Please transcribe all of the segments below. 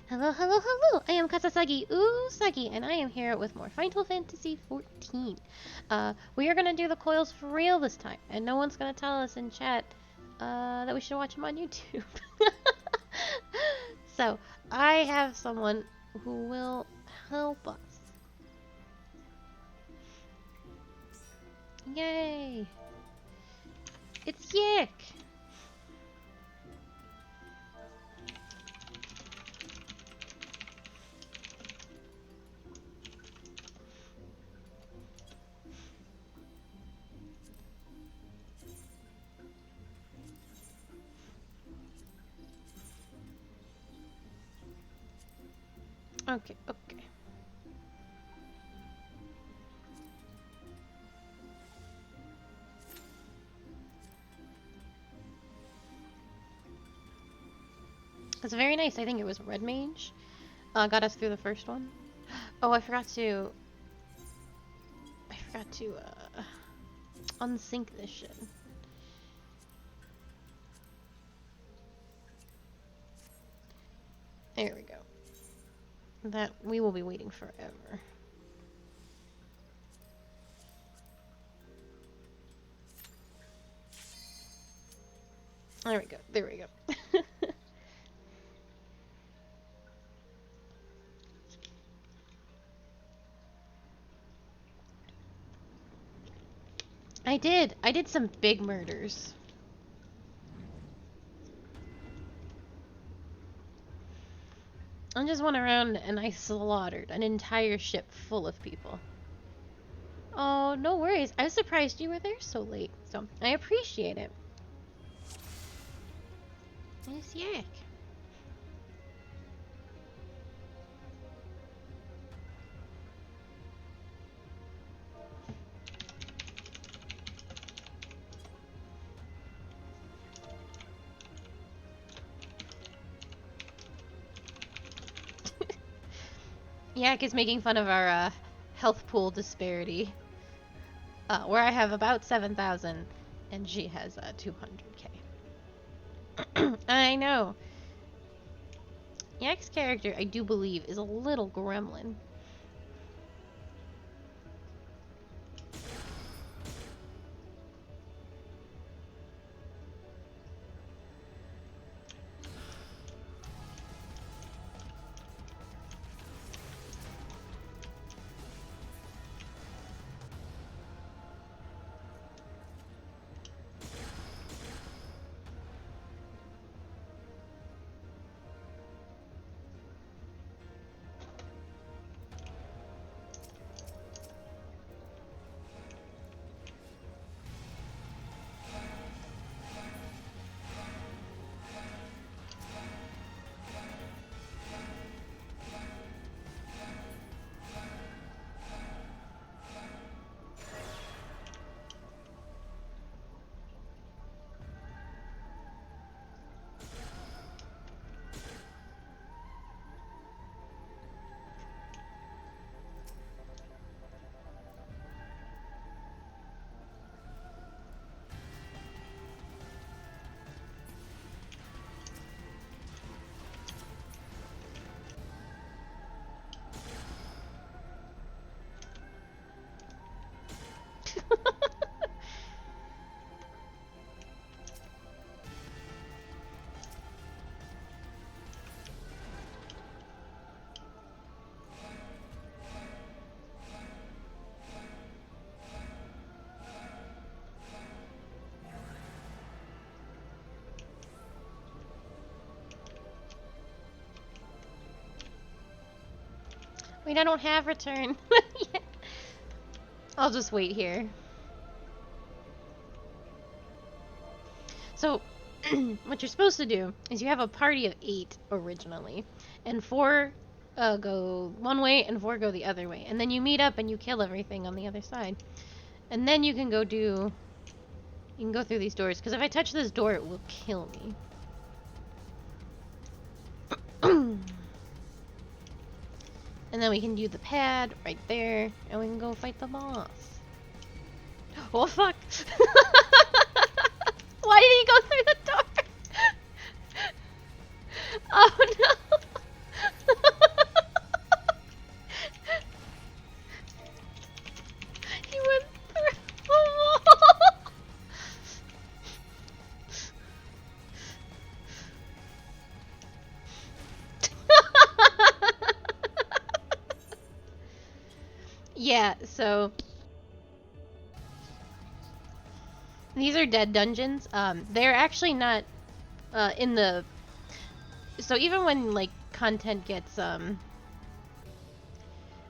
Hello, hello, hello! I am Kasasagi Usagi, and I am here with more Final Fantasy XIV. We are gonna do the coils for real this time, and no one's gonna tell us in chat that we should watch them on YouTube. So, I have someone who will help us. Yay! It's Yick! Okay, okay. That's very nice. I think it was Red Mage. Got us through the first one. Oh, I forgot to unsync this shit. There we go. That we will be waiting forever. There we go. There we go. I did some big murders. I just went around and I slaughtered an entire ship full of people. Oh, no worries. I was surprised you were there so late, so I appreciate it. Nice yak. Yak is making fun of our health pool disparity, where I have about 7,000 and she has 200k. I know. Yak's character, I do believe, is a little gremlin. Wait, I don't have return. Yeah. I'll just wait here. So, what you're supposed to do is you have a party of 8 originally, and 4 go one way and 4 go the other way, and then you meet up and you kill everything on the other side, and then you can go through these doors. Because if I touch this door, it will kill me. And then we can do the pad right there, and we can go fight the boss. Oh fuck! Why did he go through the door? Oh no! Yeah, so these are dead dungeons. They're actually not in the... So even when, like, content gets,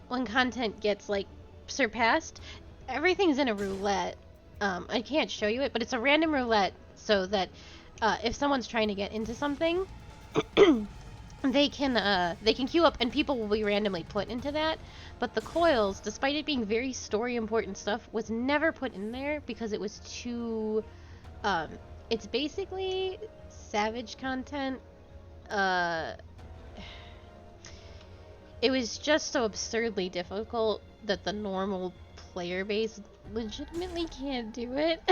when content gets, like, surpassed, everything's in a roulette. I can't show you it, but it's a random roulette so that if someone's trying to get into something, they can queue up and people will be randomly put into that. But the coils, despite it being very story important stuff, was never put in there because it was too it's basically savage content. It was just so absurdly difficult that the normal player base legitimately can't do it.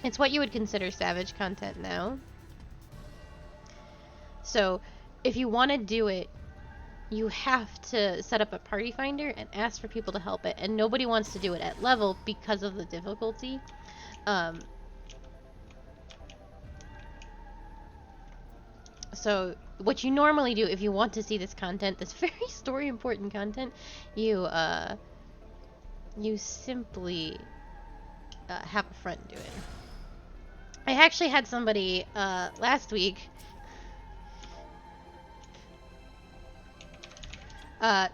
It's what you would consider savage content now. So if you want to do it, you have to set up a party finder and ask for people to help it, and nobody wants to do it at level because of the difficulty. So what you normally do if you want to see this content, this very story important content, you simply have a friend do it. I actually had somebody last week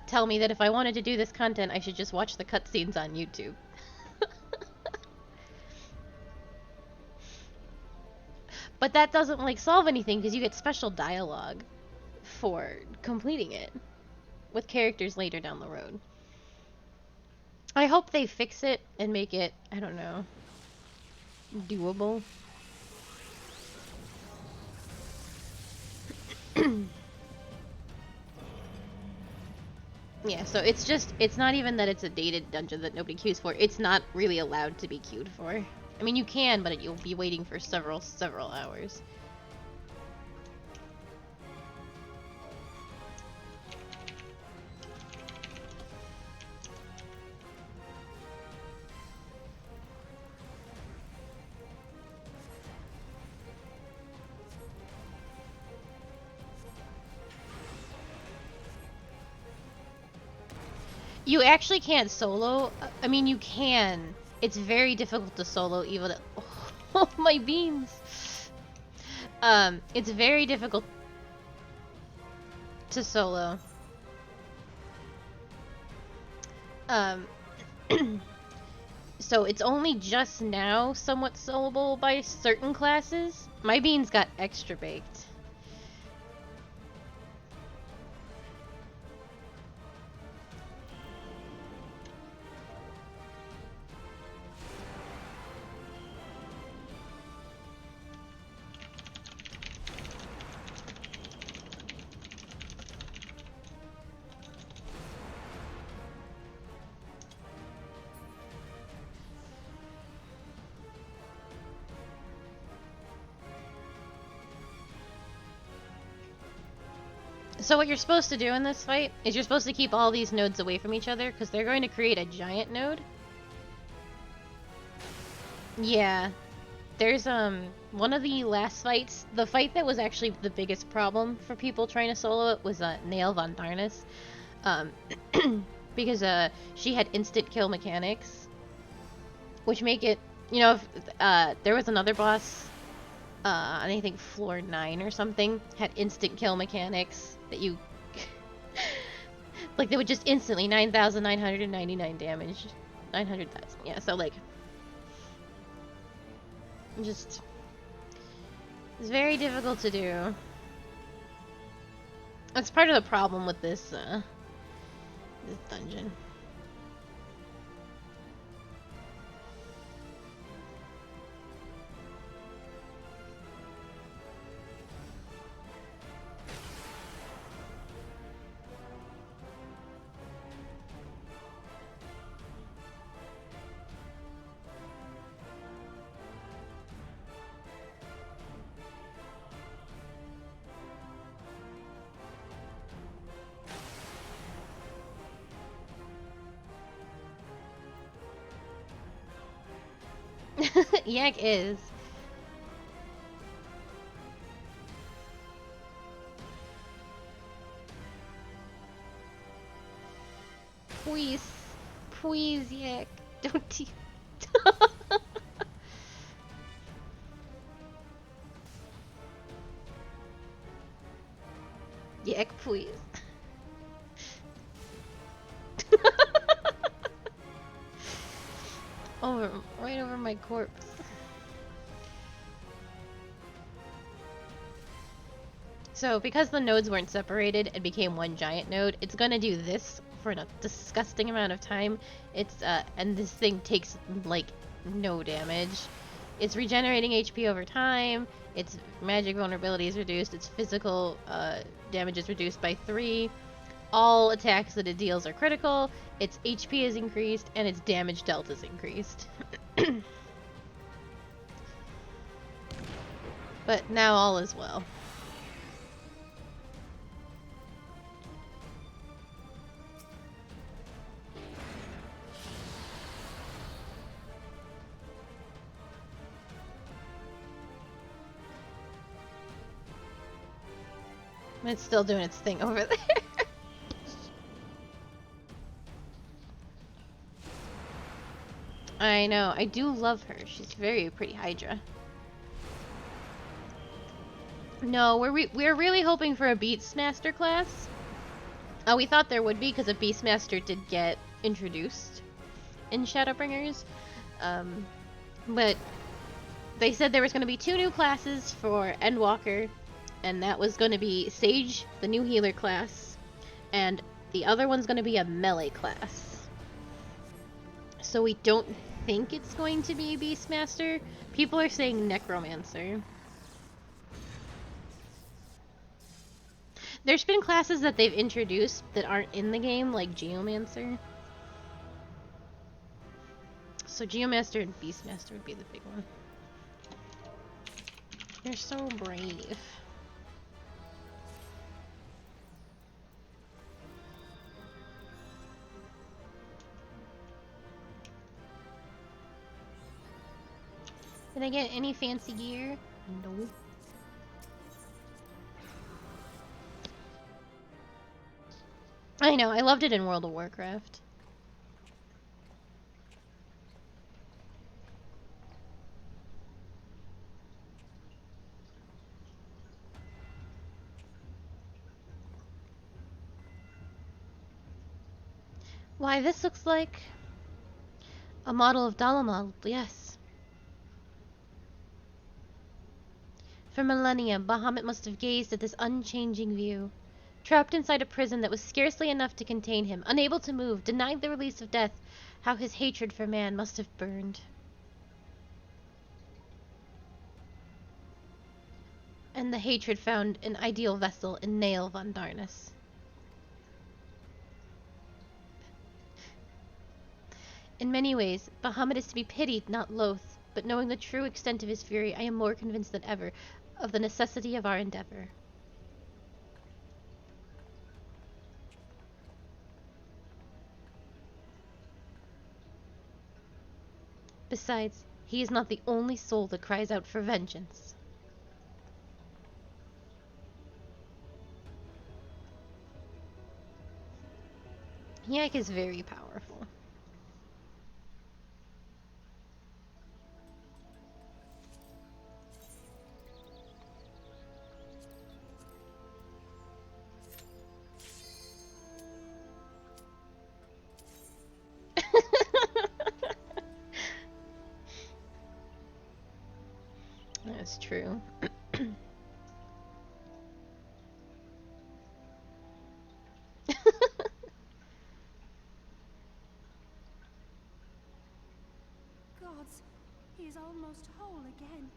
tell me that if I wanted to do this content, I should just watch the cutscenes on YouTube. But that doesn't, like, solve anything because you get special dialogue for completing it with characters later down the road. I hope they fix it and make it, I don't know, doable. Yeah, so it's not even that it's a dated dungeon that nobody queues for. It's not really allowed to be queued for. I mean, you can, but you'll be waiting for several hours. You actually can't solo. I mean, you can. It's very difficult to solo even. Oh, my beans. It's very difficult to solo. So it's only just now somewhat soloable by certain classes. My beans got extra baked. So what you're supposed to do in this fight is you're supposed to keep all these nodes away from each other because they're going to create a giant node. Yeah. There's one of the last fights, the fight that was actually the biggest problem for people trying to solo it was Nail von Darnus. Because she had instant kill mechanics, which make it, you know, if there was another boss, I think floor 9 or something, had instant kill mechanics that you like they would just instantly 9,999 damage, 900,000. Yeah, so like just it's very difficult to do. That's part of the problem with this dungeon. Yak is. Please. Please, Yak. Don't you... Yak, please. Right over my corpse. So, because the nodes weren't separated and became one giant node, it's gonna do this for a disgusting amount of time. And this thing takes, like, no damage. It's regenerating HP over time, its magic vulnerability is reduced, its physical damage is reduced by 3, all attacks that it deals are critical, its HP is increased, and its damage dealt is increased. But now all is well. It's still doing its thing over there. I know. I do love her. She's very pretty Hydra. No, we're really hoping for a Beastmaster class. We thought there would be because a Beastmaster did get introduced in Shadowbringers. But they said there was going to be 2 new classes for Endwalker, and that was going to be Sage, the new healer class, and the other one's going to be a melee class. So we don't think it's going to be Beastmaster. People are saying Necromancer. There's been classes that they've introduced that aren't in the game, like Geomancer. So Geomaster and Beastmaster would be the big one. You're so brave. Did I get any fancy gear? No. I know, I loved it in World of Warcraft. Why, this looks like a model of Dalamal, yes. For millennia, Bahamut must have gazed at this unchanging view. Trapped inside a prison that was scarcely enough to contain him, unable to move, denied the release of death, how his hatred for man must have burned. And the hatred found an ideal vessel in Nael von Darnus. In many ways, Bahamut is to be pitied, not loathed, but knowing the true extent of his fury, I am more convinced than ever of the necessity of our endeavor. Besides, he is not the only soul that cries out for vengeance. Yak is very powerful. That's true. Gods, he is almost whole again.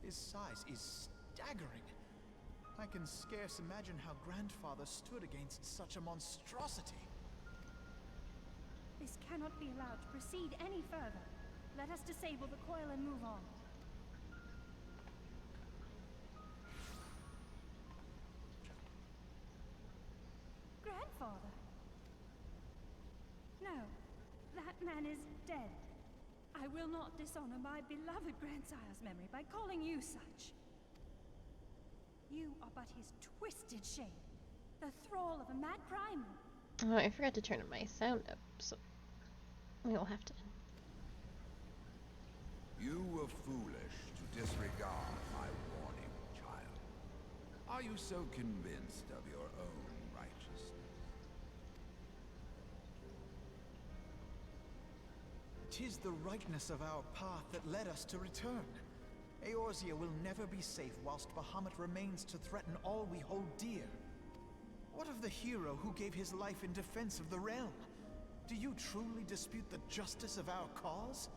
His size is staggering. I can scarce imagine how Grandfather stood against such a monstrosity. This cannot be allowed to proceed any further. Let us disable the coil and move on. Grandfather? No, that man is dead. I I will not dishonor my beloved grandsire's memory by calling you such. You are but his twisted shade, the thrall of a mad primal. Oh, I forgot to turn my sound up, so we will have to. You were foolish to disregard my warning, child. Are you so convinced of your own righteousness? 'Tis the rightness of our path that led us to return. Eorzea will never be safe whilst Bahamut remains to threaten all we hold dear. What of the hero who gave his life in defense of the realm? Do you truly dispute the justice of our cause?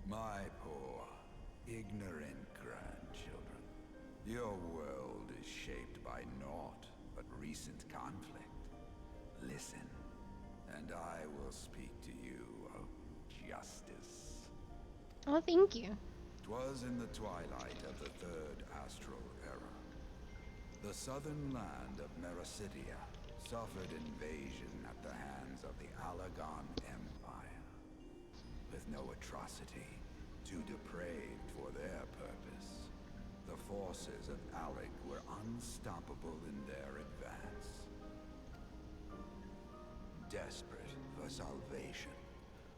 My poor, ignorant grandchildren. Your world is shaped by naught but recent conflict. Listen, and I will speak to you of justice. Oh, thank you. 'Twas in the twilight of the Third Astral Era. The southern land of Mericidia suffered invasion at the hands of the Alagon Empire. With no atrocity, too depraved for their purpose, the forces of Alec were unstoppable in their advance. Desperate for salvation,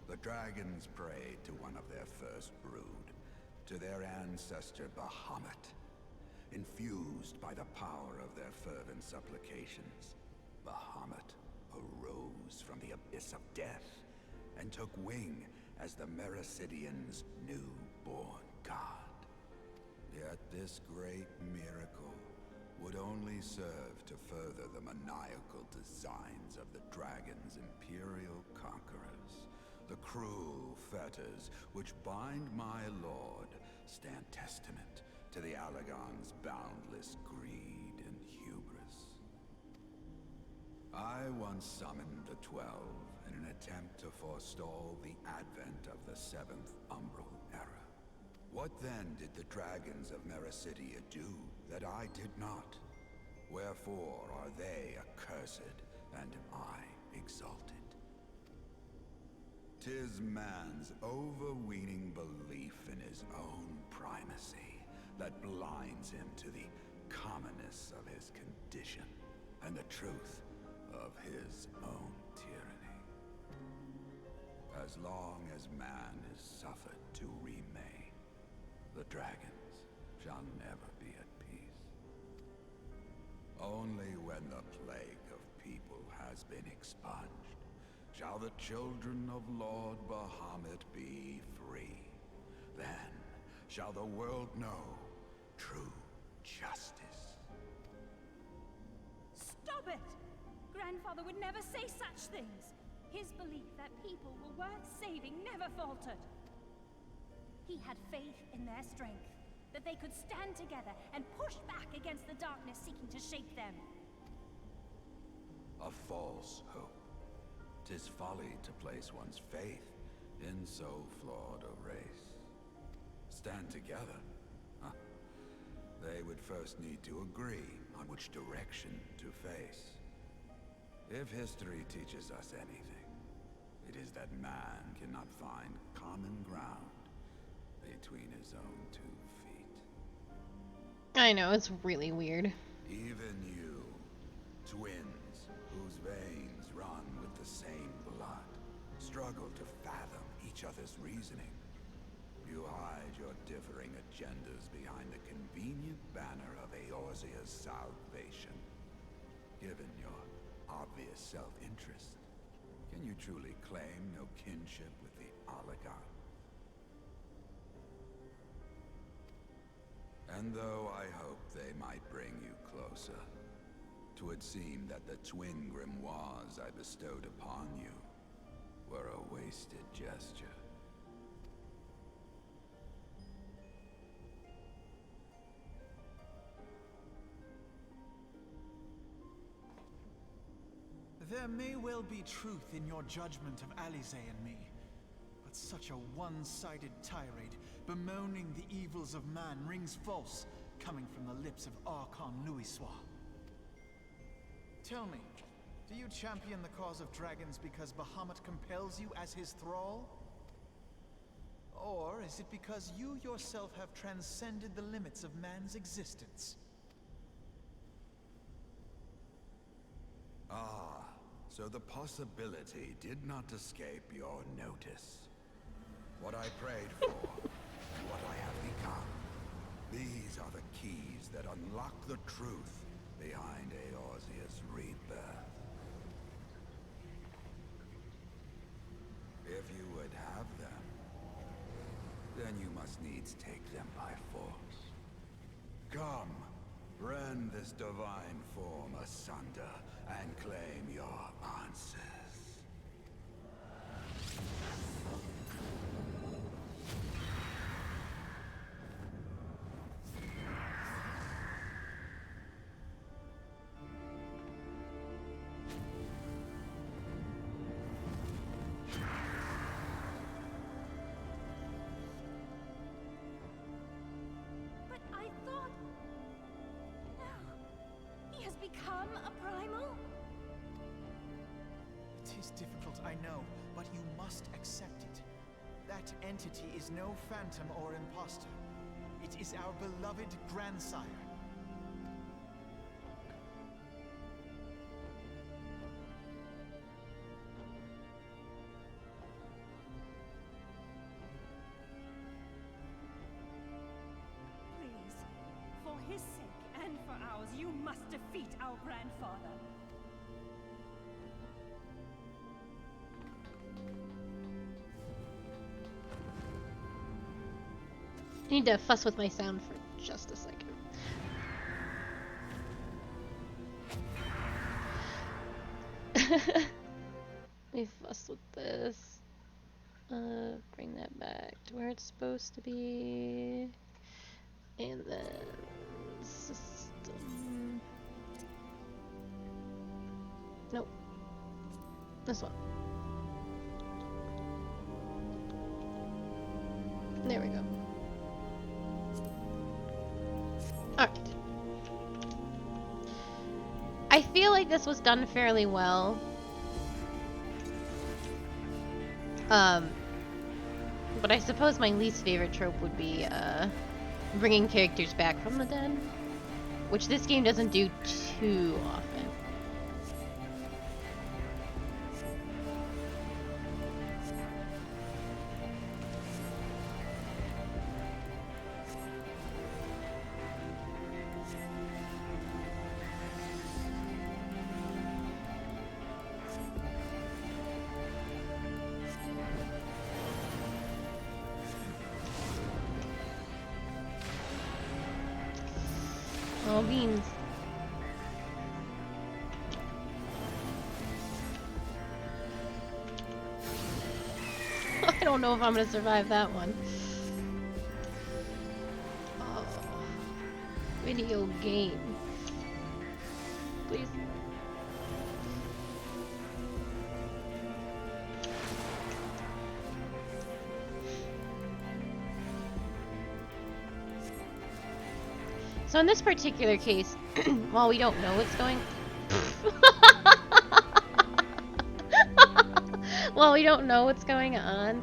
the dragons prayed to one of their first brood, to their ancestor Bahamut. Infused by the power of their fervent supplications, Bahamut arose from the abyss of death and took wing as the Mericidians' newborn god. Yet this great miracle would only serve to further the maniacal designs of the dragon's imperial conquerors. The cruel fetters which bind my lord stand testament to the Alagon's boundless greed and hubris. I once summoned the 12 in an attempt to forestall the advent of the 7th Umbral Era. What then did the dragons of Mericidia do that I did not? Wherefore are they accursed and I exalted? 'Tis man's overweening belief in his own primacy that blinds him to the commonness of his condition and the truth of his own tyranny. As long as man is suffered to remain, the dragons shall never be at peace. Only when the plague of people has been expunged shall the children of Lord Bahamut be free. Then shall the world know true justice. Stop it! Grandfather would never say such things. His belief that people were worth saving never faltered. He had faith in their strength, that they could stand together and push back against the darkness seeking to shape them. A false hope. 'Tis folly to place one's faith in so flawed a race. Stand together? Huh. They would first need to agree on which direction to face. If history teaches us anything, it is that man cannot find common ground between his own 2 feet. I know, it's really weird. Even you, twins whose veins run with the same blood, struggle to fathom each other's reasoning. You hide your differing agendas behind the convenient banner of Eorzea's salvation. Given your obvious self-interest, can you truly claim no kinship with the Alagon? And though I hoped they might bring you closer, 'twould seem that the twin grimoires I bestowed upon you were a wasted gesture. There may well be truth in your judgment of Alize and me, but such a one-sided tirade bemoaning the evils of man rings false, coming from the lips of Archon Louisoix. Tell me, Do you champion the cause of dragons because Bahamut compels you as his thrall? Or is it because you yourself have transcended the limits of man's existence? Ah, so the possibility did not escape your notice. What I prayed for, and what I have become. These are the keys that unlock the truth behind Eorzea's rebirth. If you would have them, then you must needs take them by force. Come, rend this divine form asunder and claim your answers. But I thought... No. He has become a primal? It is difficult, I know, but you must accept it. That entity is no phantom or imposter. It is our beloved grandsire. Please, for his sake and for ours, you must defeat our grandfather. I need to fuss with my sound for just a second. Let me fuss with this. Bring that back to where it's supposed to be. And then system. Nope. This one. There we go. Alright. I feel like this was done fairly well. But I suppose my least favorite trope would be, bringing characters back from the dead. Which this game doesn't do too often. Oh, beans. I don't know if I'm gonna survive that one. Oh. Video game. Please. So in this particular case, while we don't know what's going... while we don't know what's going on,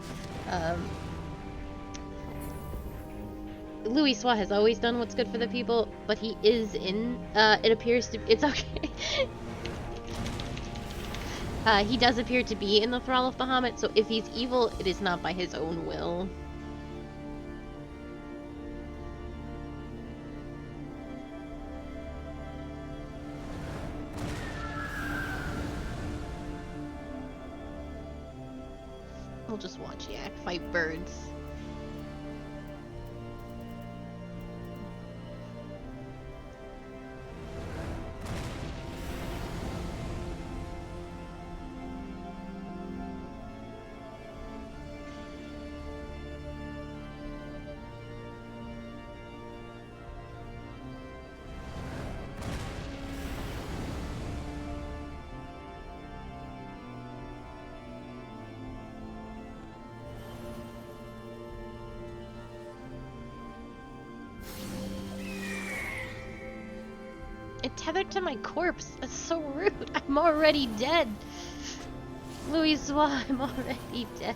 Louis Swa has always done what's good for the people, but he is in, it appears to... It's okay. He does appear to be in the thrall of Bahamut, so if he's evil, it is not by his own will. We'll just watch Yak fight birds. It tethered to my corpse. That's so rude. I'm already dead. Louisoix, I'm already dead.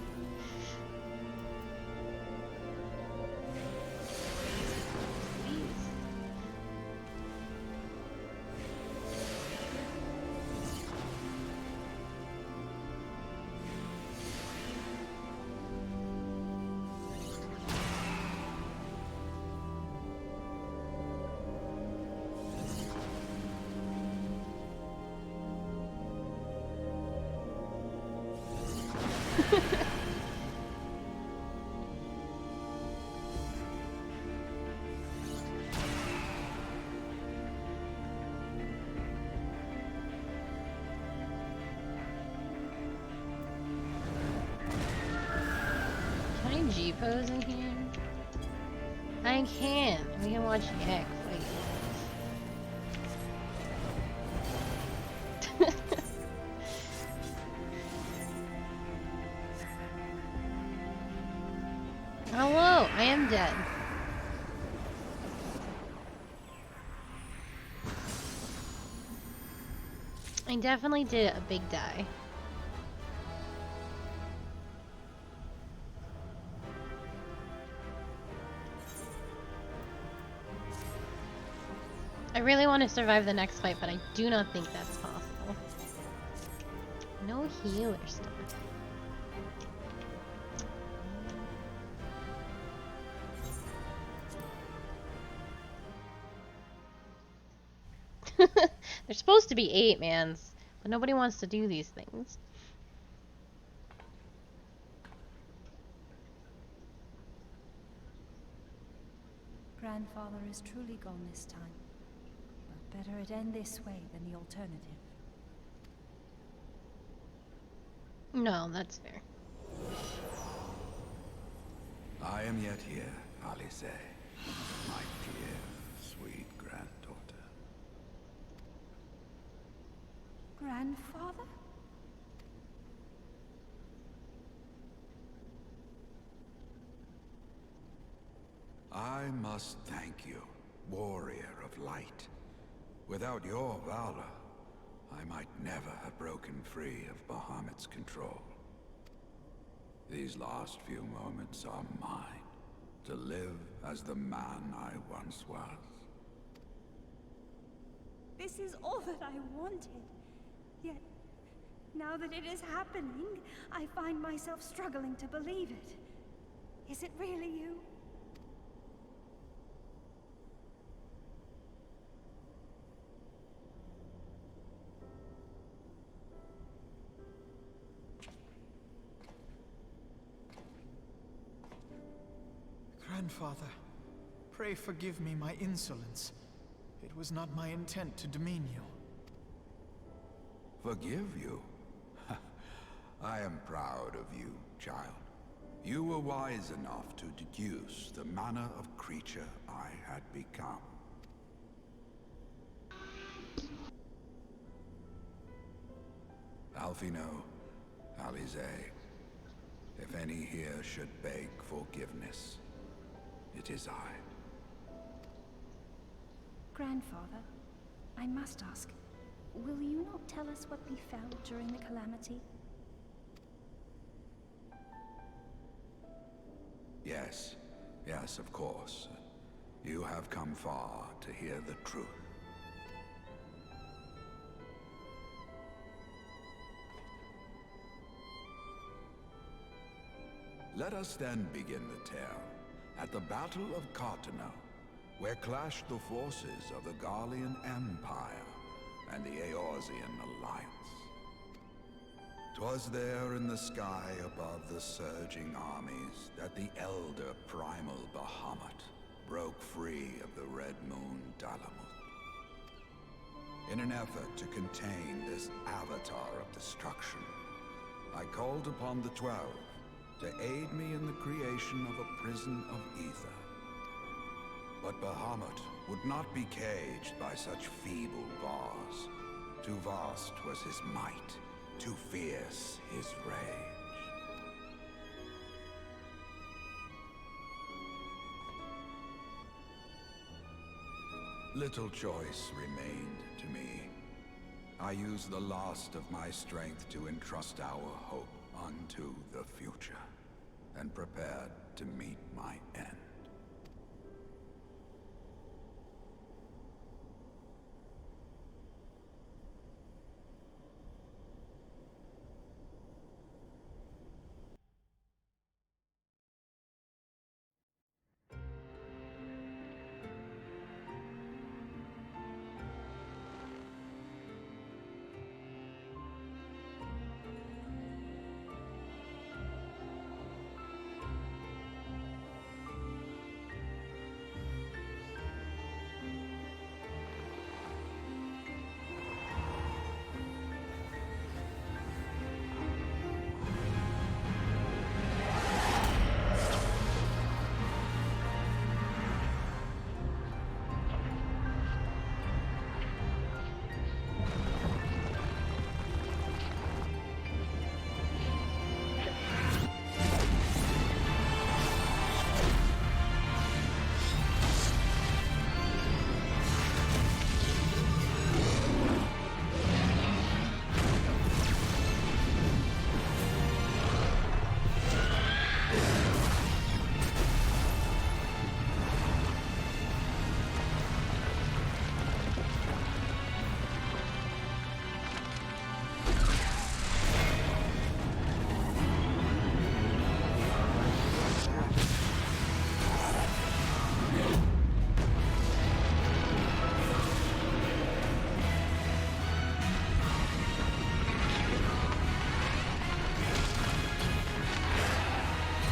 G-pose in here? I can. We can watch Yak fight. Hello, I am dead. I definitely did a big die. I really want to survive the next fight, but I do not think that's possible. No healer stuff. There's supposed to be 8 mans, but nobody wants to do these things. Grandfather is truly gone this time. But better it end this way than the alternative. No, that's fair. I am yet here, Alice, my dear, sweet granddaughter. Grandfather? I must thank you, warrior of light. Without your valor, I might never have broken free of Bahamut's control. These last few moments are mine, to live as the man I once was. This is all that I wanted. Yet, now that it is happening, I find myself struggling to believe it. Is it really you? Grandfather, pray forgive me my insolence. It was not my intent to demean you. Forgive you? I am proud of you, child. You were wise enough to deduce the manner of creature I had become. Alfino, Alize, if any here should beg forgiveness, it is I. Grandfather, I must ask, will you not tell us what befell during the calamity? Yes, yes, of course. You have come far to hear the truth. Let us then begin the tale at the Battle of Cartano, where clashed the forces of the Garlean Empire and the Eorzean Alliance. 'Twas there in the sky above the surging armies that the elder primal Bahamut broke free of the Red Moon Dalamut. In an effort to contain this avatar of destruction, I called upon the 12 to aid me in the creation of a prison of ether. But Bahamut would not be caged by such feeble bars. Too vast was his might, too fierce his rage. Little choice remained to me. I used the last of my strength to entrust our hope unto the future, and prepared to meet my end.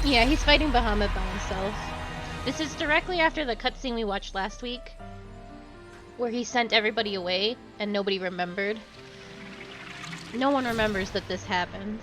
Yeah, he's fighting Bahamut by himself. This is directly after the cutscene we watched last week, where he sent everybody away and nobody remembered. No one remembers that this happened.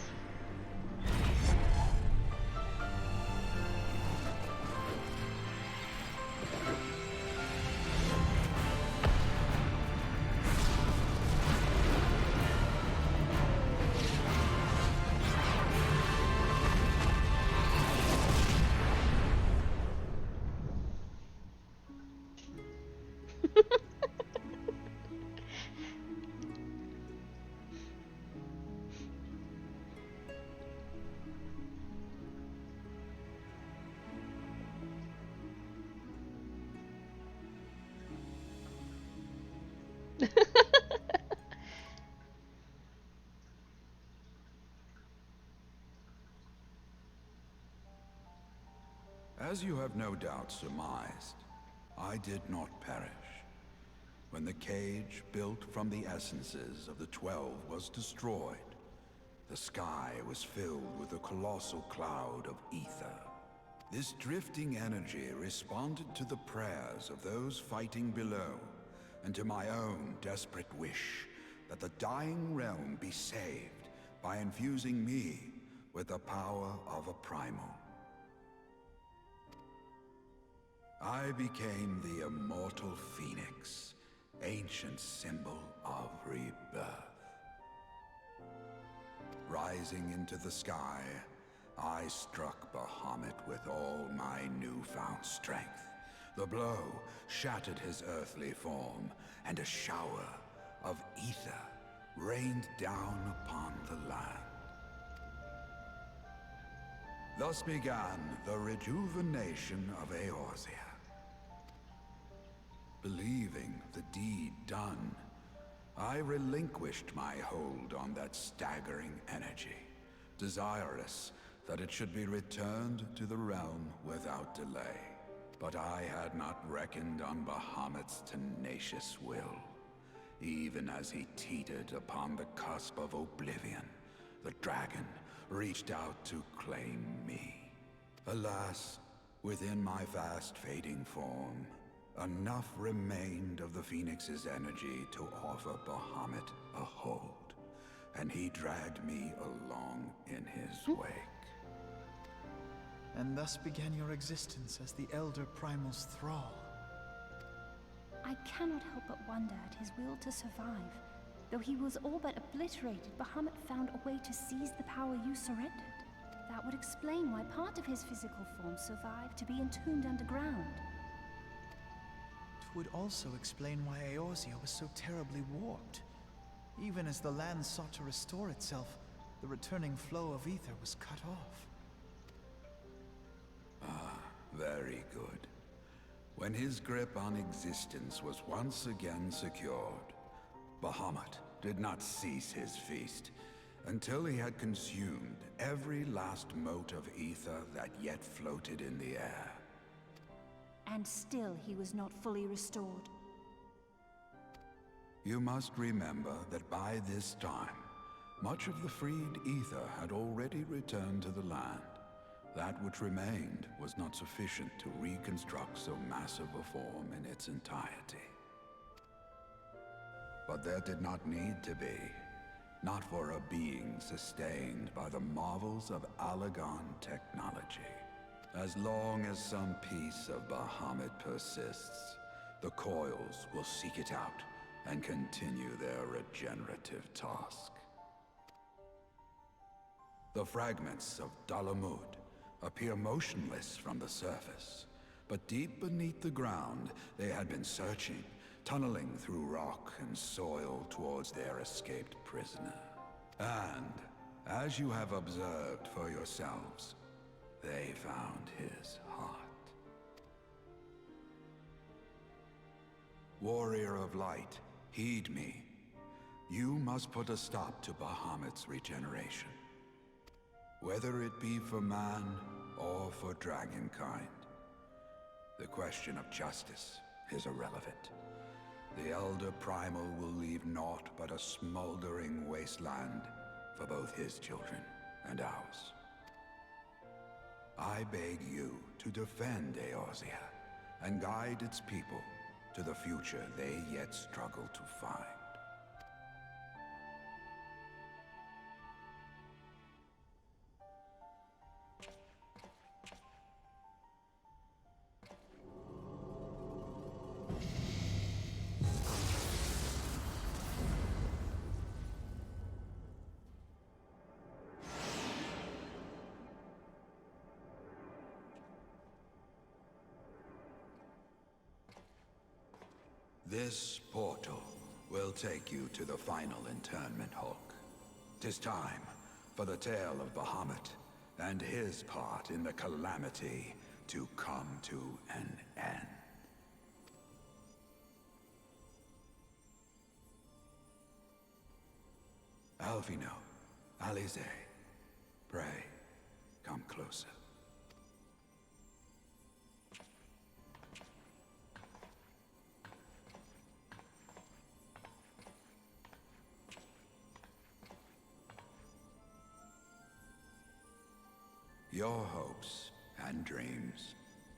As you have no doubt surmised, I did not perish. When the cage built from the essences of the 12 was destroyed, the sky was filled with a colossal cloud of ether. This drifting energy responded to the prayers of those fighting below, and to my own desperate wish that the dying realm be saved by infusing me with the power of a primal. I became the immortal phoenix, ancient symbol of rebirth. Rising into the sky, I struck Bahamut with all my newfound strength. The blow shattered his earthly form, and a shower of ether rained down upon the land. Thus began the rejuvenation of Eorzea. Believing the deed done, I relinquished my hold on that staggering energy, desirous that it should be returned to the realm without delay. But I had not reckoned on Bahamut's tenacious will. Even as he teetered upon the cusp of oblivion, the dragon reached out to claim me. Alas, within my fast fading form, enough remained of the Phoenix's energy to offer Bahamut a hold, and he dragged me along in his wake. And thus began your existence as the Elder Primal's thrall. I cannot help but wonder at his will to survive. Though he was all but obliterated, Bahamut found a way to seize the power you surrendered. That would explain why part of his physical form survived to be entombed underground. would also explain why Eorzea was so terribly warped. Even as the land sought to restore itself, the returning flow of ether was cut off. Very good. When his grip on existence was once again secured, Bahamut did not cease his feast until he had consumed every last mote of ether that yet floated in the air. And still he was not fully restored. You must remember that by this time, much of the freed ether had already returned to the land. That which remained was not sufficient to reconstruct so massive a form in its entirety. But there did not need to be. Not for a being sustained by the marvels of Allagan technology. As long as some piece of Bahamut persists, the Coils will seek it out and continue their regenerative task. The fragments of Dalamud appear motionless from the surface, but deep beneath the ground they had been searching, tunneling through rock and soil towards their escaped prisoner. And, as you have observed for yourselves, they found his heart. Warrior of Light, heed me. You must put a stop to Bahamut's regeneration. Whether it be for man or for dragonkind. The question of justice is irrelevant. The Elder Primal will leave naught but a smoldering wasteland for both his children and ours. I beg you to defend Eorzea and guide its people to the future they yet struggle to find. This portal will take you to the final internment hulk. 'Tis time for the tale of Bahamut and his part in the calamity to come to an end. Alvino, Alize, pray, come closer. Your hopes and dreams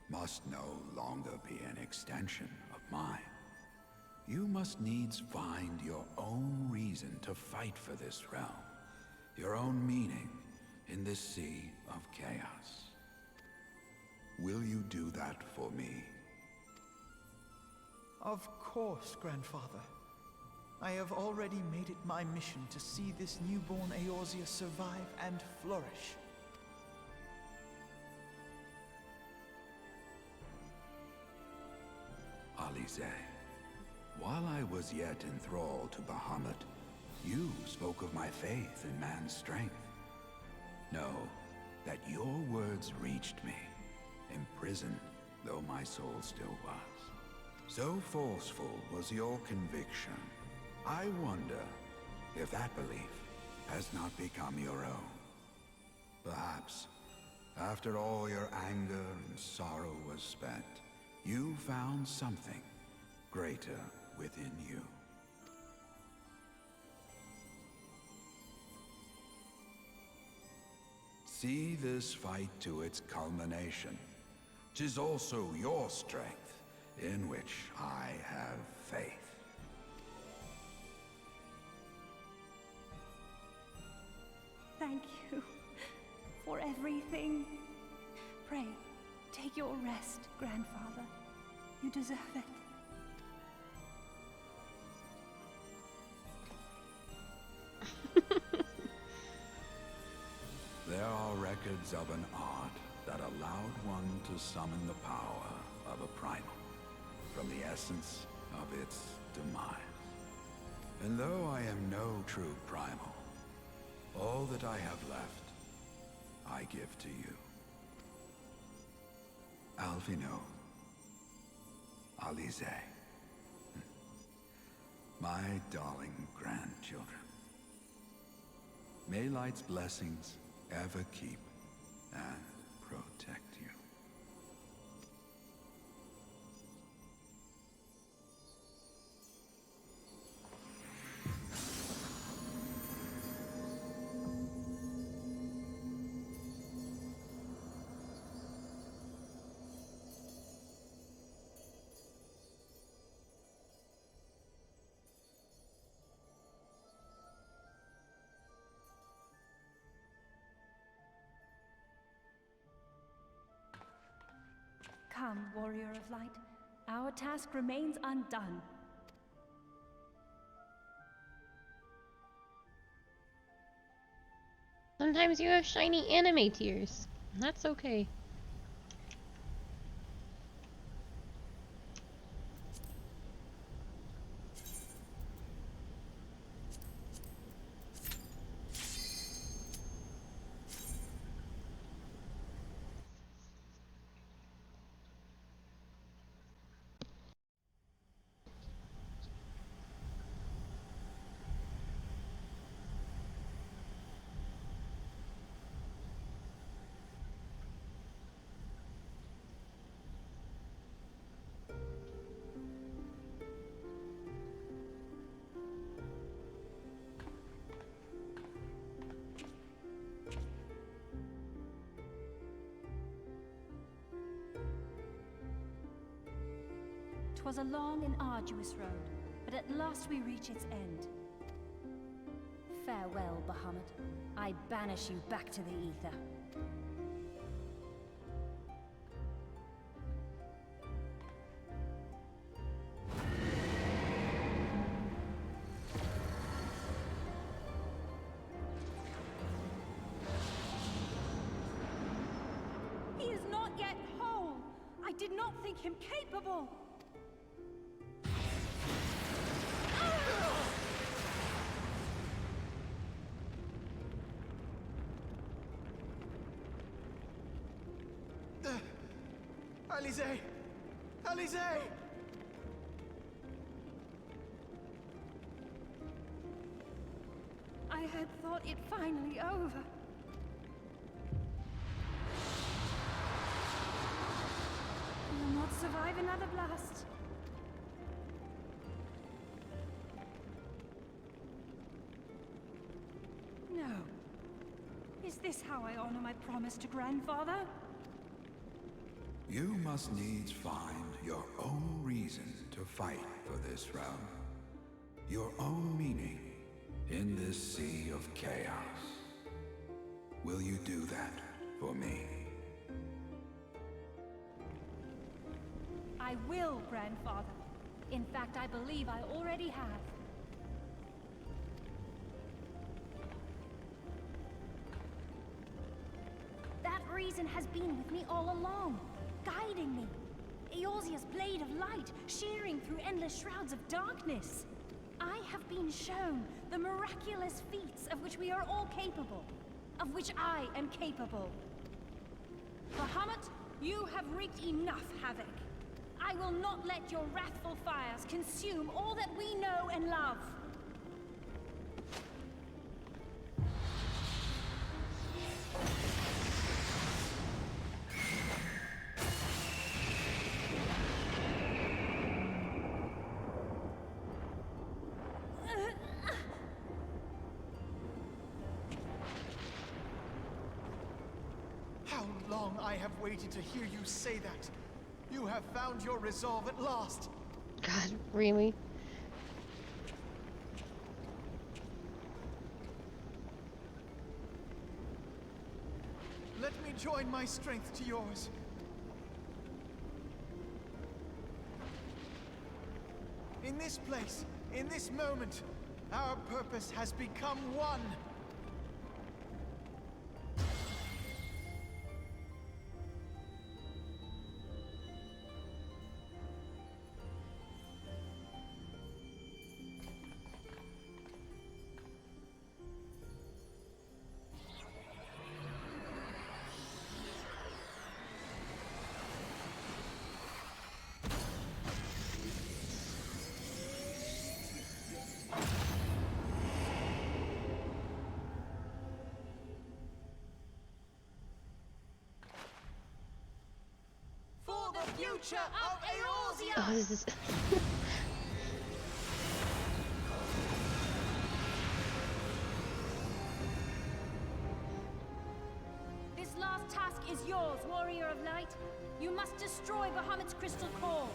must no longer be an extension of mine. You must needs find your own reason to fight for this realm, your own meaning in this sea of chaos. Will you do that for me? Of course, Grandfather. I have already made it my mission to see this newborn Eorzea survive and flourish. Alize, while I was yet enthralled to Bahamut, you spoke of my faith in man's strength. Know that your words reached me, imprisoned though my soul still was. So forceful was your conviction, I wonder if that belief has not become your own. Perhaps, after all your anger and sorrow was spent, you found something greater within you. See this fight to its culmination. 'Tis also your strength in which I have faith. Thank you for everything. Pray, take your rest, Grandfather. You deserve it. There are records of an art that allowed one to summon the power of a primal. from the essence of its demise. And though I am no true primal, all that I have left, I give to you. Alvino, Alize, my darling grandchildren. May light's blessings ever keep and protect you. Come, warrior of light. Our task remains undone. Sometimes you have shiny anime tears. That's okay. Twas a long and arduous road, but at last we reach its end. Farewell, Bahamut. I banish you back to the ether. He is not yet whole. I did not think him capable. Alize! Alize! I had thought it finally over. He will not survive another blast. No. Is this how I honor my promise to grandfather? You must needs find your own reason to fight for this realm. Your own meaning in this sea of chaos. Will you do that for me? I will, grandfather. In fact, I believe I already have. That reason has been with me all along, guiding me. Eorzea's blade of light, shearing through endless shrouds of darkness. I have been shown the miraculous feats of which we are all capable, of which I am capable. Bahamut, you have wreaked enough havoc. I will not let your wrathful fires consume all that we know and love. How long I have waited to hear you say that. You have found your resolve at last. God, really? Let me join my strength to yours. In this place, in this moment, our purpose has become one. future of Eorzea! Oh, this is... This last task is yours, Warrior of Light. You must destroy Bahamut's crystal core.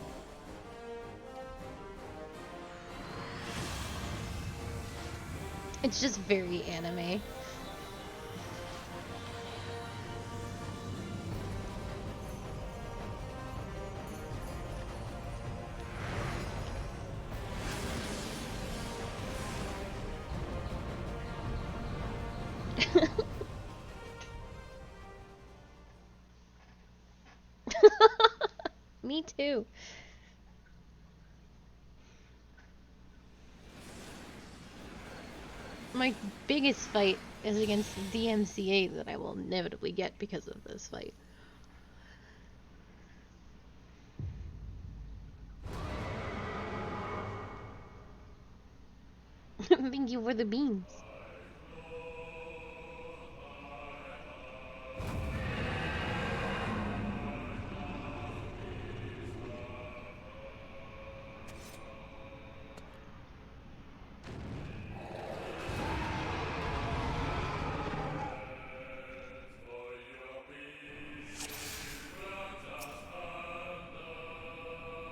It's just very anime. Me too. My biggest fight is against the DMCA that I will inevitably get because of this fight. Thank you for the beans.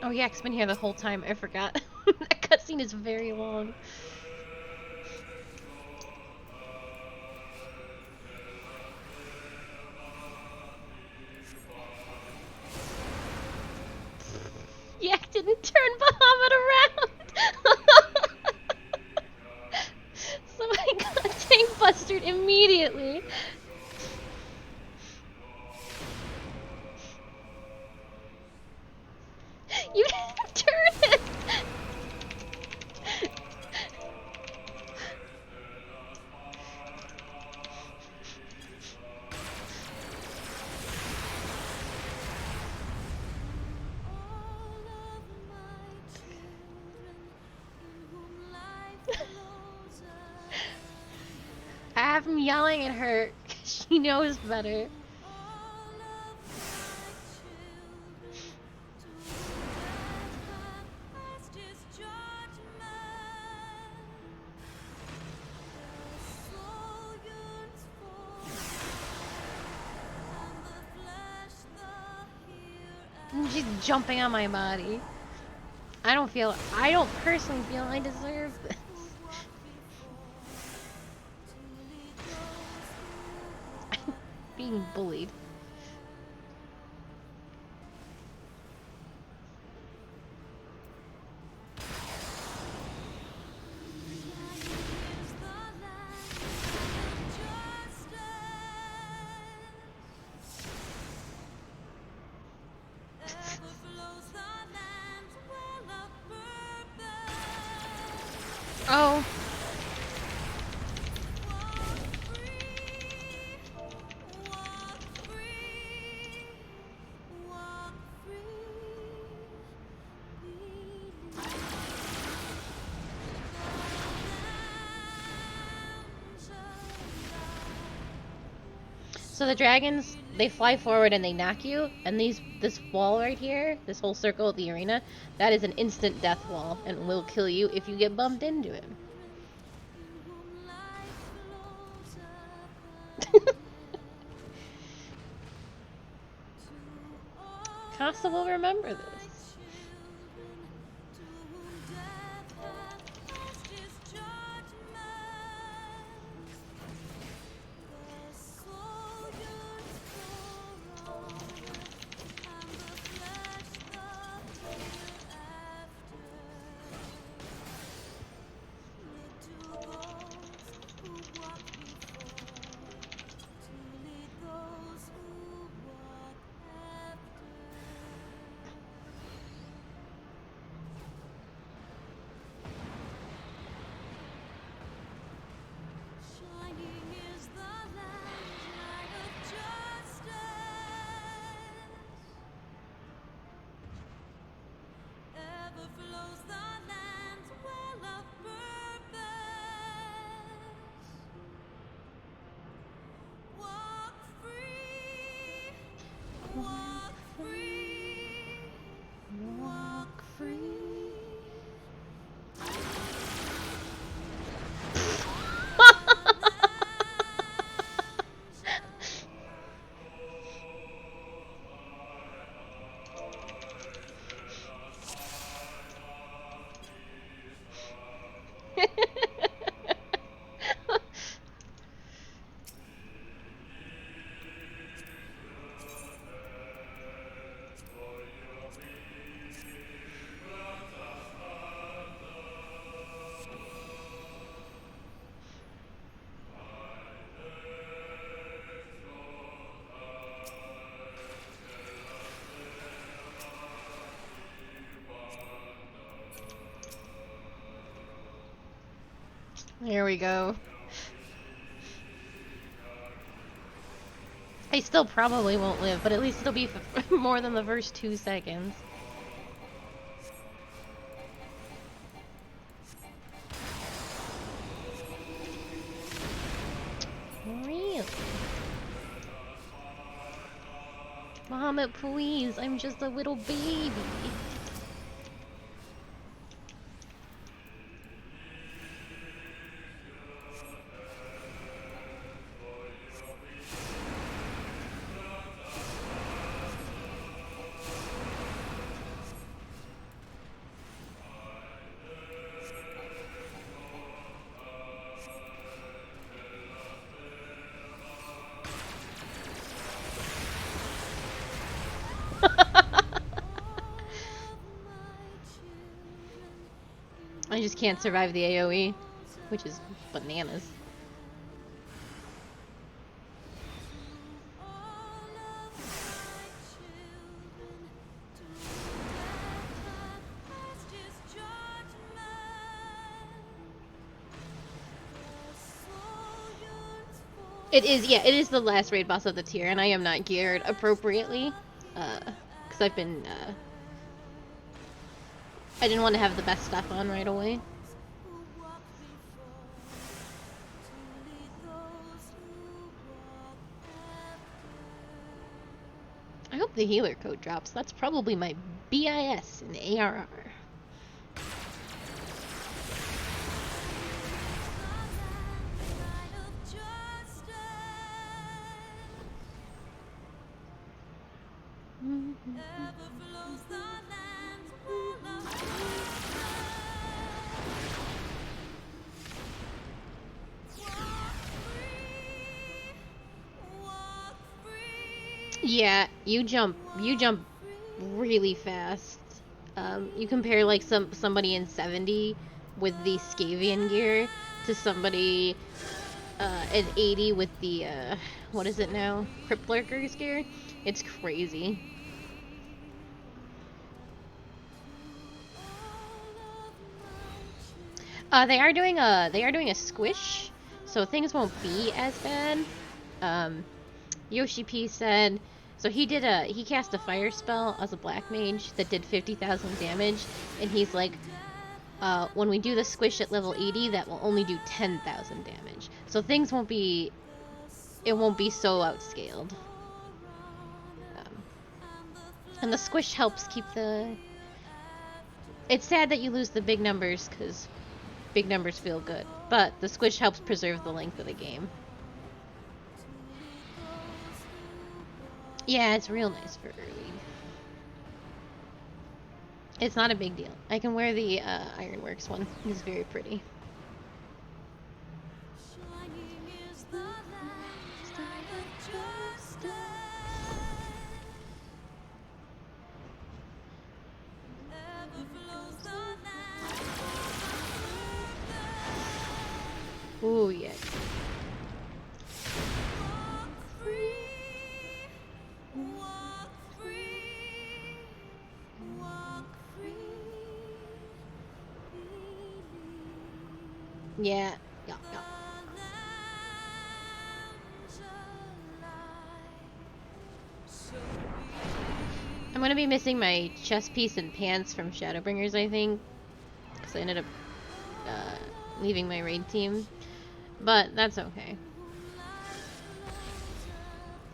Oh yeah, it's been here the whole time. I forgot. That cutscene is very long. Yak didn't turn Bahamut around! So I got tank bustered immediately. You didn't turn it! I have him yelling at her. She knows better. And she's jumping on my body. I don't personally feel I deserve this. Being bullied. Oh. So the dragons, they fly forward and they knock you, and this wall right here, this whole circle of the arena, that is an instant death wall and will kill you if you get bumped into it. Casa will remember this. There we go. I still probably won't live, but at least it'll be more than the first 2 seconds. Really? Bahamut, please. I'm just a little baby. I just can't survive the AoE, which is bananas. It is, yeah, it is the last raid boss of the tier, and I am not geared appropriately, because I've been, I didn't want to have the best stuff on right away. I hope the healer code drops. That's probably my BIS in ARR. Yeah, you jump really fast. You compare like somebody in 70 with the Scavian gear to somebody at 80 with the what is it now? Crypt Lurker's gear. It's crazy. They are doing a squish, so things won't be as bad. Yoshi P said, so he cast a fire spell as a black mage that did 50,000 damage, and he's like, when we do the squish at level 80, that will only do 10,000 damage. So things won't be, it won't be so outscaled. And the squish helps keep the, it's sad that you lose the big numbers, because big numbers feel good, but the squish helps preserve the length of the game. Yeah, it's real nice for early. It's not a big deal. I can wear the Ironworks one. It's very pretty. Ooh, yeah. Yeah. I'm gonna be missing my chest piece and pants from Shadowbringers, I think, because I ended up leaving my raid team, but that's okay.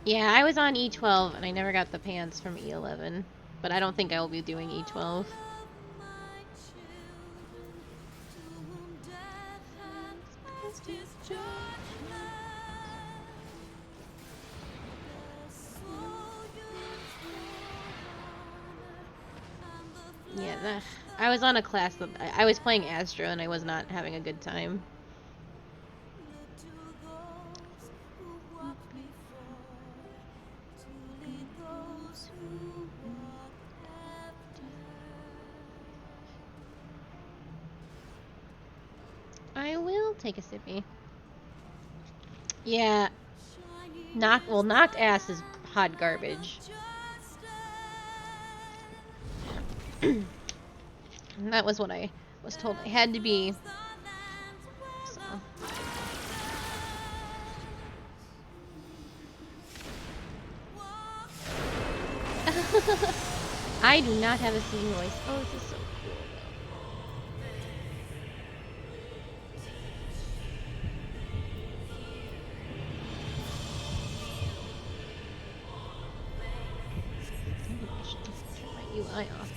Yeah, I was on E12 and I never got the pants from E11, but I don't think I will be doing E12. Yeah, I was on a class that I was playing Astro and I was not having a good time. I will take a sippy. Yeah. Knocked ass is hot garbage. And that was what I was told I had to be. So. I do not have a singing voice. Oh, this is so cool. I should turn my UI off.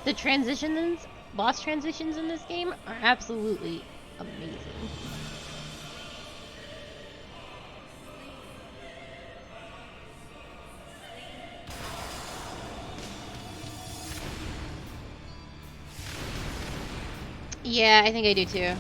The transitions, boss transitions in this game are absolutely amazing. Yeah, I think I do too.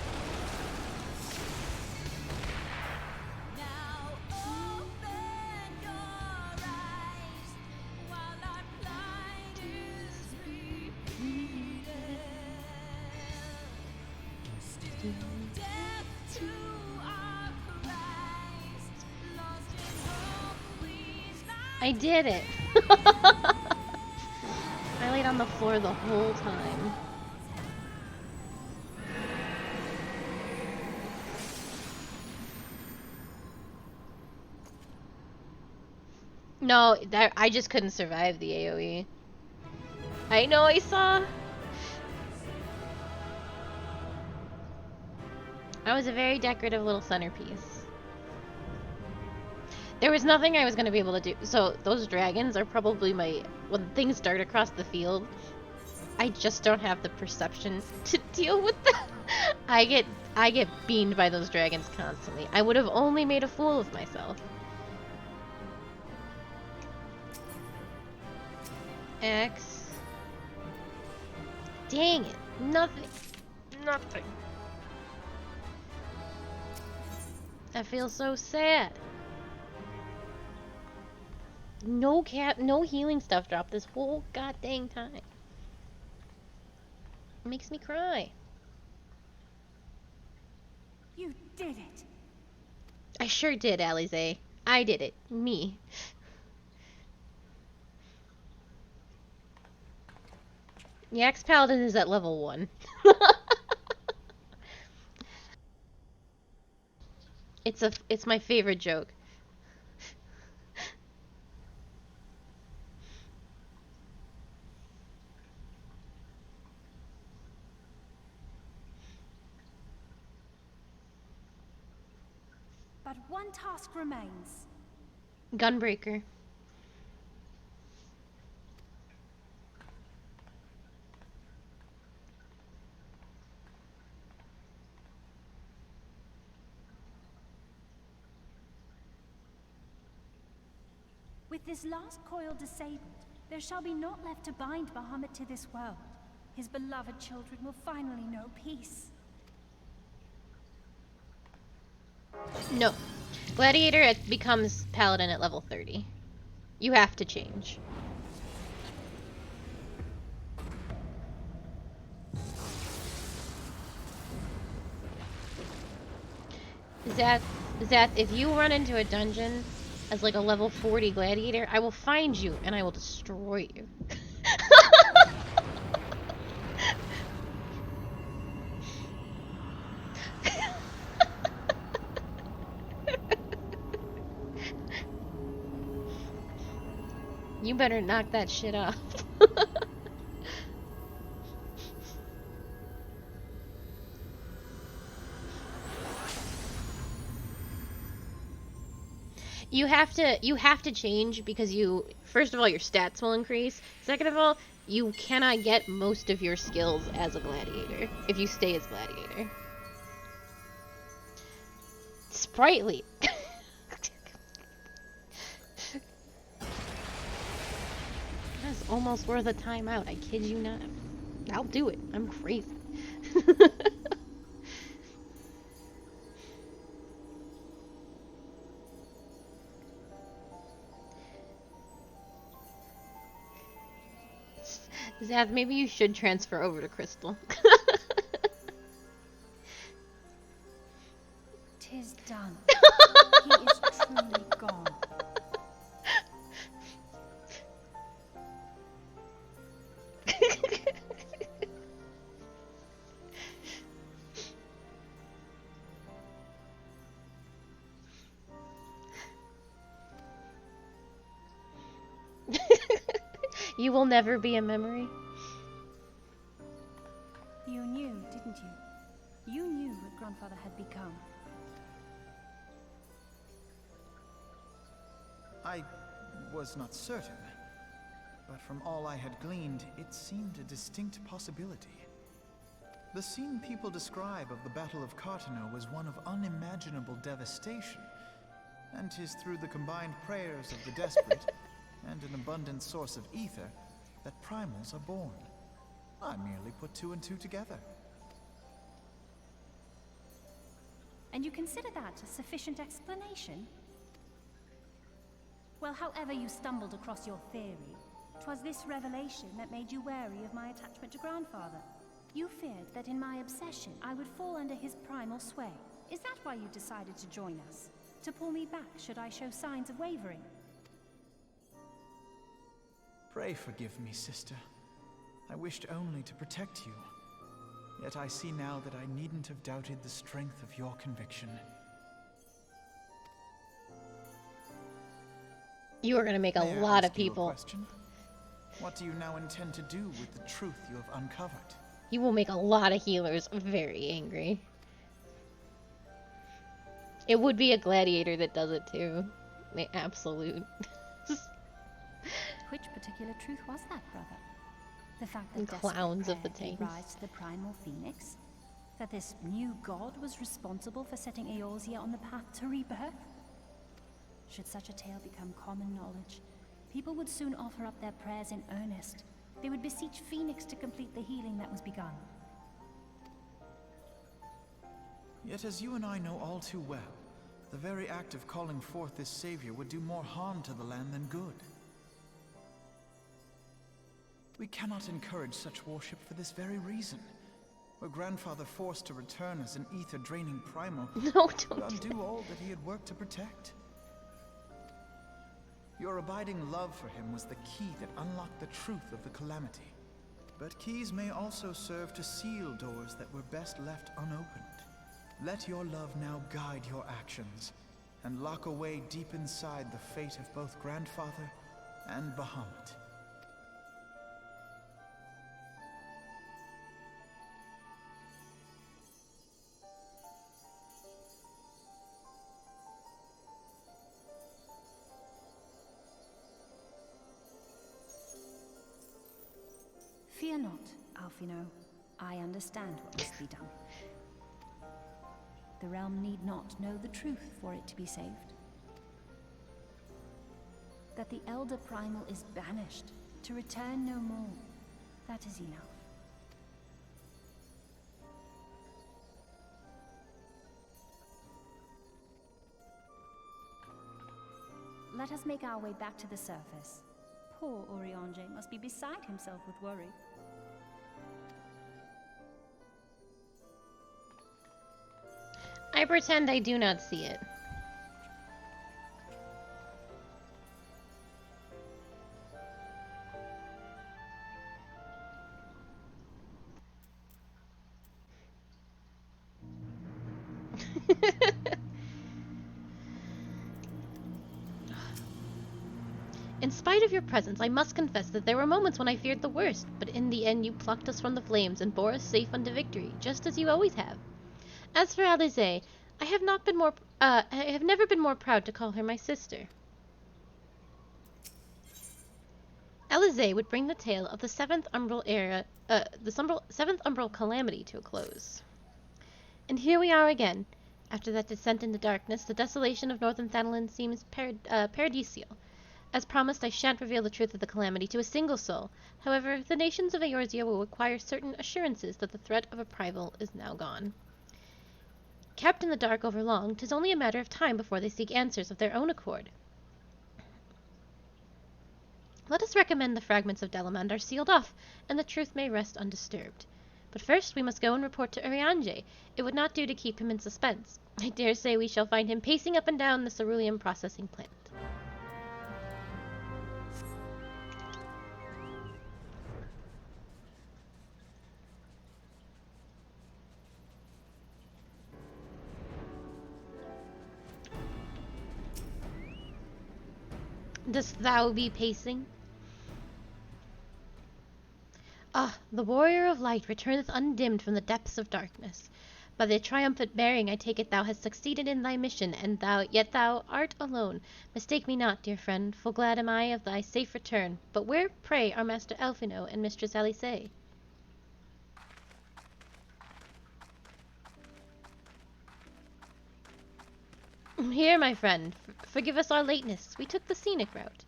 I did it! I laid on the floor the whole time. No, I just couldn't survive the AoE. I know, I saw! I was a very decorative little centerpiece. There was nothing I was going to be able to do. So, those dragons are probably my... When things dart across the field, I just don't have the perception to deal with them. I get beamed by those dragons constantly. I would have only made a fool of myself. X. Dang it. Nothing. Nothing. I feel so sad. No healing stuff dropped this whole goddamn time. It makes me cry. You did it. I sure did, Alize. I did it. Me. Yax Paladin is at level 1. It's my favorite joke. But one task remains. Gunbreaker. With this last coil disabled, there shall be naught left to bind Bahamut to this world. His beloved children will finally know peace. No. Gladiator becomes Paladin at level 30. You have to change. Zath, if you run into a dungeon as like a level 40 gladiator, I will find you and I will destroy you. You better knock that shit off. You have to change because first of all, your stats will increase. Second of all, you cannot get most of your skills as a gladiator if you stay as gladiator. Sprightly. That's almost worth a timeout. I kid you not. I'll do it. I'm crazy. Zath, maybe you should transfer over to Crystal. You will never be a memory. You knew, didn't you? You knew what Grandfather had become. I was not certain, but from all I had gleaned, it seemed a distinct possibility. The scene people describe of the Battle of Cartano was one of unimaginable devastation, and 'tis through the combined prayers of the desperate and an abundant source of ether that primals are born. I merely put two and two together. And you consider that a sufficient explanation? Well, however you stumbled across your theory, 'twas this revelation that made you wary of my attachment to Grandfather. You feared that in my obsession, I would fall under his primal sway. Is that why you decided to join us? To pull me back should I show signs of wavering? Pray forgive me, sister. I wished only to protect you. Yet I see now that I needn't have doubted the strength of your conviction. You are going to make a May I lot of ask you a people. question? What do you now intend to do with the truth you have uncovered? You will make a lot of healers very angry. It would be a gladiator that does it too. The absolute. Which particular truth was that, brother? The fact that And clowns of the desperate prayer gave tanks. rise to the primal phoenix? That this new god was responsible for setting Eorzea on the path to rebirth? Should such a tale become common knowledge, people would soon offer up their prayers in earnest. They would beseech Phoenix to complete the healing that was begun. Yet as you and I know all too well, the very act of calling forth this savior would do more harm to the land than good. We cannot encourage such worship for this very reason. Were Grandfather forced to return as an ether-draining primal, No, would don't. undo all that he had worked to protect. Your abiding love for him was the key that unlocked the truth of the calamity. But keys may also serve to seal doors that were best left unopened. Let your love now guide your actions, and lock away deep inside the fate of both Grandfather and Bahamut. Fear not, Alfino. I understand what must be done. The realm need not know the truth for it to be saved. That the Elder Primal is banished, to return no more. That is enough. Let us make our way back to the surface. Poor Urianger must be beside himself with worry. I pretend I do not see it. In spite of your presence, I must confess that there were moments when I feared the worst, but in the end you plucked us from the flames and bore us safe unto victory, just as you always have. As for Alize, I have never been more proud to call her my sister. Alize would bring the tale of the seventh umbral seventh umbral calamity to a close. And here we are again. After that descent into darkness, the desolation of Northern Thanalan seems paradisial. As promised, I shan't reveal the truth of the calamity to a single soul. However, the nations of Eorzea will require certain assurances that the threat of a primal is now gone. Kept in the dark over long, 'tis only a matter of time before they seek answers of their own accord. Let us recommend the fragments of Delamand are sealed off, and the truth may rest undisturbed. But first we must go and report to Urianger. It would not do to keep him in suspense. I dare say we shall find him pacing up and down the cerulean processing plant. Dost thou be pacing? The warrior of light returneth undimmed from the depths of darkness. By thy triumphant bearing, I take it thou hast succeeded in thy mission, and yet thou art alone. Mistake me not, dear friend, full glad am I of thy safe return. But where, pray, are Master Elphino and Mistress Alice? Here, my friend, forgive us our lateness. We took the scenic route.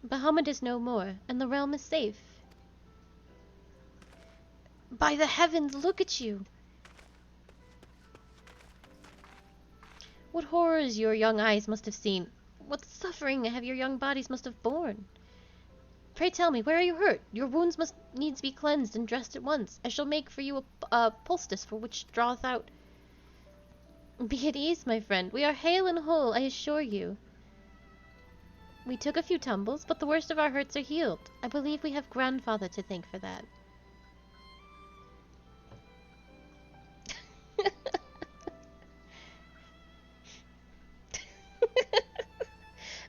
Bahamut is no more, and the realm is safe. By the heavens, look at you! What horrors your young eyes must have seen! What suffering have your young bodies must have borne! Pray tell me, where are you hurt? Your wounds must needs be cleansed and dressed at once. I shall make for you a poultice for which draweth out. Be at ease, my friend. We are hale and whole, I assure you. We took a few tumbles, but the worst of our hurts are healed. I believe we have grandfather to thank for that.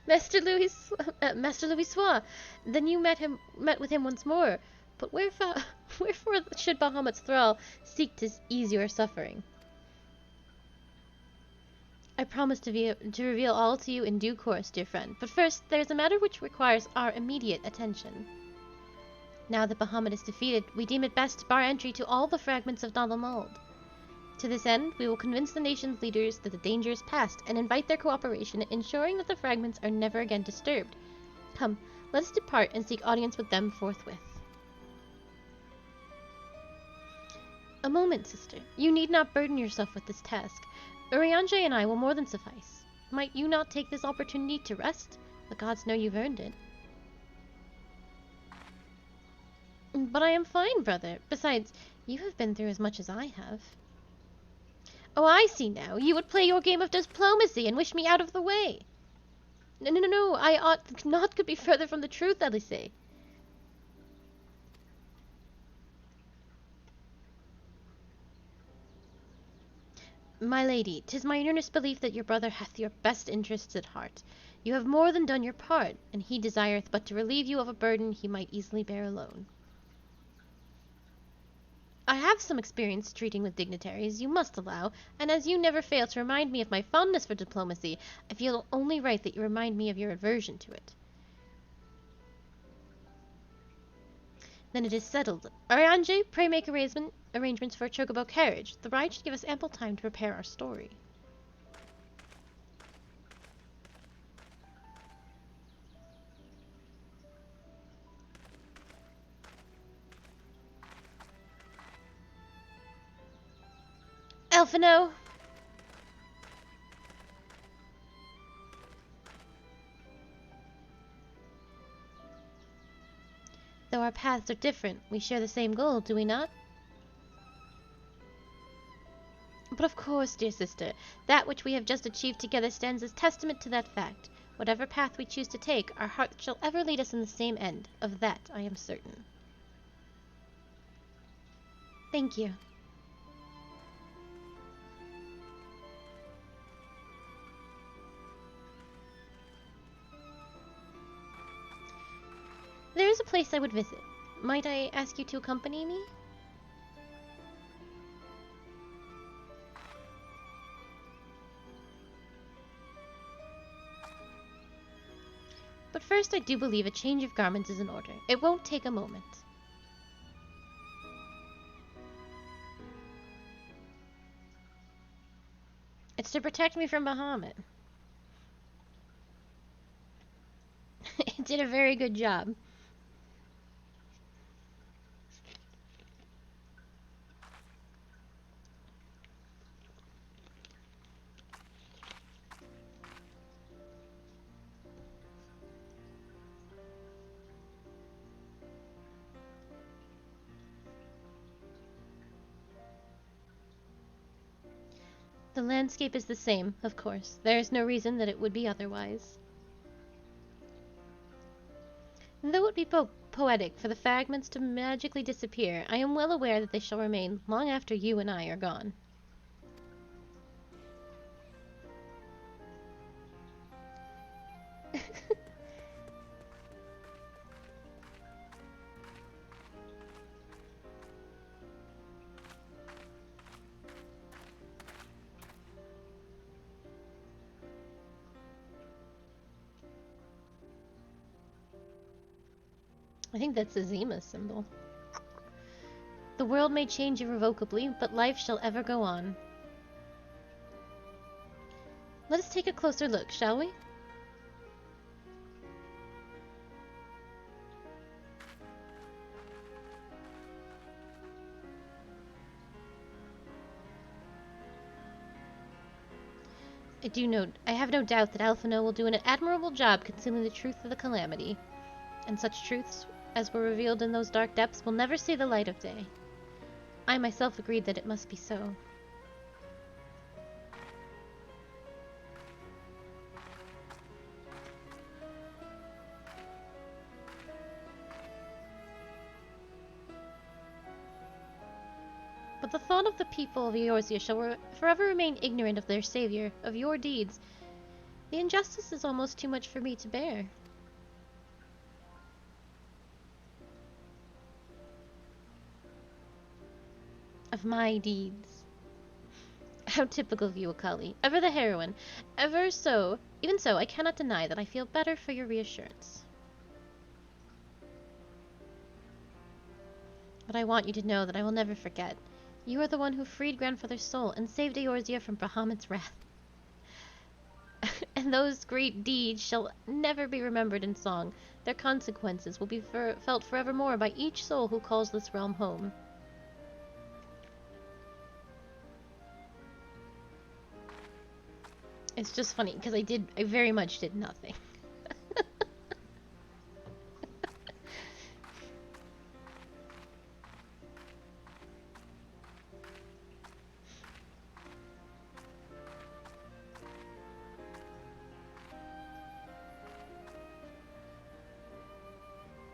Master Louis Soir, then you met with him once more. But wherefore should Bahamut's thrall seek to ease your suffering? I promise to reveal all to you in due course, dear friend. But first, there is a matter which requires our immediate attention. Now that Bahamut is defeated, we deem it best to bar entry to all the fragments of Nalamauld. To this end, we will convince the nation's leaders that the danger is past and invite their cooperation, ensuring that the fragments are never again disturbed. Come, let us depart and seek audience with them forthwith. A moment, sister. You need not burden yourself with this task. Urianger and I will more than suffice. Might you not take this opportunity to rest? The gods know you've earned it. But I am fine, brother. Besides, you have been through as much as I have. Oh, I see now. You would play your game of diplomacy and wish me out of the way. No. I ought not could be further from the truth, Alice. My lady, 'tis my earnest belief that your brother hath your best interests at heart. You have more than done your part, and he desireth but to relieve you of a burden he might easily bear alone. I have some experience treating with dignitaries, you must allow, and as you never fail to remind me of my fondness for diplomacy, I feel only right that you remind me of your aversion to it. Then it is settled. Urianger, pray make arrangements for a chocobo carriage. The ride should give us ample time to prepare our story. Elphino! Though our paths are different, we share the same goal, do we not? But of course, dear sister, that which we have just achieved together stands as testament to that fact. Whatever path we choose to take, our heart shall ever lead us in the same end. Of that I am certain. Thank you. There is a place I would visit. Might I ask you to accompany me? But first, I do believe a change of garments is in order. It won't take a moment. It's to protect me from Bahamut. It did a very good job. The landscape is the same, of course. There is no reason that it would be otherwise. Though it be poetic for the fragments to magically disappear, I am well aware that they shall remain long after you and I are gone. I think that's a Zima symbol. The world may change irrevocably, but life shall ever go on. Let us take a closer look, shall we? I have no doubt that Alphino will do an admirable job concealing the truth of the calamity, and such truths as were revealed in those dark depths will never see the light of day. I myself agreed that it must be so. But the thought of the people of Eorzea shall forever remain ignorant of their savior, of your deeds. The injustice is almost too much for me to bear. Of my deeds. How typical of you, Akali. Ever the heroine. Ever so. Even so, I cannot deny that I feel better for your reassurance. But I want you to know that I will never forget. You are the one who freed Grandfather's soul and saved Eorzea from Bahamut's wrath. And those great deeds shall never be remembered in song. Their consequences will be felt forevermore by each soul who calls this realm home. It's just funny, because I very much did nothing.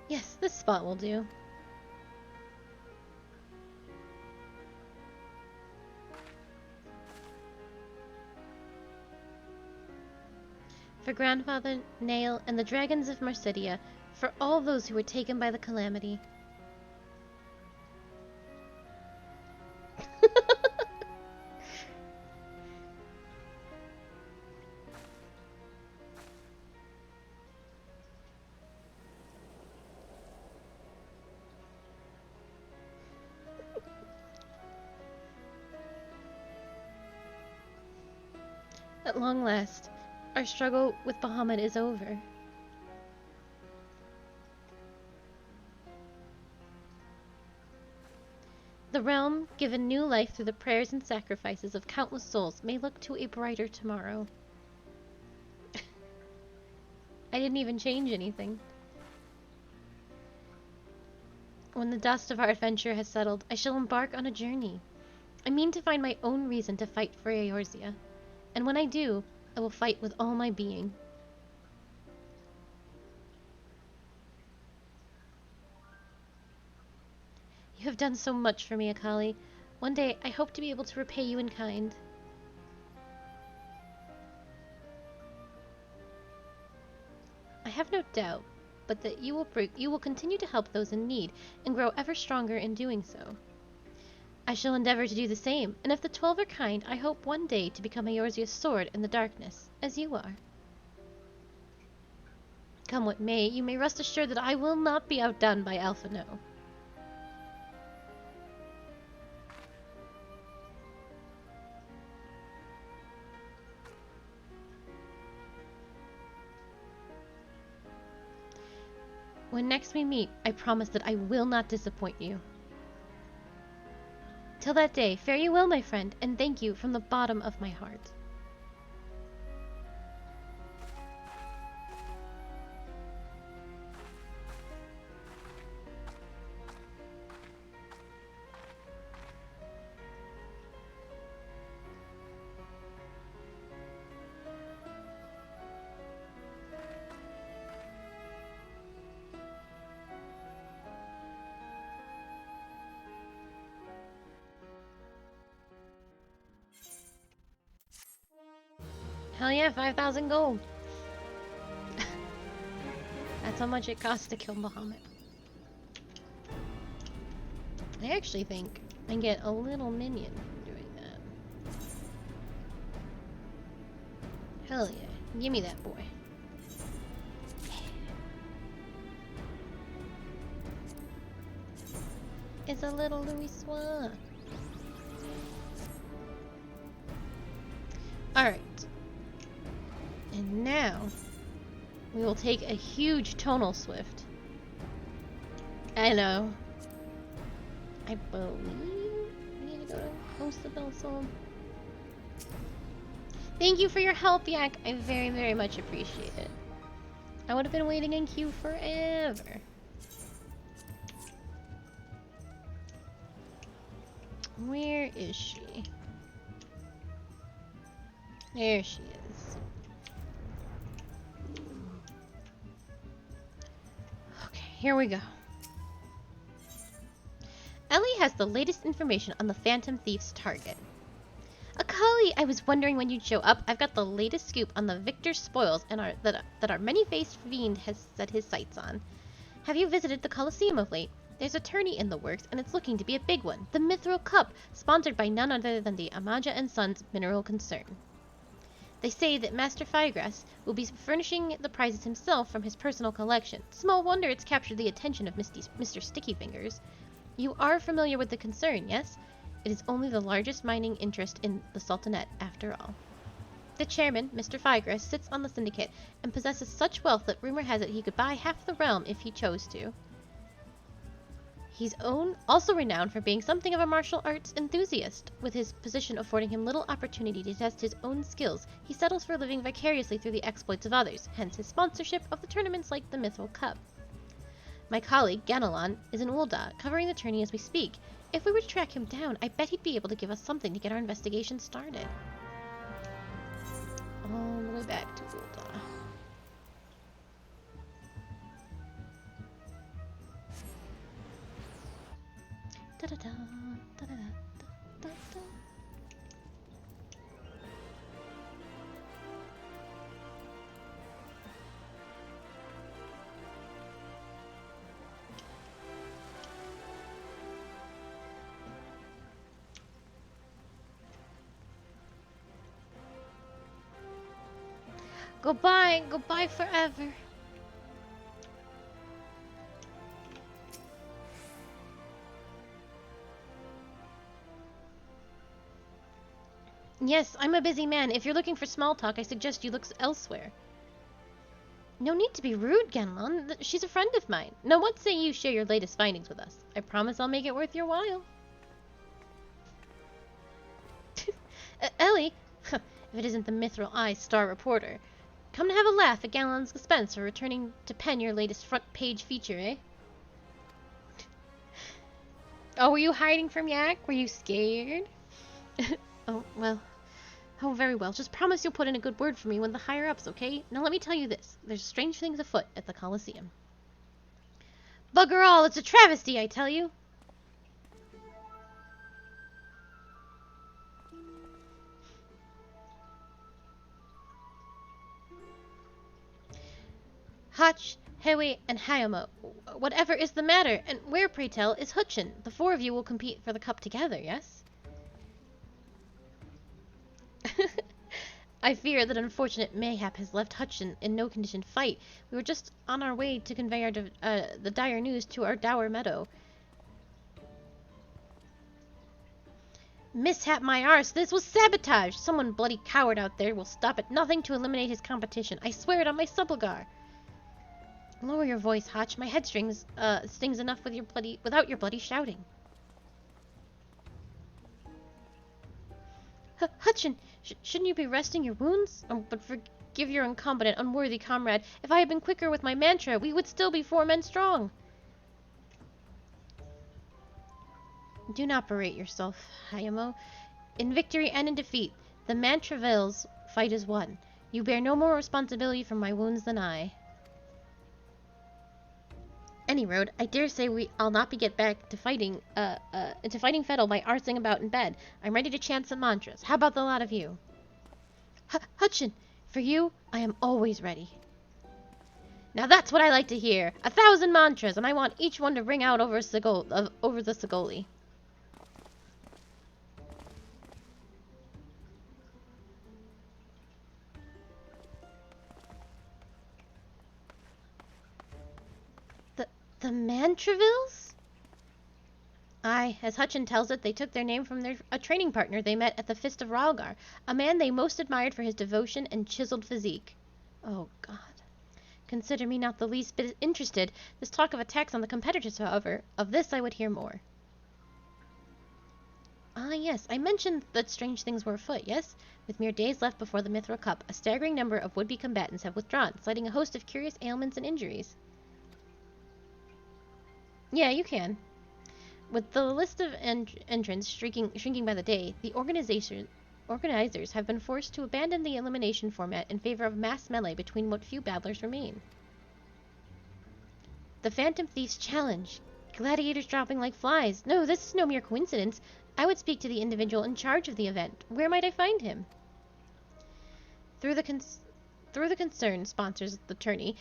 Yes, this spot will do. For Grandfather, Nail, and the dragons of Marsidia, for all those who were taken by the calamity. At long last, our struggle with Bahamut is over. The realm, given new life through the prayers and sacrifices of countless souls, may look to a brighter tomorrow. I didn't even change anything. When the dust of our adventure has settled, I shall embark on a journey. I mean to find my own reason to fight for Eorzea. And when I do, I will fight with all my being. You have done so much for me, Akali. One day, I hope to be able to repay you in kind. I have no doubt, but that you will continue to help those in need, and grow ever stronger in doing so. I shall endeavor to do the same, and if the 12 are kind, I hope one day to become Eorzea's sword in the darkness, as you are. Come what may, you may rest assured that I will not be outdone by Alphino. When next we meet, I promise that I will not disappoint you. Till that day, fare you well, my friend, and thank you from the bottom of my heart. Hell yeah, 5,000 gold. That's how much it costs to kill Bahamut. I actually think I get a little minion from doing that. Hell yeah, give me that boy. is a little Louis Soir. Alright. And now, we will take a huge tonal swift. I know. I believe we need to go to Coast of Belsom. Thank you for your help, Yak. I very, very much appreciate it. I would have been waiting in queue forever. Where is she? There she is. Okay, here we go. Ellie has the latest information on the Phantom Thief's target. Akali, I was wondering when you'd show up. I've got the latest scoop on the Victor spoils and that our many-faced fiend has set his sights on. Have you visited the Colosseum of late? There's a tourney in the works, and it's looking to be a big one. The Mithril Cup, sponsored by none other than the Amaja and Sons Mineral Concern. They say that Master Firegrass will be furnishing the prizes himself from his personal collection. Small wonder it's captured the attention of Mr. Sticky Fingers. You are familiar with the concern, yes? It is only the largest mining interest in the Sultanate, after all. The chairman, Mr. Firegrass, sits on the syndicate and possesses such wealth that rumor has it he could buy half the realm if he chose to. He's also renowned for being something of a martial arts enthusiast. With his position affording him little opportunity to test his own skills, he settles for living vicariously through the exploits of others, hence his sponsorship of the tournaments like the Mithril Cup. My colleague, Ganelon, is in Ul'dah, covering the tourney as we speak. If we were to track him down, I bet he'd be able to give us something to get our investigation started. All the way back to Ul'dah. Da-da-da, da-da-da, da-da-da. Goodbye forever. Yes, I'm a busy man. If you're looking for small talk, I suggest you look elsewhere. No need to be rude, Ganelon. She's a friend of mine. Now, what say you share your latest findings with us? I promise I'll make it worth your while. Ellie, if it isn't the Mithril Eye star reporter. Come to have a laugh at Ganelon's expense for returning to pen your latest front page feature, eh? Oh, were you hiding from Yak? Were you scared? Oh, well. Oh, very well. Just promise you'll put in a good word for me when the higher-ups, okay? Now let me tell you this. There's strange things afoot at the Colosseum. Bugger all! It's a travesty, I tell you! Hotch, Hewe, and Hayamo. Whatever is the matter? And where, pray tell, is Hutchin? The four of you will compete for the cup together, yes? I fear that unfortunate mayhap has left Hutchin in no condition to fight. We were just on our way to convey the dire news to our dour meadow. Mishap my arse! This was sabotage! Someone bloody coward out there will stop at nothing to eliminate his competition. I swear it on my subligar. Lower your voice, Hotch. My headstrings stings enough without your bloody shouting. Hutchin, shouldn't you be resting your wounds? But forgive your incompetent, unworthy comrade. If I had been quicker with my mantra, we would still be 4 men strong. Do not berate yourself, Hayamo. In victory and in defeat, the Mantravel's fight is won. You bear no more responsibility for my wounds than I. Any road, I dare say I'll not be get back to fighting Fettle by arsing about in bed. I'm ready to chant some mantras. How about the lot of you? Hutchin, for you, I am always ready. Now that's what I like to hear. 1,000 mantras, and I want each one to ring out over the Sigoli. The Mantravilles? Aye, as Hutchin tells it, they took their name from a training partner they met at the Fist of Ralgar, a man they most admired for his devotion and chiseled physique. Oh, God. Consider me not the least bit interested. This talk of attacks on the competitors, however, of this I would hear more. Ah, yes, I mentioned that strange things were afoot, yes? With mere days left before the Mithril Cup, a staggering number of would-be combatants have withdrawn, citing a host of curious ailments and injuries. Yeah, you can. With the list of entrants shrinking by the day, the organizers have been forced to abandon the elimination format in favor of mass melee between what few battlers remain. The Phantom Thief's challenge. Gladiators dropping like flies. No, this is no mere coincidence. I would speak to the individual in charge of the event. Where might I find him? Through the concern sponsors the tourney,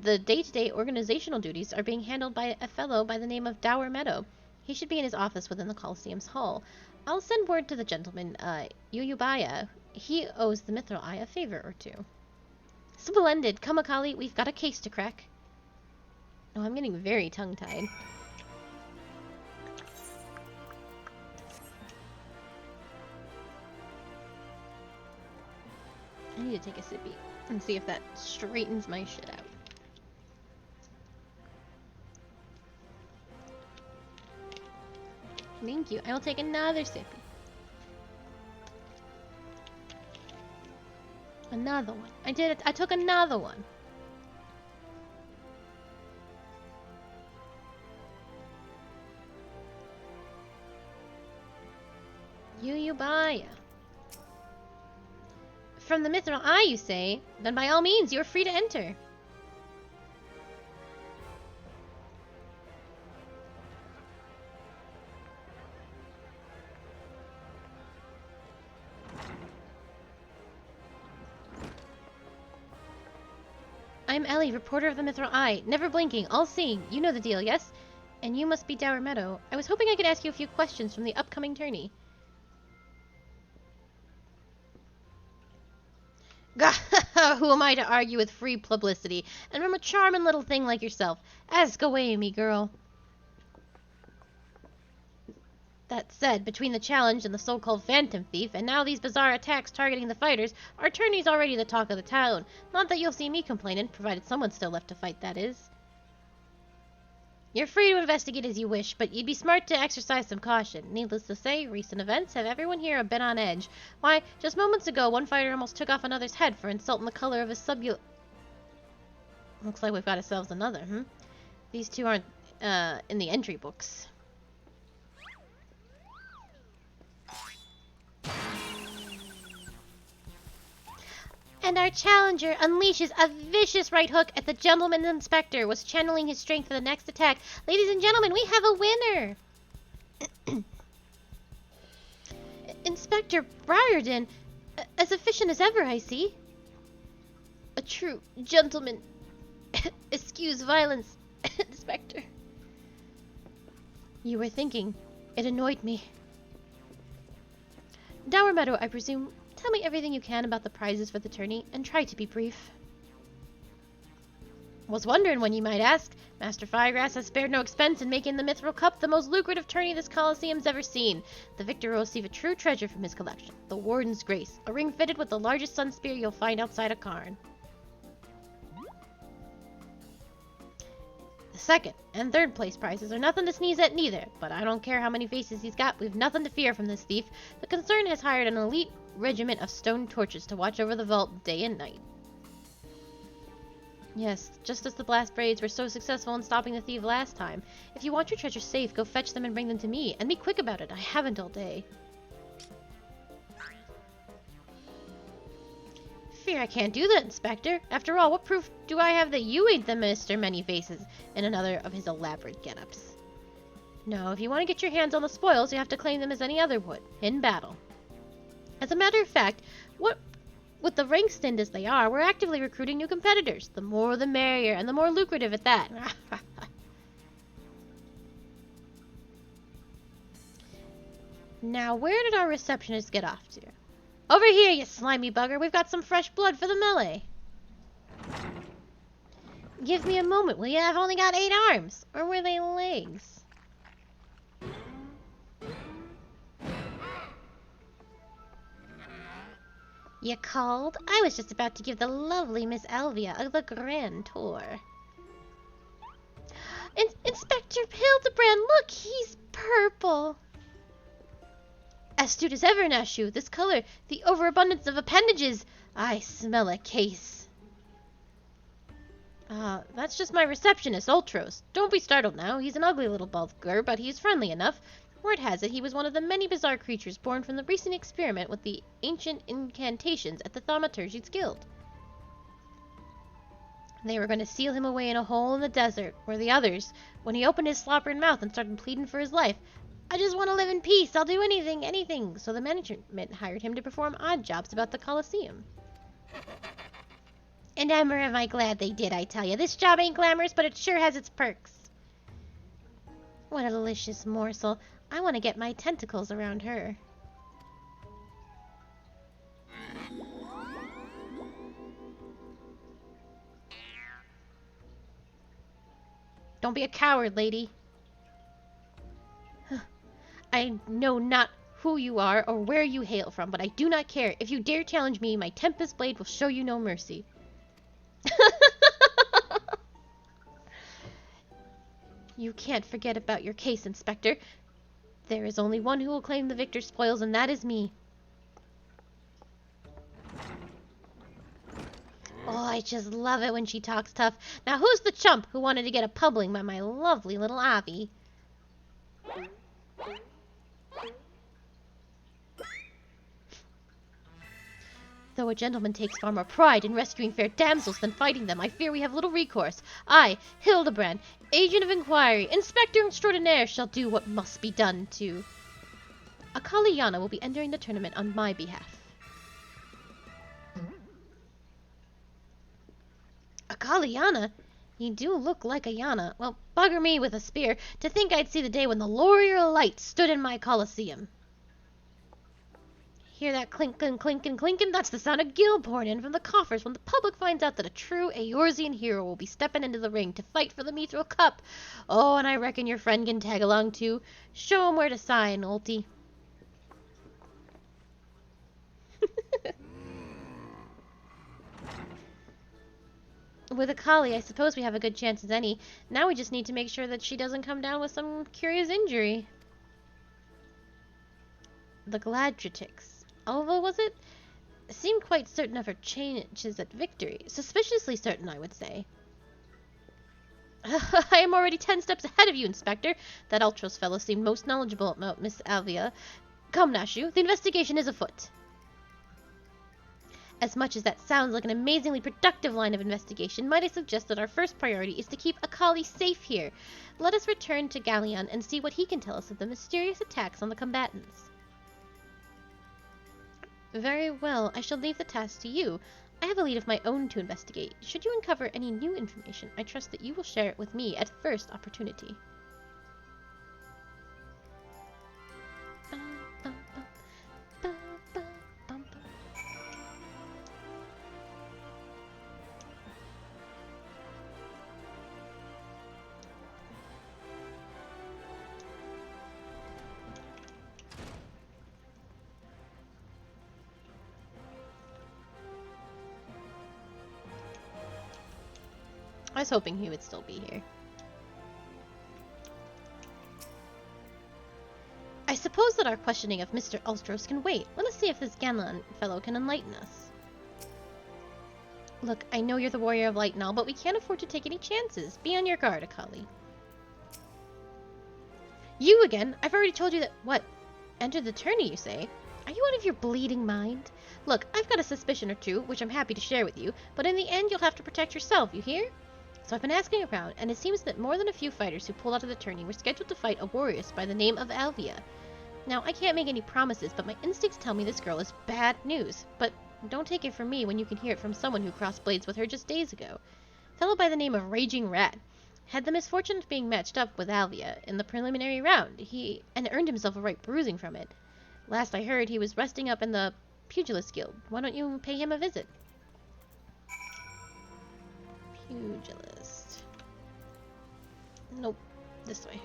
the day-to-day organizational duties are being handled by a fellow by the name of Dower Meadow. He should be in his office within the Coliseum's hall. I'll send word to the gentleman, Yuyubaya. He owes the Mithril Eye a favor or two. Splendid! Come, Akali, we've got a case to crack. Oh, I'm getting very tongue-tied. I need to take a sippy and see if that straightens my shit out. Thank you. I will take another sippy. Another one. I did it. I took another one. Yuyubaya. From the Mithril Eye, you say? Then by all means, you are free to enter. I'm Ellie, reporter of the Mithril Eye. Never blinking, all-seeing. You know the deal, yes? And you must be Dower Meadow. I was hoping I could ask you a few questions from the upcoming tourney. Who am I to argue with free publicity? And from a charming little thing like yourself. Ask away, me girl. That said, between the challenge and the so-called Phantom Thief, and now these bizarre attacks targeting the fighters, our tourney's already the talk of the town. Not that you'll see me complaining, provided someone's still left to fight, that is. You're free to investigate as you wish, but you'd be smart to exercise some caution. Needless to say, recent events have everyone here a bit on edge. Why, just moments ago, one fighter almost took off another's head for insulting the color of his Looks like we've got ourselves another, These two aren't, in the entry books. And our challenger unleashes a vicious right hook at the gentleman inspector, was channeling his strength for the next attack. Ladies and gentlemen, we have a winner! Inspector Briarden, as efficient as ever, I see. A true gentleman. Excuse violence, Inspector. You were thinking. It annoyed me. Dower Meadow, I presume. Tell me everything you can about the prizes for the tourney, and try to be brief. Was wondering when you might ask. Master Firegrass has spared no expense in making the Mithril Cup the most lucrative tourney this Coliseum's ever seen. The victor will receive a true treasure from his collection, the Warden's Grace, a ring fitted with the largest sun spear you'll find outside a cairn. The second and third place prizes are nothing to sneeze at neither, but I don't care how many faces he's got, we've nothing to fear from this thief. The concern has hired an elite regiment of stone torches to watch over the vault day and night. Yes, just as the blast braids were so successful in stopping the thief last time. If you want your treasures safe, go fetch them and bring them to me, and be quick about it. I haven't all day. Fear I can't do that, Inspector. After all, what proof do I have that you ain't the Mr. Many Faces in another of his elaborate get-ups? No, if you want to get your hands on the spoils, you have to claim them as any other would, in battle. As a matter of fact, with the ranks thinned as they are, we're actively recruiting new competitors. The more the merrier, and the more lucrative at that. Now, where did our receptionist get off to? Over here, you slimy bugger. We've got some fresh blood for the melee. Give me a moment, will you? I've only got 8 arms. Or were they legs? You called? I was just about to give the lovely Miss Alvia the grand tour. Inspector Hildebrand, look, he's purple. Astute as ever, Nashu. This color, the overabundance of appendages. I smell a case. That's just my receptionist, Ultros. Don't be startled now. He's an ugly little bugger, but he's friendly enough. Word has it he was one of the many bizarre creatures born from the recent experiment with the ancient incantations at the Thaumaturgy's Guild. They were going to seal him away in a hole in the desert, where the others, when he opened his slobbering mouth and started pleading for his life, I just want to live in peace, I'll do anything, anything. So the management hired him to perform odd jobs about the Colosseum. And am I glad they did, I tell you. This job ain't glamorous, but it sure has its perks. What a delicious morsel. I want to get my tentacles around her. Don't be a coward, lady. I know not who you are or where you hail from, but I do not care. If you dare challenge me, my Tempest Blade will show you no mercy. You can't forget about your case, Inspector. There is only one who will claim the victor's spoils, and that is me. Oh, I just love it when she talks tough. Now, who's the chump who wanted to get a pubbling by my lovely little Avi? Though a gentleman takes far more pride in rescuing fair damsels than fighting them, I fear we have little recourse. I, Hildebrand, agent of inquiry, inspector extraordinaire, shall do what must be done to... Akali Yana will be entering the tournament on my behalf. Akali Yana? You do look like a Yana. Well, bugger me with a spear to think I'd see the day when the Laurier Light stood in my Colosseum. Hear that clinkin', clinkin', clinkin'? That's the sound of gil pouring in from the coffers when the public finds out that a true Eorzean hero will be stepping into the ring to fight for the Mithril Cup. Oh, and I reckon your friend can tag along too. Show him where to sign, Ulti. With Akali, I suppose we have a good chance as any. Now we just need to make sure that she doesn't come down with some curious injury. The Gladritix. Alva, was it? Seemed quite certain of her chances at victory. Suspiciously certain, I would say. I am already 10 steps ahead of you, Inspector. That Ultros fellow seemed most knowledgeable about Miss Alvia. Come, Nashu, the investigation is afoot. As much as that sounds like an amazingly productive line of investigation, might I suggest that our first priority is to keep Akali safe here. Let us return to Galleon and see what he can tell us of the mysterious attacks on the combatants. Very well, I shall leave the task to you. I have a lead of my own to investigate. Should you uncover any new information, I trust that you will share it with me at first opportunity. I was hoping he would still be here. I suppose that our questioning of Mr. Ultros can wait. Let us see if this Ganlan fellow can enlighten us. Look, I know you're the warrior of light and all, but we can't afford to take any chances. Be on your guard, Akali. You again? I've already told you that... What? Entered the tourney, you say? Are you out of your bleeding mind? Look, I've got a suspicion or two, which I'm happy to share with you, but in the end you'll have to protect yourself, you hear? So I've been asking around, and it seems that more than a few fighters who pulled out of the tourney were scheduled to fight a warrioress by the name of Alvia. Now, I can't make any promises, but my instincts tell me this girl is bad news. But don't take it from me when you can hear it from someone who crossed blades with her just days ago. A fellow by the name of Raging Rat had the misfortune of being matched up with Alvia in the preliminary round. He earned himself a right bruising from it. Last I heard, he was resting up in the Pugilist Guild. Why don't you pay him a visit? Pugilist. Nope. This way.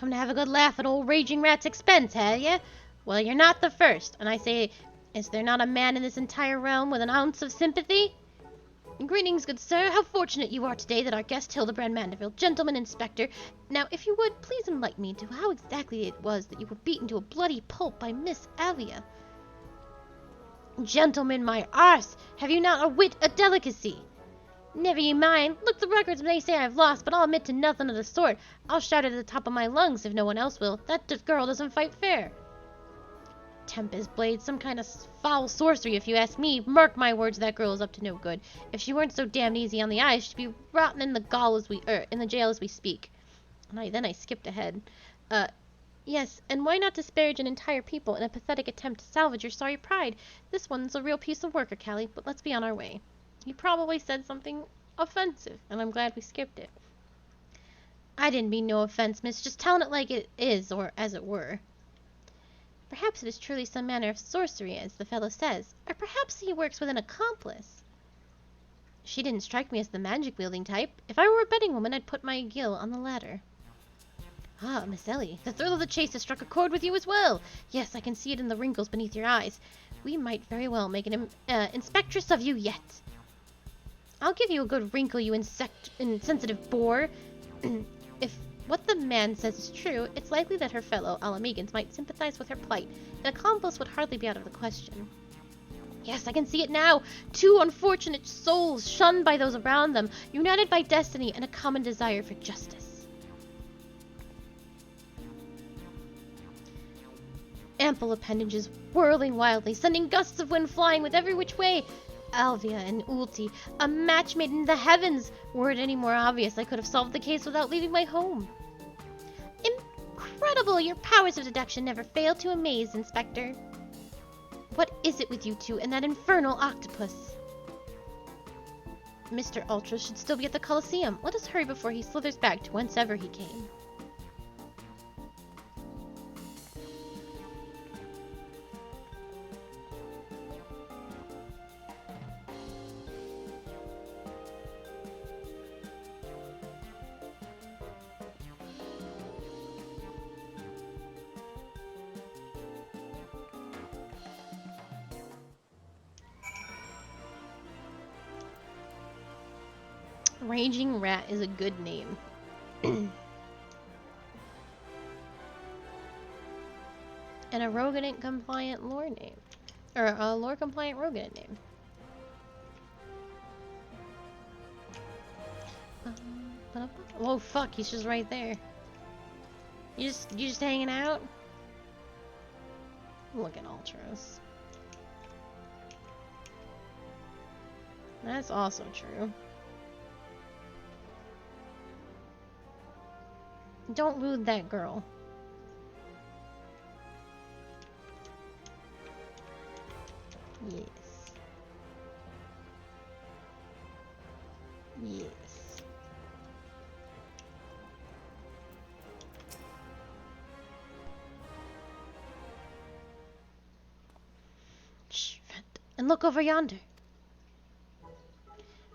Come to have a good laugh at old Raging Rat's expense, have you? Well, you're not the first, and I say, is there not a man in this entire realm with an ounce of sympathy? Greetings, good sir. How fortunate you are today that our guest Hildebrand Mandeville, gentleman inspector. Now, if you would, please enlighten me to how exactly it was that you were beaten to a bloody pulp by Miss Alia. Gentlemen, my arse, have you not a wit, a delicacy? Never you mind. Look, the records may say I've lost, but I'll admit to nothing of the sort. I'll shout it at the top of my lungs if no one else will. Girl doesn't fight fair. Tempest blade, some kind of foul sorcery if you ask me. Mark my words, that girl is up to no good. If she weren't so damned easy on the eyes, she'd be rotten in the jail as we speak. And then I skipped ahead. Yes, and why not disparage an entire people in a pathetic attempt to salvage your sorry pride? This one's a real piece of work, Callie, but let's be on our way. You probably said something offensive, and I'm glad we skipped it. I didn't mean no offense, miss, just telling it like it is, or as it were. Perhaps it is truly some manner of sorcery, as the fellow says, or perhaps he works with an accomplice. She didn't strike me as the magic-wielding type. If I were a betting woman, I'd put my gill on the ladder. Ah, Miss Ellie, the thrill of the chase has struck a chord with you as well. Yes, I can see it in the wrinkles beneath your eyes. We might very well make an inspectress of you yet. I'll give you a good wrinkle, you insensitive boor. If what the man says is true, it's likely that her fellow Alamegans might sympathize with her plight. An accomplice would hardly be out of the question. Yes, I can see it now. Two unfortunate souls, shunned by those around them, united by destiny and a common desire for justice. Ample appendages whirling wildly, sending gusts of wind flying with every which way. Alvia and Ulti, a match made in the heavens. Were it any more obvious, I could have solved the case without leaving my home. Incredible! Your powers of deduction never fail to amaze, Inspector. What is it with you two and that infernal octopus? Mr. Ultra should still be at the Colosseum. Let us hurry before he slithers back to whencever he came. Raging Rat is a good name. And a Rogadent compliant lore name. Or a lore compliant Rogadent name. Oh fuck, he's just right there. You just hanging out? Look at Ultros. That's also true. Don't lewd that girl. Yes. Yes. Shh, friend. And look over yonder.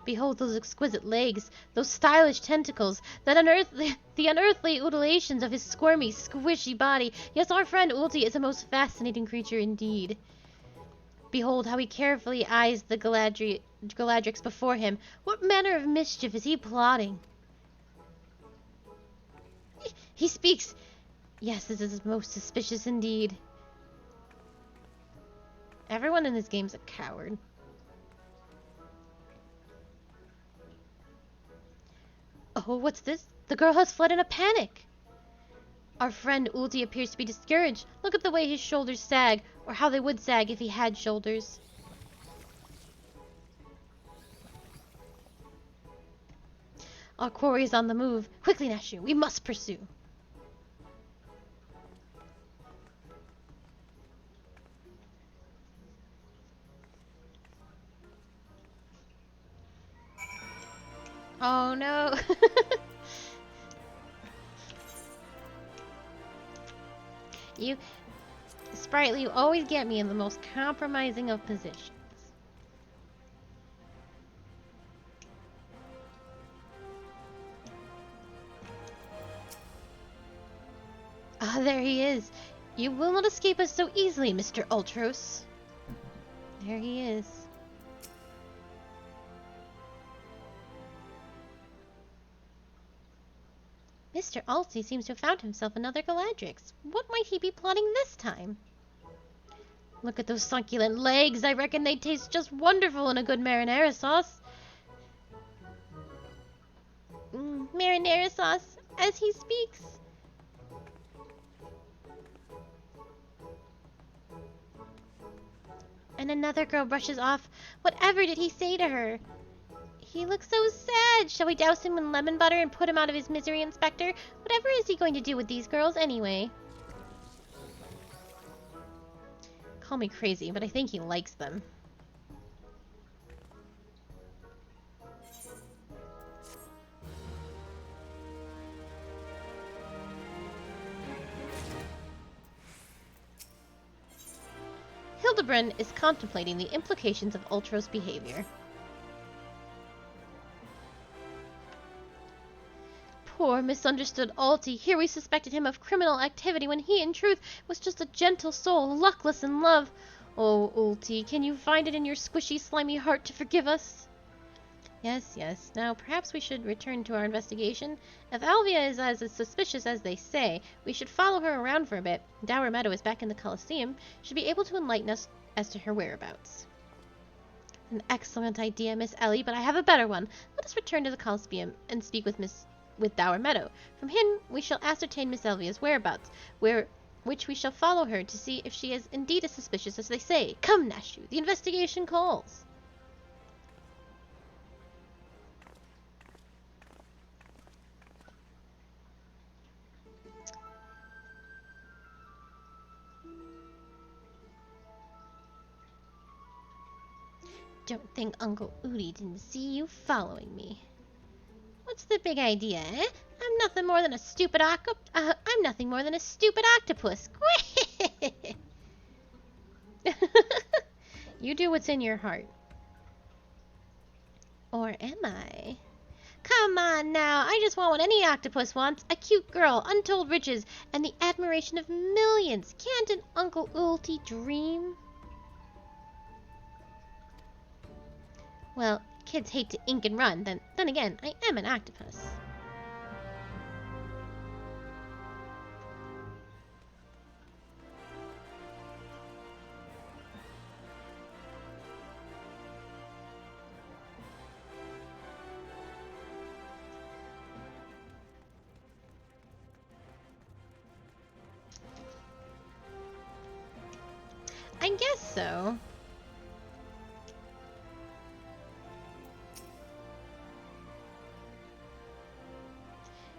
Behold those exquisite legs, those stylish tentacles, the unearthly undulations of his squirmy, squishy body. Yes, our friend Ulti is a most fascinating creature indeed. Behold how he carefully eyes the Galadrix before him. What manner of mischief is he plotting? He speaks. Yes, this is most suspicious indeed. Everyone in this game's a coward. Oh, what's this? The girl has fled in a panic. Our friend Ulti appears to be discouraged. Look at the way his shoulders sag, or how they would sag if he had shoulders. Our quarry is on the move. Quickly, Nashu, we must pursue. Oh no. You, Sprightly, you always get me in the most compromising of positions. There he is. You will not escape us so easily, Mr. Ultros. There he is. Mr. Alty seems to have found himself another Galadrix. What might he be plotting this time? Look at those succulent legs. I reckon they taste just wonderful in a good marinara sauce. Marinara sauce, as he speaks. And another girl brushes off. Whatever did he say to her? He looks so sad. Shall we douse him in lemon butter and put him out of his misery, Inspector? Whatever is he going to do with these girls anyway? Call me crazy, but I think he likes them. Hildebrand is contemplating the implications of Ultros' behavior. Poor, misunderstood Alty. Here we suspected him of criminal activity when he, in truth, was just a gentle soul, luckless in love. Oh, Alty, can you find it in your squishy, slimy heart to forgive us? Yes, yes. Now, perhaps we should return to our investigation. If Alvia is as suspicious as they say, we should follow her around for a bit. Dower Meadow is back in the Colosseum. Should be able to enlighten us as to her whereabouts. An excellent idea, Miss Ellie, but I have a better one. Let us return to the Colosseum and speak with Dower Meadow. From him we shall ascertain Miss Elvia's whereabouts, which we shall follow her to see if she is indeed as suspicious as they say. Come, Nashu, the investigation calls. Don't think Uncle Udi didn't see you following me. What's the big idea, eh? I'm nothing more than a stupid octopus. You do what's in your heart. Or am I? Come on now, I just want what any octopus wants. A cute girl, untold riches, and the admiration of millions. Can't an Uncle Ulti dream? Well, kids hate to ink and run, then again, I am an octopus. I guess so.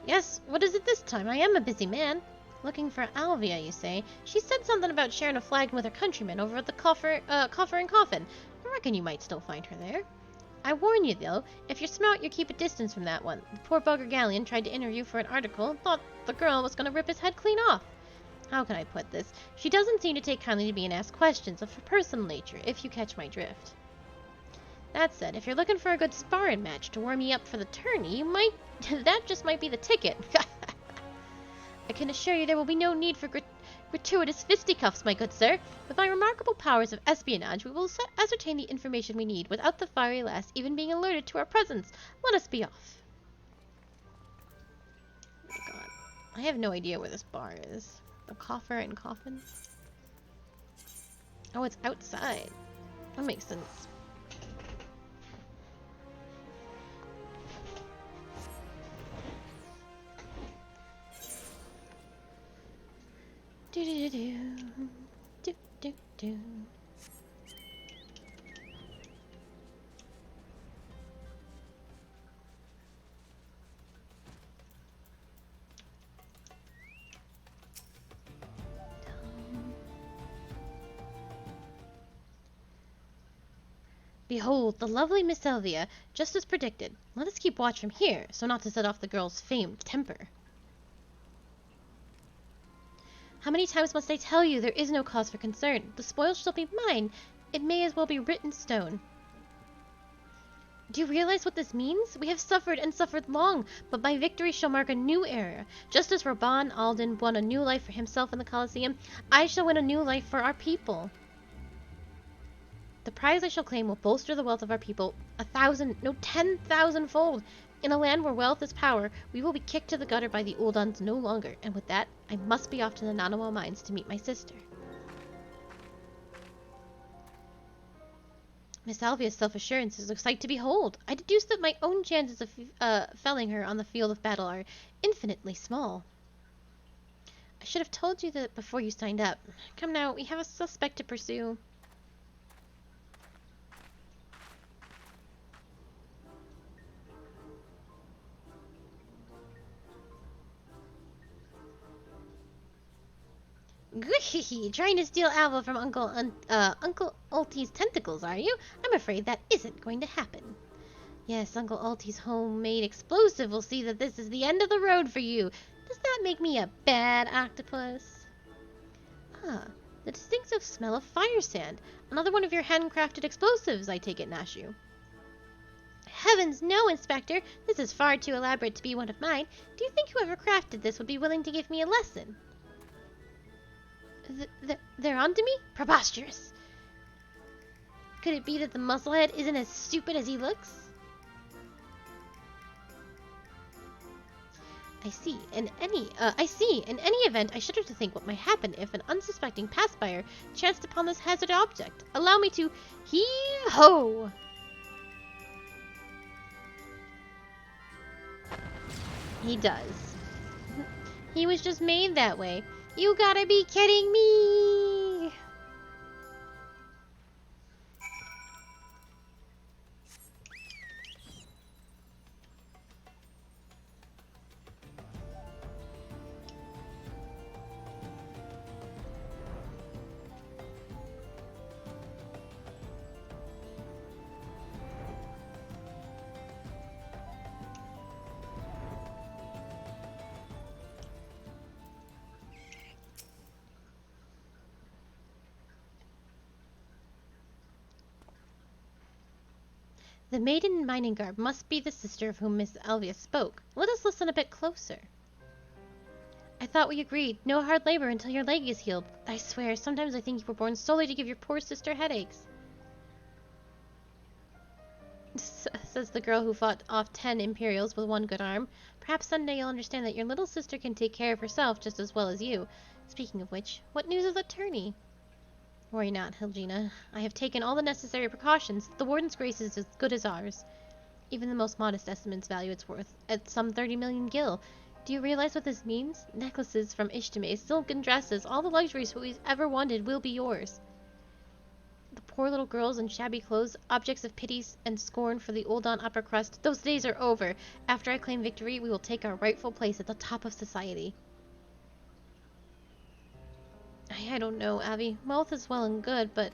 Yes, what is it this time? I am a busy man. Looking for Alvia, you say? She said something about sharing a flag with her countrymen over at the Coffer and Coffin. I reckon you might still find her there. I warn you, though, if you're smart, you keep a distance from that one. The poor bugger Galleon tried to interview for an article and thought the girl was going to rip his head clean off. How can I put this? She doesn't seem to take kindly to being asked questions of her personal nature, if you catch my drift. That said, if you're looking for a good sparring match to warm you up for the tourney, you might... that just might be the ticket. I can assure you there will be no need for gratuitous fisticuffs, my good sir. With my remarkable powers of espionage, we will ascertain the information we need without the fiery lass even being alerted to our presence. Let us be off. Oh my god. I have no idea where this bar is. The Coffer and Coffin? Oh, it's outside. That makes sense. Do do do do do do. Behold, the lovely Miss Elvia, just as predicted. Let us keep watch from here, so not to set off the girl's famed temper. How many times must I tell you there is no cause for concern? The spoils shall be mine. It may as well be written in stone. Do you realize what this means? We have suffered and suffered long, but my victory shall mark a new era. Just as Raban Alden won a new life for himself in the Colosseum, I shall win a new life for our people. The prize I shall claim will bolster the wealth of our people 1,000, no 10,000 fold. In a land where wealth is power, we will be kicked to the gutter by the Uldans no longer, and with that, I must be off to the Nanawa mines to meet my sister. Miss Alvia's self-assurance is a sight to behold. I deduce that my own chances of felling her on the field of battle are infinitely small. I should have told you that before you signed up. Come now, we have a suspect to pursue. Trying to steal Alva from Uncle Ulti's tentacles, are you? I'm afraid that isn't going to happen. Yes, Uncle Ulti's homemade explosive will see that this is the end of the road for you. Does that make me a bad octopus? Ah, the distinctive smell of fire sand. Another one of your handcrafted explosives, I take it, Nashu. Heavens, no, Inspector. This is far too elaborate to be one of mine. Do you think whoever crafted this would be willing to give me a lesson? They're onto me? Preposterous. Could it be that the musclehead isn't as stupid as he looks? I see. In any event, I shudder to think what might happen if an unsuspecting passerby chanced upon this hazard object. Allow me to heave-ho! He does. He was just made that way. You gotta be kidding me! The maiden in mining garb must be the sister of whom Miss Alvia spoke. Let us listen a bit closer. I thought we agreed. No hard labor until your leg is healed. I swear, sometimes I think you were born solely to give your poor sister headaches. Says the girl who fought off 10 Imperials with one good arm. Perhaps someday you'll understand that your little sister can take care of herself just as well as you. Speaking of which, what news of the tourney? Worry not, Hilgina. I have taken all the necessary precautions. The Warden's grace is as good as ours. Even the most modest estimates value its worth at some 30 million gil. Do you realize what this means? Necklaces from Ishtime, silken dresses, all the luxuries we ever wanted will be yours. The poor little girls in shabby clothes, objects of pity and scorn for the Uldan upper crust, those days are over. After I claim victory, we will take our rightful place at the top of society. I don't know, Abby. Wealth is well and good, but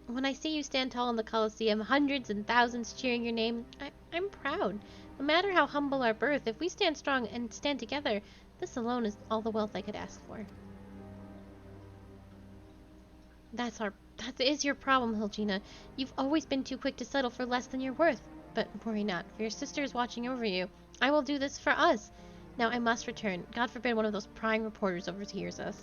when I see you stand tall in the Colosseum, hundreds and thousands cheering your name, I'm proud. No matter how humble our birth, if we stand strong and stand together, this alone is all the wealth I could ask for. That is your problem, Hilgina. You've always been too quick to settle for less than you're worth. But worry not, for your sister is watching over you. I will do this for us. Now I must return. God forbid one of those prying reporters overhears us.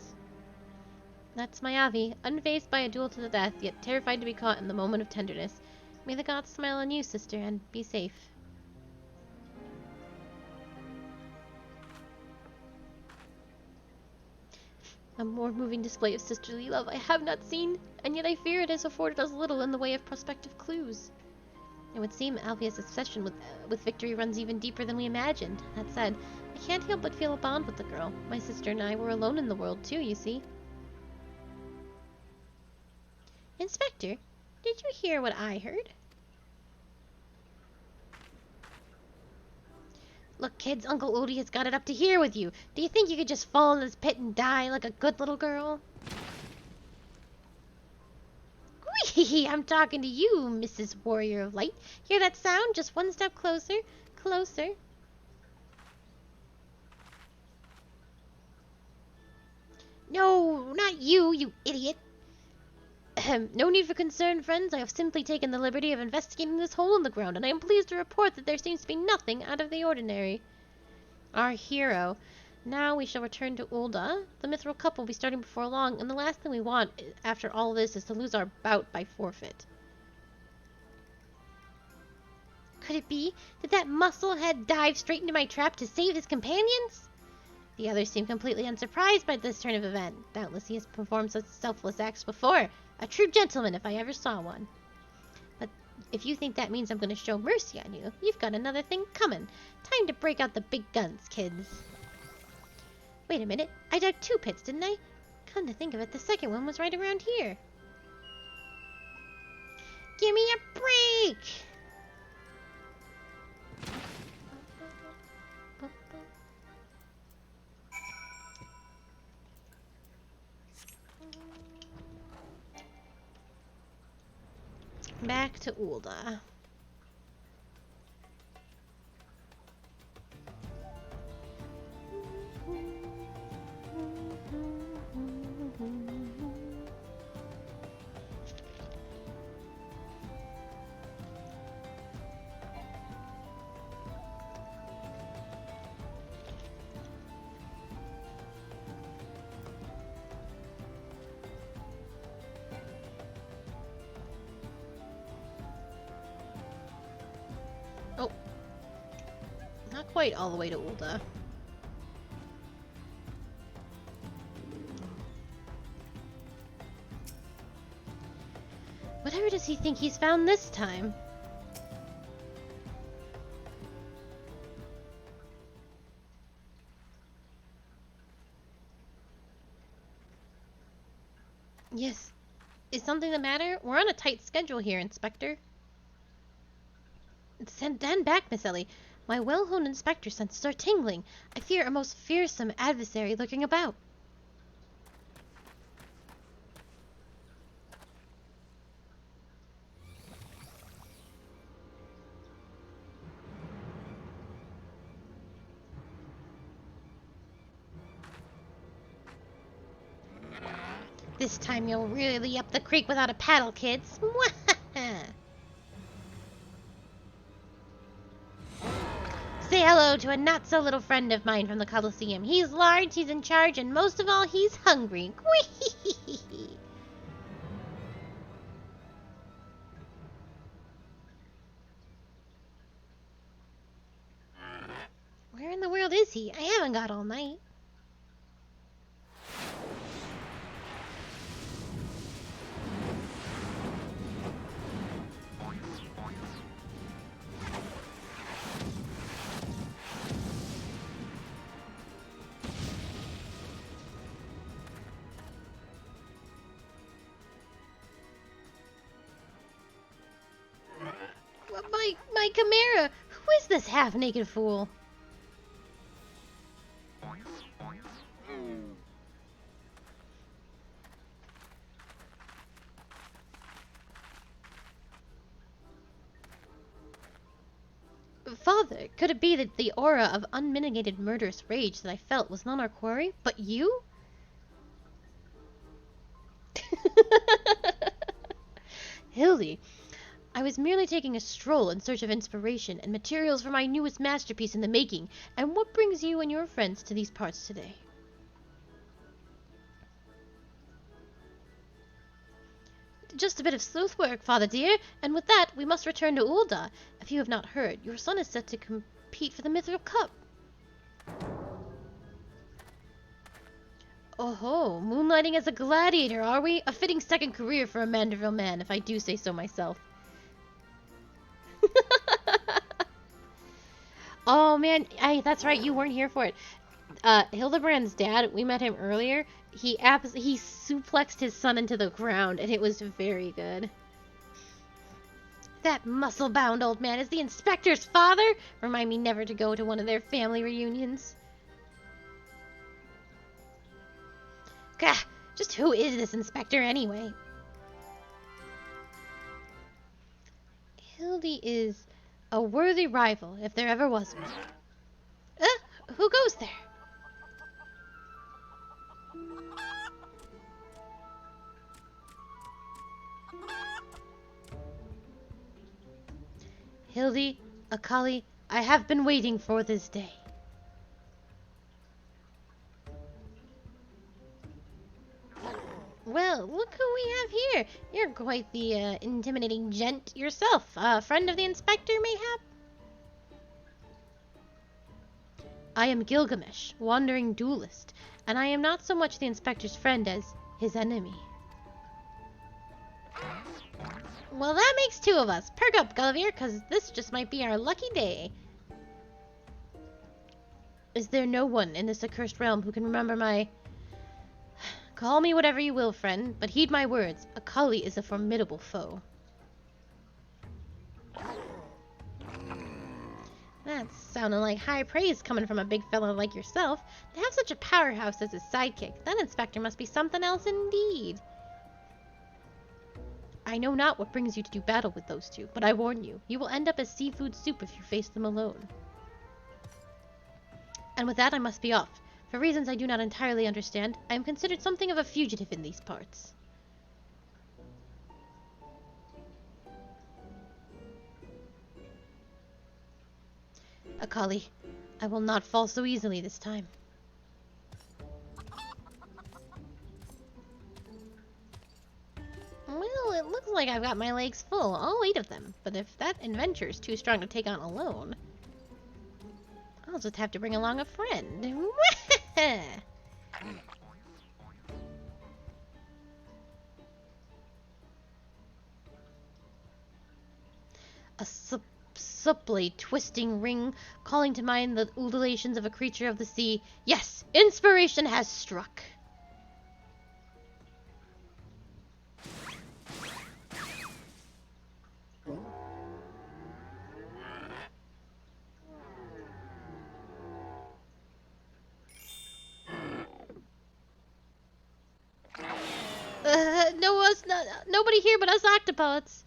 That's my Avi, unfazed by a duel to the death, yet terrified to be caught in the moment of tenderness. May the gods smile on you, sister, and be safe. A more moving display of sisterly love I have not seen, and yet I fear it has afforded us little in the way of prospective clues. It would seem Alvia's obsession with victory runs even deeper than we imagined. That said, I can't help but feel a bond with the girl. My sister and I were alone in the world too, you see. Inspector, did you hear what I heard? Look, kids, Uncle Udi has got it up to here with you. Do you think you could just fall in this pit and die like a good little girl? Whee! I'm talking to you, Mrs. Warrior of Light. Hear that sound? Just one step closer. Closer. No, not you, you idiot. No need for concern, friends. I have simply taken the liberty of investigating this hole in the ground, and I am pleased to report that there seems to be nothing out of the ordinary. Our hero. Now we shall return to Ulda. The mithril cup will be starting before long, and the last thing we want after all this is to lose our bout by forfeit. Could it be that that musclehead dived straight into my trap to save his companions? The others seem completely unsurprised by this turn of event. Doubtless he has performed such selfless acts before. A true gentleman, if I ever saw one. But if you think that means I'm going to show mercy on you, you've got another thing coming. Time to break out the big guns, kids. Wait a minute. I dug 2 pits, didn't I? Come to think of it, the second one was right around here. Give me a break! Back to Ulda. Oh. Not quite all the way to Ulda. Whatever does he think he's found this time? Yes. Is something the matter? We're on a tight schedule here, Inspector. Stand back, Miss Ellie. My well-honed inspector senses are tingling. I fear a most fearsome adversary lurking about. This time you'll really up the creek without a paddle, kids. Say hello to a not-so-little friend of mine from the Colosseum. He's large, he's in charge, and most of all, he's hungry. Where in the world is he? I haven't got all night. My Chimera! Who is this half-naked fool? Father, could it be that the aura of unmitigated murderous rage that I felt was not our quarry, but you? Hildi, I was merely taking a stroll in search of inspiration and materials for my newest masterpiece in the making. And what brings you and your friends to these parts today? Just a bit of sleuth work, Father dear, and with that we must return to Ulda. If you have not heard, your son is set to compete for the Mithril Cup. Oh-ho, moonlighting as a gladiator, are we? A fitting second career for a Manderville man, if I do say so myself. Oh man, that's right, you weren't here for it. Hildebrand's dad, we met him earlier. He suplexed his son into the ground, and it was very good. That muscle-bound old man is the inspector's father? Remind me never to go to one of their family reunions. Gah, just who is this inspector anyway? Hildi is a worthy rival, if there ever was one. Who goes there? Hildi, Akali, I have been waiting for this day. Well, look who we have here. You're quite the intimidating gent yourself. A friend of the inspector, mayhap? I am Gilgamesh, wandering duelist, and I am not so much the inspector's friend as his enemy. Well, that makes two of us. Perk up, Gulliver, because this just might be our lucky day. Is there no one in this accursed realm who can remember my... Call me whatever you will, friend, but heed my words. Akali is a formidable foe. That's sounding like high praise coming from a big fellow like yourself. To have such a powerhouse as his sidekick, that inspector must be something else indeed. I know not what brings you to do battle with those two, but I warn you, you will end up as seafood soup if you face them alone. And with that, I must be off. For reasons I do not entirely understand, I am considered something of a fugitive in these parts. Akali, I will not fall so easily this time. Well, it looks like I've got my legs full, all 8 of them. But if that adventure's too strong to take on alone, I'll just have to bring along a friend. A supply twisting ring, calling to mind the ululations of a creature of the sea. Yes, inspiration has struck. Nobody here but us octopods.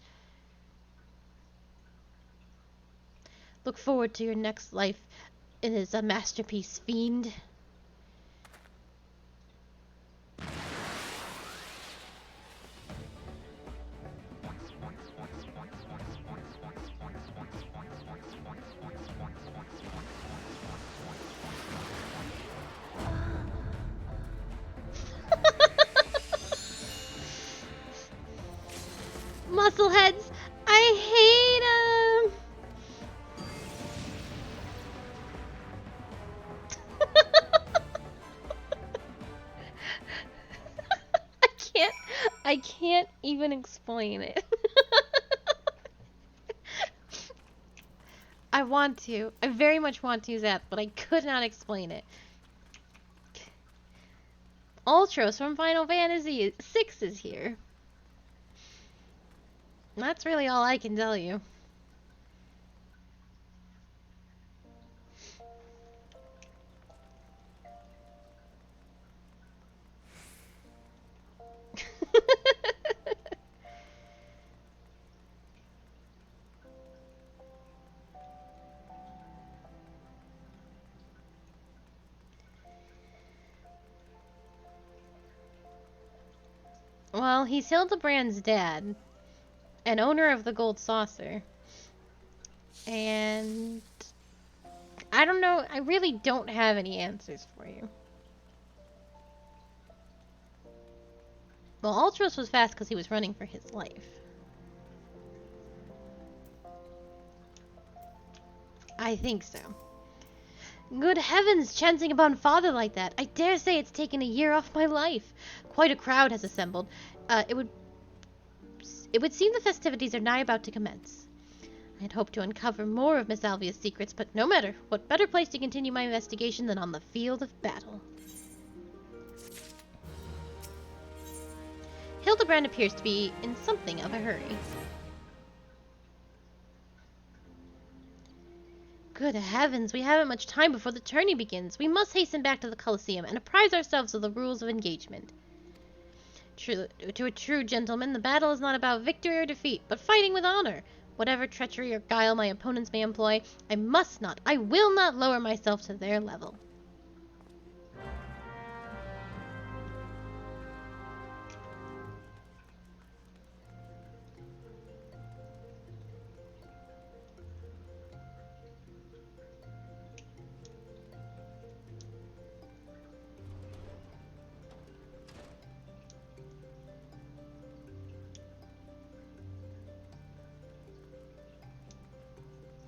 Look forward to your next life. It is a masterpiece, fiend. Muscleheads, I hate them. I can't even explain it. I want to. I very much want to, Zap, but I could not explain it. Ultros from Final Fantasy VI is here. That's really all I can tell you. Well, he's Hildebrand's dad, and owner of the Gold Saucer. And I don't know, I really don't have any answers for you. Well, Ultros was fast because he was running for his life. I think so. Good heavens, chancing upon father like that. I dare say it's taken a year off my life. Quite a crowd has assembled. It would seem the festivities are nigh about to commence. I had hoped to uncover more of Miss Alvia's secrets, but no matter. What better place to continue my investigation than on the field of battle? Hildebrand appears to be in something of a hurry. Good heavens, we haven't much time before the tourney begins. We must hasten back to the Colosseum and apprise ourselves of the rules of engagement. To a true gentleman, the battle is not about victory or defeat, but fighting with honor. Whatever treachery or guile my opponents may employ, I will not lower myself to their level.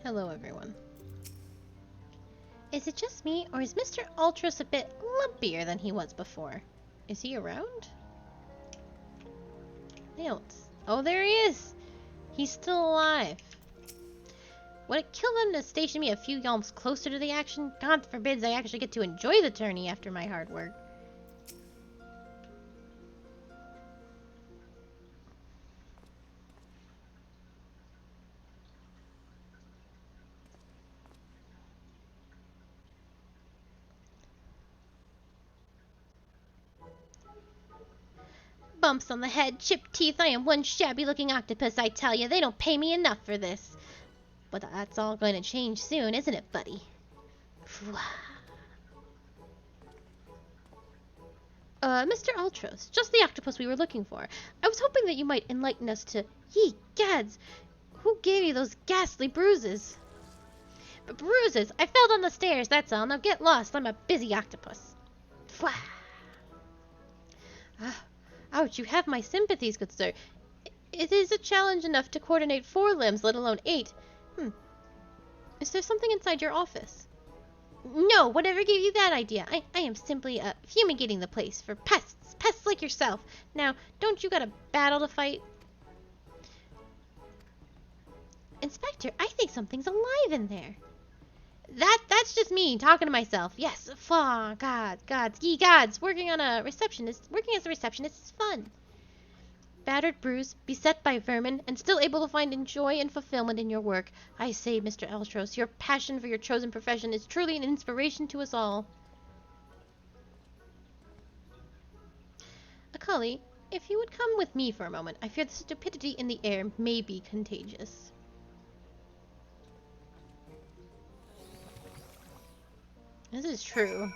Hello, everyone. Is it just me, or is Mr. Ultros a bit lumpier than he was before? Is he around? Nails. Oh, there he is! He's still alive. Would it kill them to station me a few yalms closer to the action? God forbids I actually get to enjoy the tourney after my hard work. Bumps on the head, chipped teeth, I am one shabby-looking octopus, I tell you. They don't pay me enough for this. But that's all going to change soon, isn't it, buddy? Mr. Ultros, just the octopus we were looking for. I was hoping that you might enlighten us to... Ye gads! Who gave you those ghastly bruises? Bruises! I fell down the stairs, that's all. Now get lost, I'm a busy octopus. Ouch, you have my sympathies, good sir. It is a challenge enough to coordinate 4 limbs, let alone 8. Is there something inside your office? No, whatever gave you that idea? I am simply, fumigating the place for pests. Pests like yourself. Now, don't you got a battle to fight? Inspector, I think something's alive in there. That's just me talking to myself. Yes, ye gods, working as a receptionist is fun. Battered, bruised, beset by vermin, and still able to find joy and fulfillment in your work. I say, Mr. Ultros, your passion for your chosen profession is truly an inspiration to us all. Akali, if you would come with me for a moment, I fear the stupidity in the air may be contagious. This is true.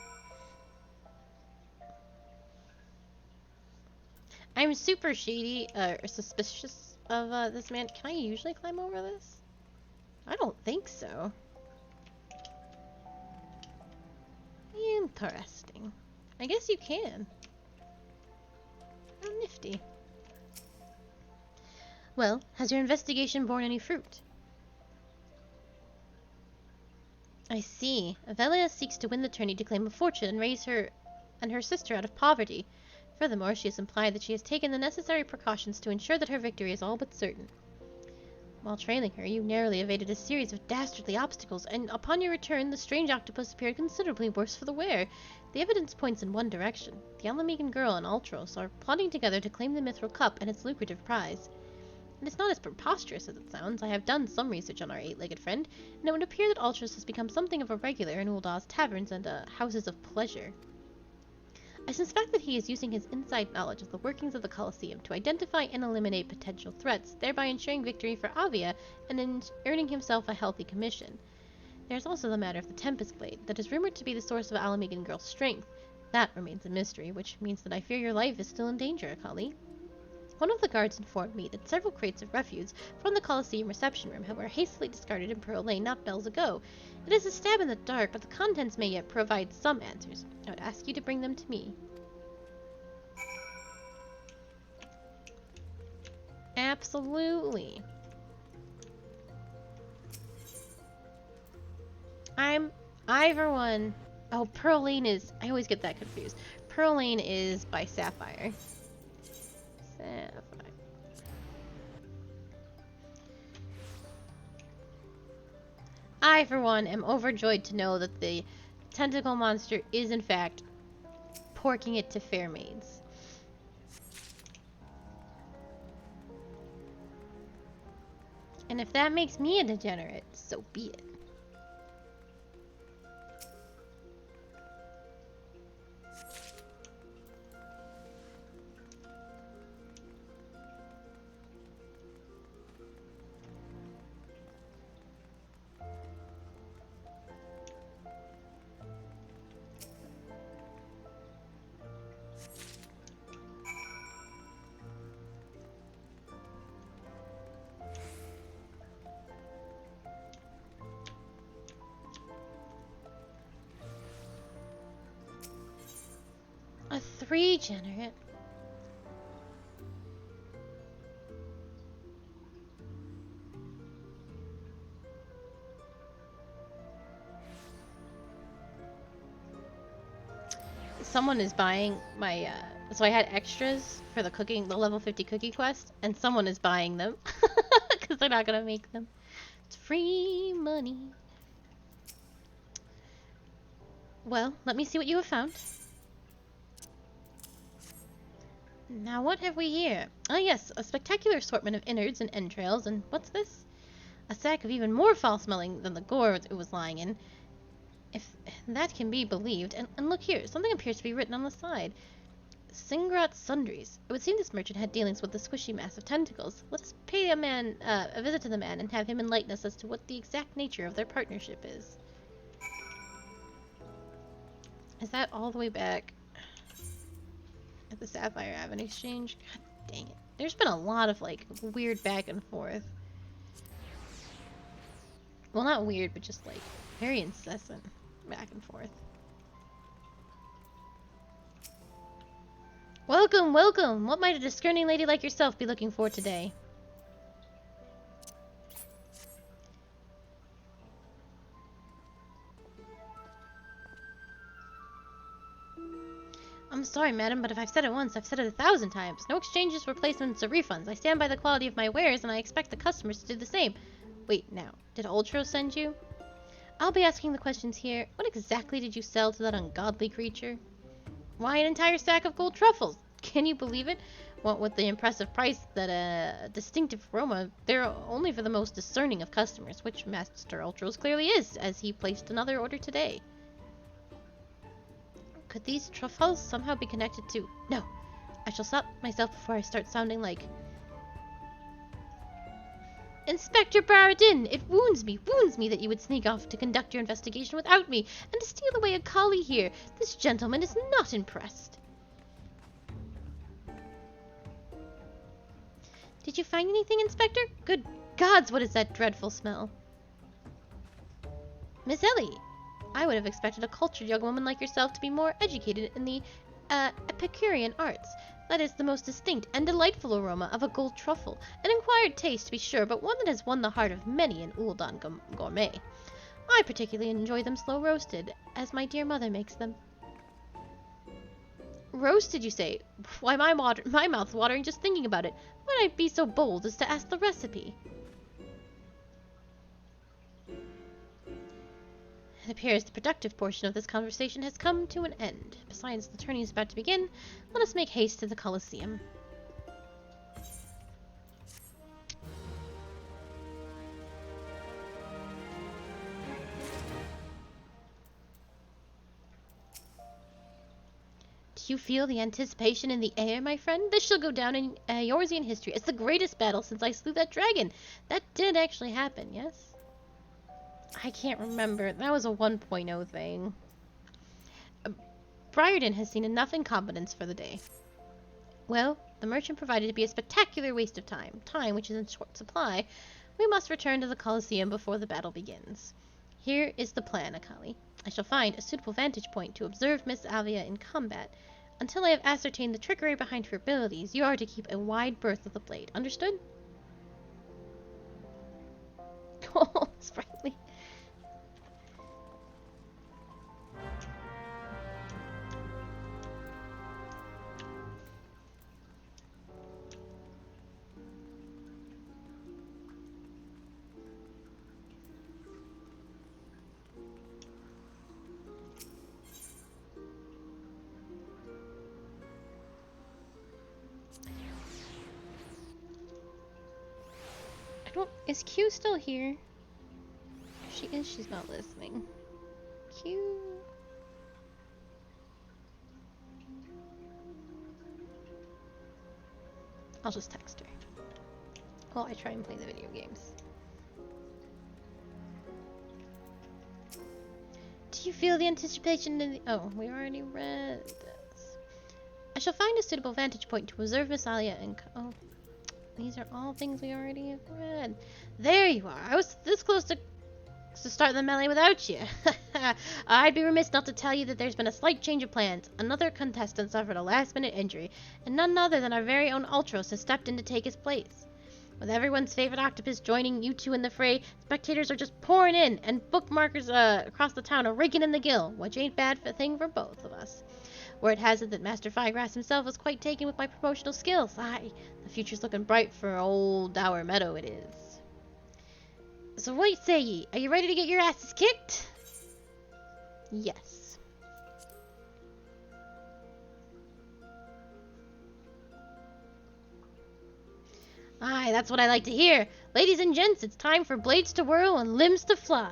I'm super shady, or suspicious of, this man. Can I usually climb over this? I don't think so. Interesting. I guess you can. How nifty. Well, has your investigation borne any fruit? I see. Avelia seeks to win the tourney to claim a fortune and raise her and her sister out of poverty. Furthermore, she has implied that she has taken the necessary precautions to ensure that her victory is all but certain. While trailing her, you narrowly evaded a series of dastardly obstacles, and upon your return, the strange octopus appeared considerably worse for the wear. The evidence points in one direction. The Alamegan girl and Ultros are plotting together to claim the Mithril Cup and its lucrative prize. It is not as preposterous as it sounds. I have done some research on our 8-legged friend, and it would appear that Ultros has become something of a regular in Uldah's taverns and houses of pleasure. I suspect that he is using his inside knowledge of the workings of the Colosseum to identify and eliminate potential threats, thereby ensuring victory for Avia and earning himself a healthy commission. There's also the matter of the Tempest Blade, that is rumored to be the source of Alamegan girl's strength. That remains a mystery, which means that I fear your life is still in danger, Akali. One of the guards informed me that several crates of refuse from the Colosseum reception room were hastily discarded in Pearl Lane not bells ago. It is a stab in the dark, but the contents may yet provide some answers. I would ask you to bring them to me. Absolutely. I for one... Oh, Pearl Lane is... I always get that confused. Pearl Lane is by Sapphire. I, for one, am overjoyed to know that the tentacle monster is, in fact, porking it to fair maids. And if that makes me a degenerate, so be it. A 3 generate? someone is buying my, so I had extras for the level 50 cookie quest, and someone is buying them. Because they're not gonna make them. It's free money. Well, let me see what you have found. Now what have we here? Ah yes, a spectacular assortment of innards and entrails, and what's this? A sack of even more foul-smelling than the gore it was lying in. If that can be believed. And look here, something appears to be written on the side. Singrat Sundries. It would seem this merchant had dealings with the squishy mass of tentacles. Let us pay a visit to the man and have him enlighten us as to what the exact nature of their partnership is. Is that all the way back at the Sapphire Avenue Exchange? God dang it. There's been a lot of, like, weird back and forth. Well, not weird, but just, like, very incessant back and forth. Welcome, welcome! What might a discerning lady like yourself be looking for today? I'm sorry, madam, but if I've said it once, I've said it 1,000 times. No exchanges, replacements, or refunds. I stand by the quality of my wares, and I expect the customers to do the same. Wait, now, did Ultro send you? I'll be asking the questions here. What exactly did you sell to that ungodly creature? Why, an entire sack of gold truffles! Can you believe it? What with the impressive price that a distinctive aroma, they're only for the most discerning of customers, which Master Ultros clearly is, as he placed another order today. Could these truffles somehow be connected to... No! I shall stop myself before I start sounding like... Inspector Baradin! It wounds me that you would sneak off to conduct your investigation without me, and to steal away a collie here. This gentleman is not impressed. Did you find anything, Inspector? Good gods, what is that dreadful smell? Miss Ellie, I would have expected a cultured young woman like yourself to be more educated in the Epicurean arts. That is the most distinct and delightful aroma of a gold truffle. An acquired taste, to be sure, but one that has won the heart of many an Uldan gourmet. I particularly enjoy them slow roasted, as my dear mother makes them. Roasted, you say? Why, my mouth's watering just thinking about it. Would I be so bold as to ask the recipe? It appears the productive portion of this conversation has come to an end. Besides, the tourney is about to begin. Let us make haste to the Colosseum. Do you feel the anticipation in the air, my friend? This shall go down in Eorzean history as the greatest battle since I slew that dragon. That did actually happen, yes? I can't remember. That was a 1.0 thing. Briarden has seen enough incompetence for the day. Well, the merchant provided to be a spectacular waste of time. Time which is in short supply. We must return to the Colosseum before the battle begins. Here is the plan, Akali. I shall find a suitable vantage point to observe Miss Avia in combat. Until I have ascertained the trickery behind her abilities, you are to keep a wide berth of the blade. Understood? Oh, sprightly. Is Q still here? If she is, she's not listening. Q. I'll just text her while I try and play the video games. Do you feel the anticipation in the... Oh, we already read this. I shall find a suitable vantage point to observe Miss Alia and... Oh. These are all things we already have read. There you are. I was this close to start the melee without you. I'd be remiss not to tell you that there's been a slight change of plans. Another contestant suffered a last-minute injury, and none other than our very own Ultros has stepped in to take his place. With everyone's favorite octopus joining you two in the fray, spectators are just pouring in, and bookmarkers across the town are raking in the gill, which ain't bad for thing for both of us. Word has it that Master Firegrass himself was quite taken with my promotional skills. Aye, the future's looking bright for old Dower Meadow it is. So what say ye? Are you ready to get your asses kicked? Yes. Aye, that's what I like to hear. Ladies and gents, it's time for blades to whirl and limbs to fly.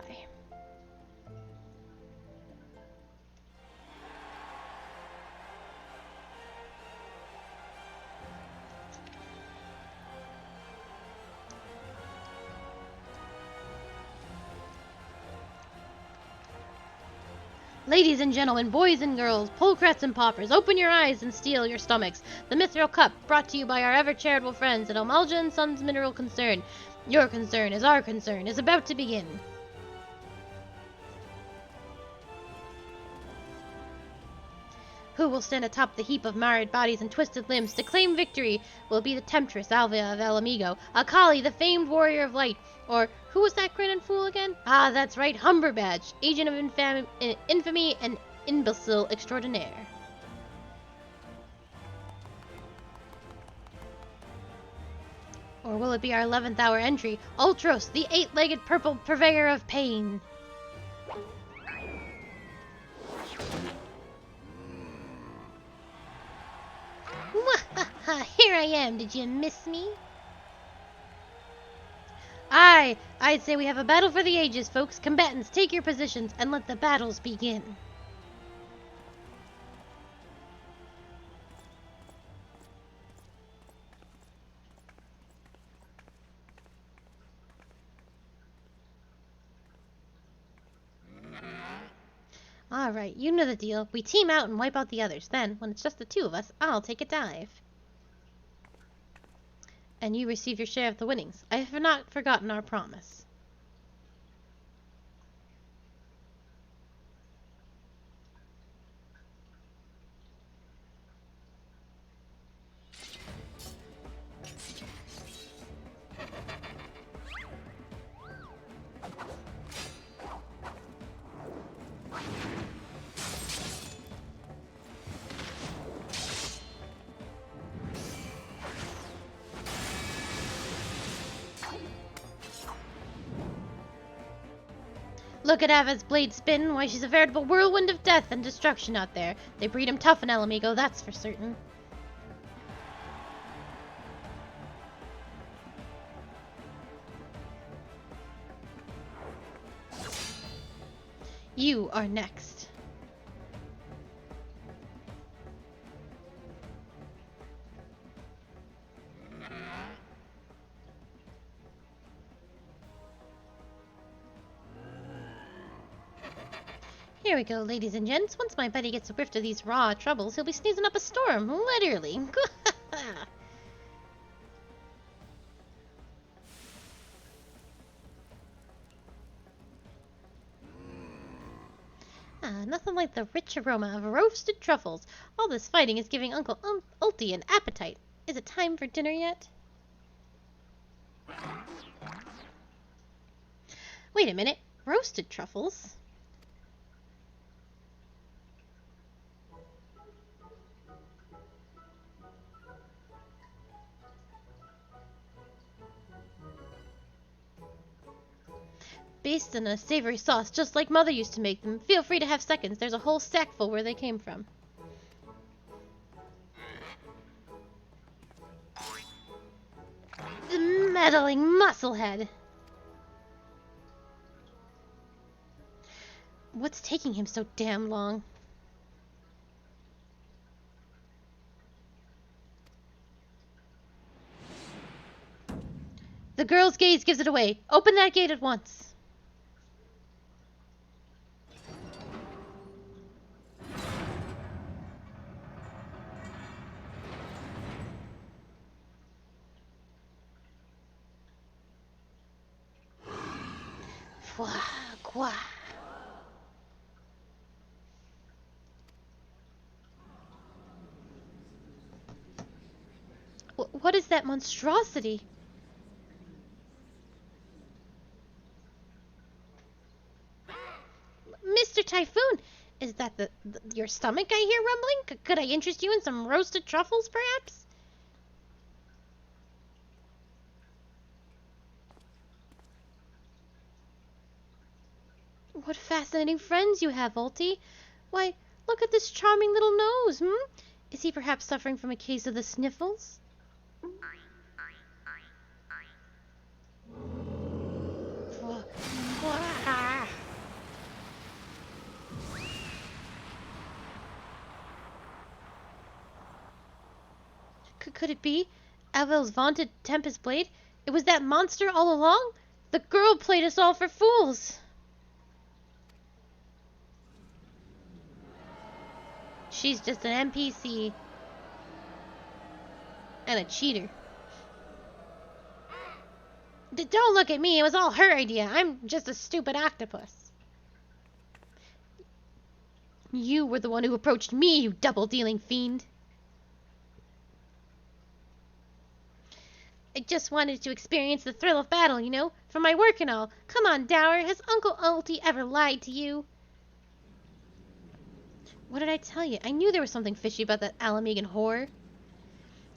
Ladies and gentlemen, boys and girls, polecrats and paupers, open your eyes and steel your stomachs. The Mithril Cup, brought to you by our ever-charitable friends at Omalja & Sons Mineral Concern. Your concern is our concern, is about to begin. Who will stand atop the heap of marred bodies and twisted limbs to claim victory? Will it be the temptress Alvia of El Amigo, Akali, the famed warrior of light, or who was that grinning fool again? Ah, that's right, Humberbadge, agent of infamy and imbecile extraordinaire. Or will it be our 11th hour entry, Ultros, the 8-legged purple purveyor of pain? Here I am, did you miss me? Aye, I'd say we have a battle for the ages, folks. Combatants, take your positions and let the battles begin. Alright, you know the deal. We team out and wipe out the others. Then, when it's just the two of us, I'll take a dive. And you receive your share of the winnings. I have not forgotten our promise. Look at Ava's blade spin. Why, she's a veritable whirlwind of death and destruction out there. They breed him tough in El Amigo, that's for certain. You are next. Here we go, ladies and gents. Once my buddy gets a whiff of these raw troubles, he'll be sneezing up a storm, literally. Nothing like the rich aroma of roasted truffles. All this fighting is giving Uncle Ulti an appetite. Is it time for dinner yet? Wait a minute. Roasted truffles? Based in a savory sauce, just like Mother used to make them. Feel free to have seconds. There's a whole sack full where they came from. The meddling musclehead! What's taking him so damn long? The girl's gaze gives it away. Open that gate at once. What is that monstrosity? Mr. Typhoon, Is that your stomach I hear rumbling? Could I interest you in some roasted truffles, perhaps? What fascinating friends you have, Ulti. Why, look at this charming little nose, Is he perhaps suffering from a case of the sniffles? Could it be? Avel's vaunted Tempest Blade? It was that monster all along? The girl played us all for fools. She's just an NPC. And a cheater. Don't look at me, it was all her idea. I'm just a stupid octopus. You were the one who approached me, you double-dealing fiend. I just wanted to experience the thrill of battle, you know, for my work and all. Come on, Dower, has Uncle Ulti ever lied to you? What did I tell you? I knew there was something fishy about that Alamegan whore.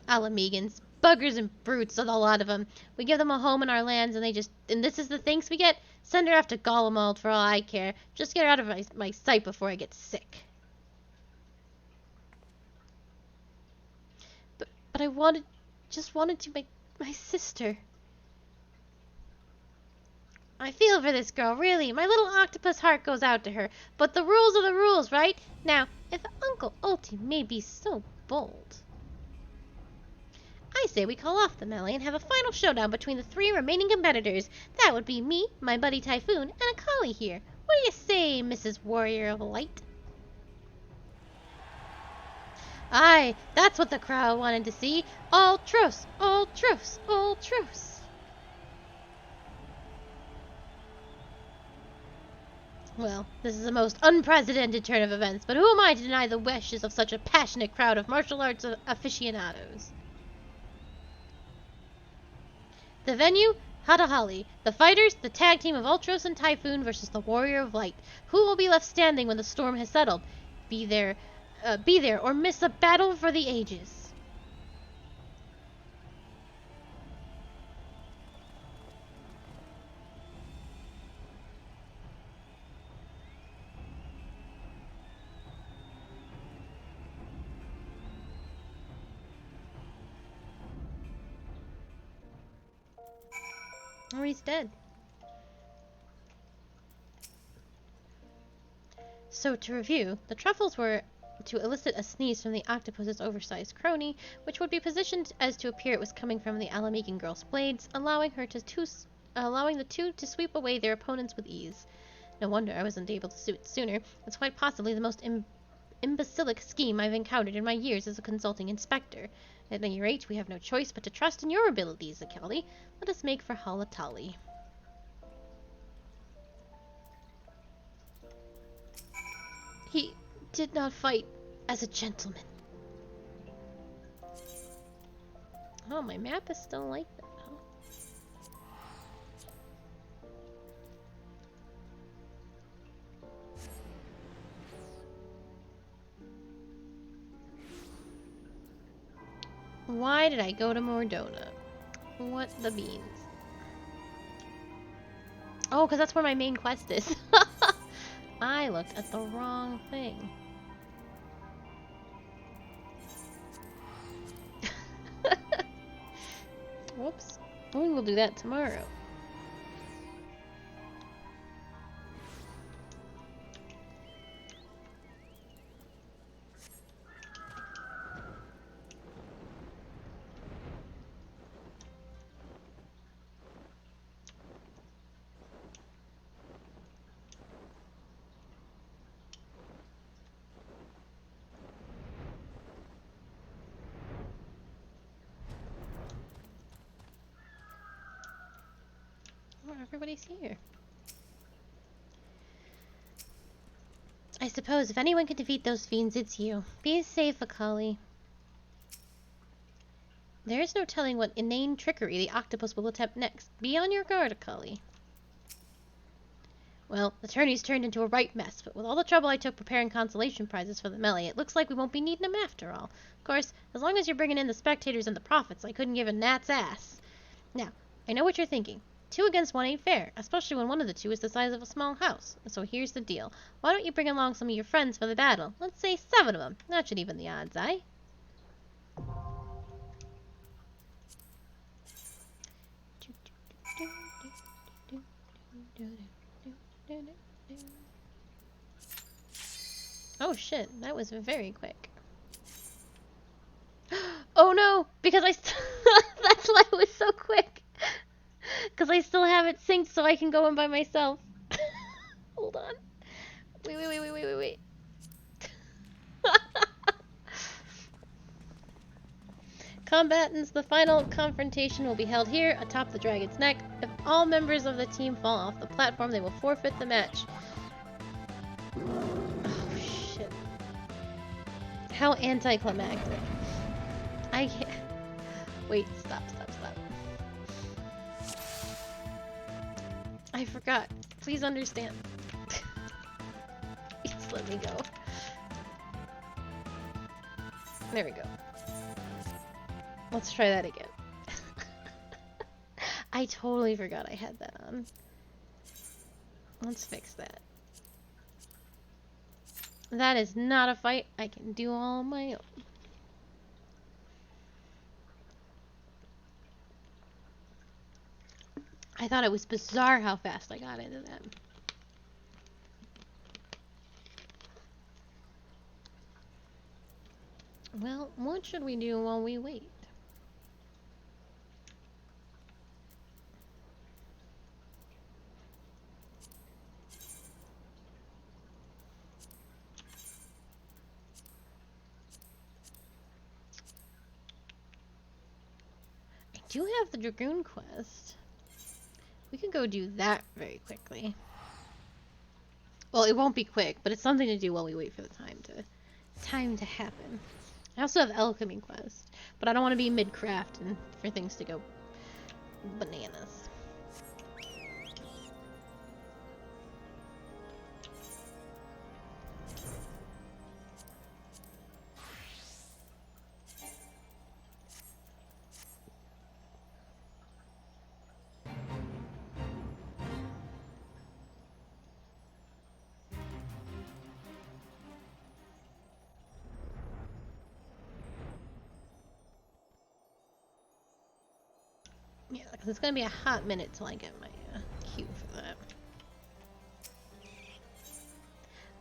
Alamegans. Buggers and brutes, a lot of them. We give them a home in our lands, and this is the thanks we get? Send her off to Golemald for all I care. Just get her out of my sight before I get sick. But I just wanted to make my sister. I feel for this girl, really. My little octopus heart goes out to her. But the rules are the rules, right? Now, if Uncle Ulti may be so bold, I say we call off the melee and have a final showdown between the 3 remaining competitors. That would be me, my buddy Typhoon, and a collie here. What do you say, Mrs. Warrior of Light? Aye, that's what the crowd wanted to see. All truce, all truce, all truce. Well, this is a most unprecedented turn of events, but who am I to deny the wishes of such a passionate crowd of martial arts aficionados? The venue, Hadahali. The fighters, the tag team of Ultros and Typhoon versus the Warrior of Light. Who will be left standing when the storm has settled? Be there or miss a battle for the ages. Or he's dead. So to review, the truffles were to elicit a sneeze from the octopus's oversized crony, which would be positioned as to appear it was coming from the Alamegan girl's blades, allowing the two to sweep away their opponents with ease. No wonder I wasn't able to do it sooner. It's quite possibly the most imbecilic scheme I've encountered in my years as a consulting inspector. At any rate, we have no choice but to trust in your abilities, Akali. Let us make for Halatali. He did not fight as a gentleman. Oh, my map is still like that, huh? Why did I go to Mordona? What the beans? Oh, because that's where my main quest is. I looked at the wrong thing. Whoops. We will do that tomorrow. Everybody's here. I suppose if anyone can defeat those fiends, it's you. Be safe, Akali. There is no telling what inane trickery the octopus will attempt next. Be on your guard, Akali. Well, the tourney's turned into a right mess, but with all the trouble I took preparing consolation prizes for the melee, it looks like we won't be needing them after all. Of course, as long as you're bringing in the spectators and the profits, I couldn't give a gnat's ass. Now, I know what you're thinking. 2 against 1 ain't fair, especially when one of the 2 is the size of a small house. So here's the deal. Why don't you bring along some of your friends for the battle? Let's say 7 of them. That should even the odds, eh? Oh shit, that was very quick. Oh no, because that's why it was so quick. Because I still have it synced so I can go in by myself. Hold on. Wait. Combatants, the final confrontation will be held here atop the dragon's neck. If all members of the team fall off the platform, they will forfeit the match. Oh shit. How anticlimactic. I can't. Wait, stop. I forgot. Please understand. Just let me go. There we go. Let's try that again. I totally forgot I had that on. Let's fix that. That is not a fight I can do all on my own. I thought it was bizarre how fast I got into that. Well, what should we do while we wait? I do have the Dragoon quest. We can go do that very quickly. Well, it won't be quick, but it's something to do while we wait for the time to happen. I also have Alchemy quest, but I don't want to be mid-craft and for things to go bananas. Yeah, because it's going to be a hot minute till I get my cue for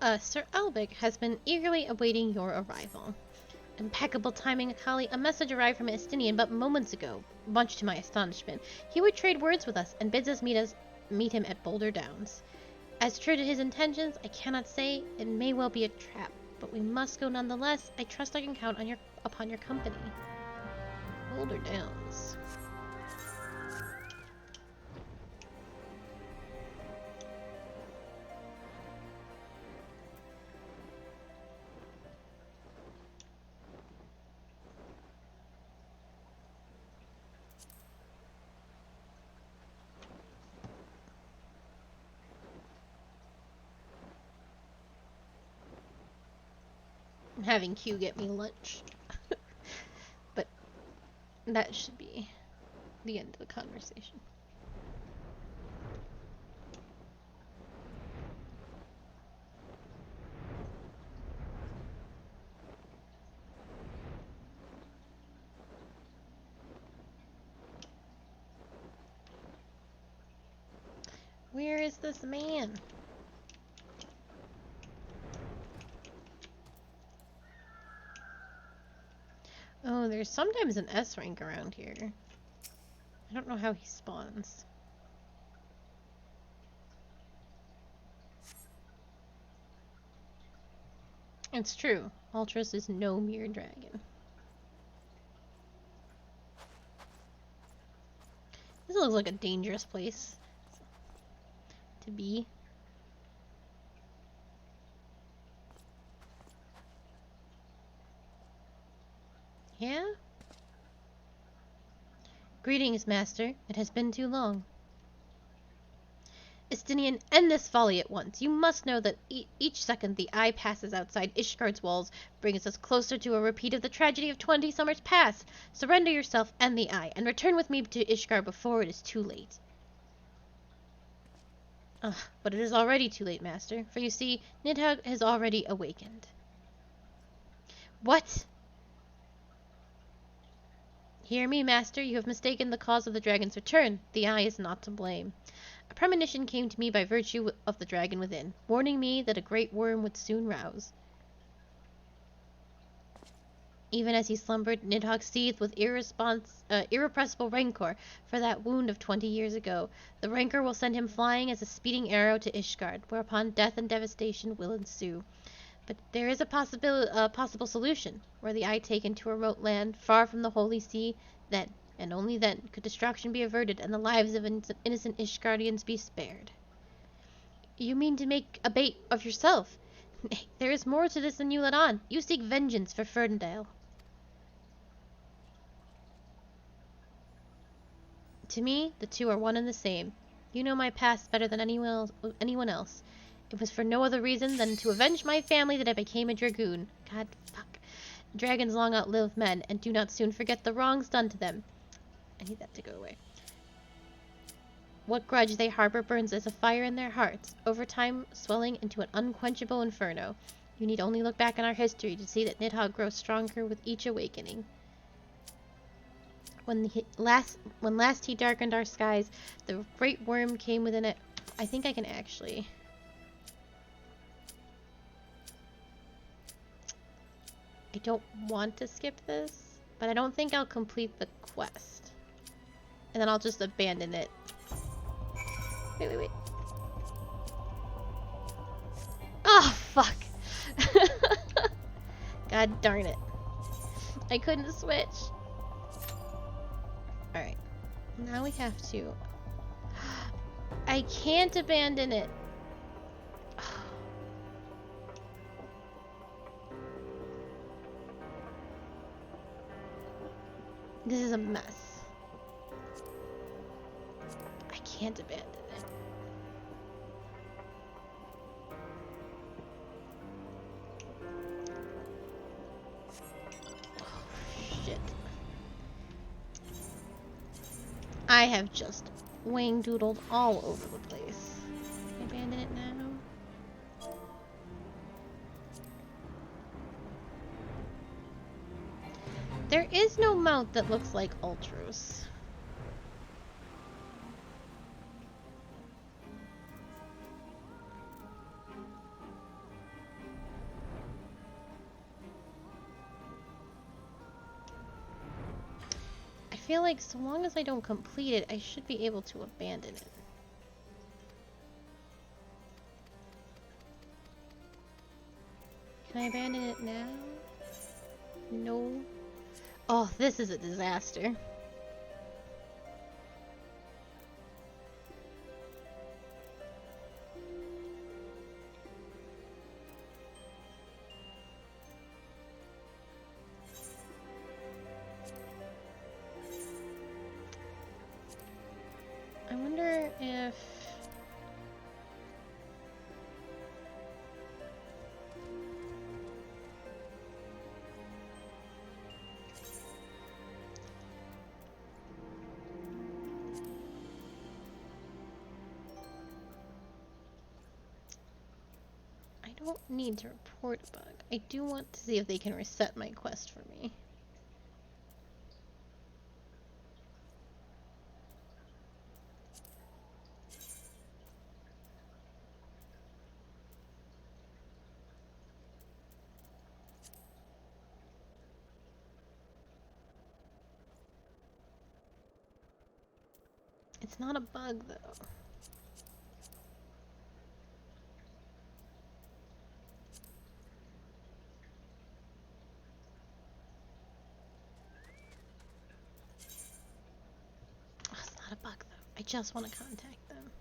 that. Sir Albic has been eagerly awaiting your arrival. Impeccable timing, Akali. A message arrived from Estinian but moments ago, much to my astonishment. He would trade words with us and bids us meet him at Boulder Downs. As true to his intentions, I cannot say. It may well be a trap, but we must go nonetheless. I trust I can count on upon your company. Boulder Downs. I'm having Q get me lunch. But that should be the end of the conversation. Where is this man? Oh, there's sometimes an S rank around here. I don't know how he spawns. It's true. Ultras is no mere dragon. This looks like a dangerous place to be. Yeah? Greetings, Master. It has been too long. Estinian, end this folly at once. You must know that each second the eye passes outside Ishgard's walls brings us closer to a repeat of the tragedy of 20 summers past. Surrender yourself and the eye, and return with me to Ishgard before it is too late. But it is already too late, master, for you see, Nidhogg has already awakened. What? Hear me, master, you have mistaken the cause of the dragon's return. The eye is not to blame. A premonition came to me by virtue of the dragon within, warning me that a great worm would soon rouse. Even as he slumbered, Nidhogg seethed with irrepressible rancor for that wound of 20 years ago. The rancor will send him flying as a speeding arrow to Ishgard, whereupon death and devastation will ensue. But there is a possible solution. Were the eye taken to a remote land, far from the Holy See, then, and only then, could destruction be averted and the lives of innocent Ishgardians be spared. You mean to make a bait of yourself? Nay, there is more to this than you let on. You seek vengeance for Fernandale. To me, the two are one and the same. You know my past better than anyone else. It was for no other reason than to avenge my family that I became a dragoon. God, fuck. Dragons long outlive men, and do not soon forget the wrongs done to them. I need that to go away. What grudge they harbor burns as a fire in their hearts, over time swelling into an unquenchable inferno. You need only look back on our history to see that Nidhogg grows stronger with each awakening. When last he darkened our skies, the great worm came within it. I think I can actually... I don't want to skip this, but I don't think I'll complete the quest. And then I'll just abandon it. Wait. Oh, fuck. God darn it. I couldn't switch. Alright. Now we have to... I can't abandon it. This is a mess. I can't abandon it. Oh, shit. I have just wang-doodled all over the place. Can I abandon it now? There is no mount that looks like Ultros. I feel like so long as I don't complete it, I should be able to abandon it. Can I abandon it now? No. Oh, this is a disaster. I wonder if... I don't need to report a bug. I do want to see if they can reset my quest for me. It's not a bug, though. Oh, it's not a bug, though. I just want to contact them.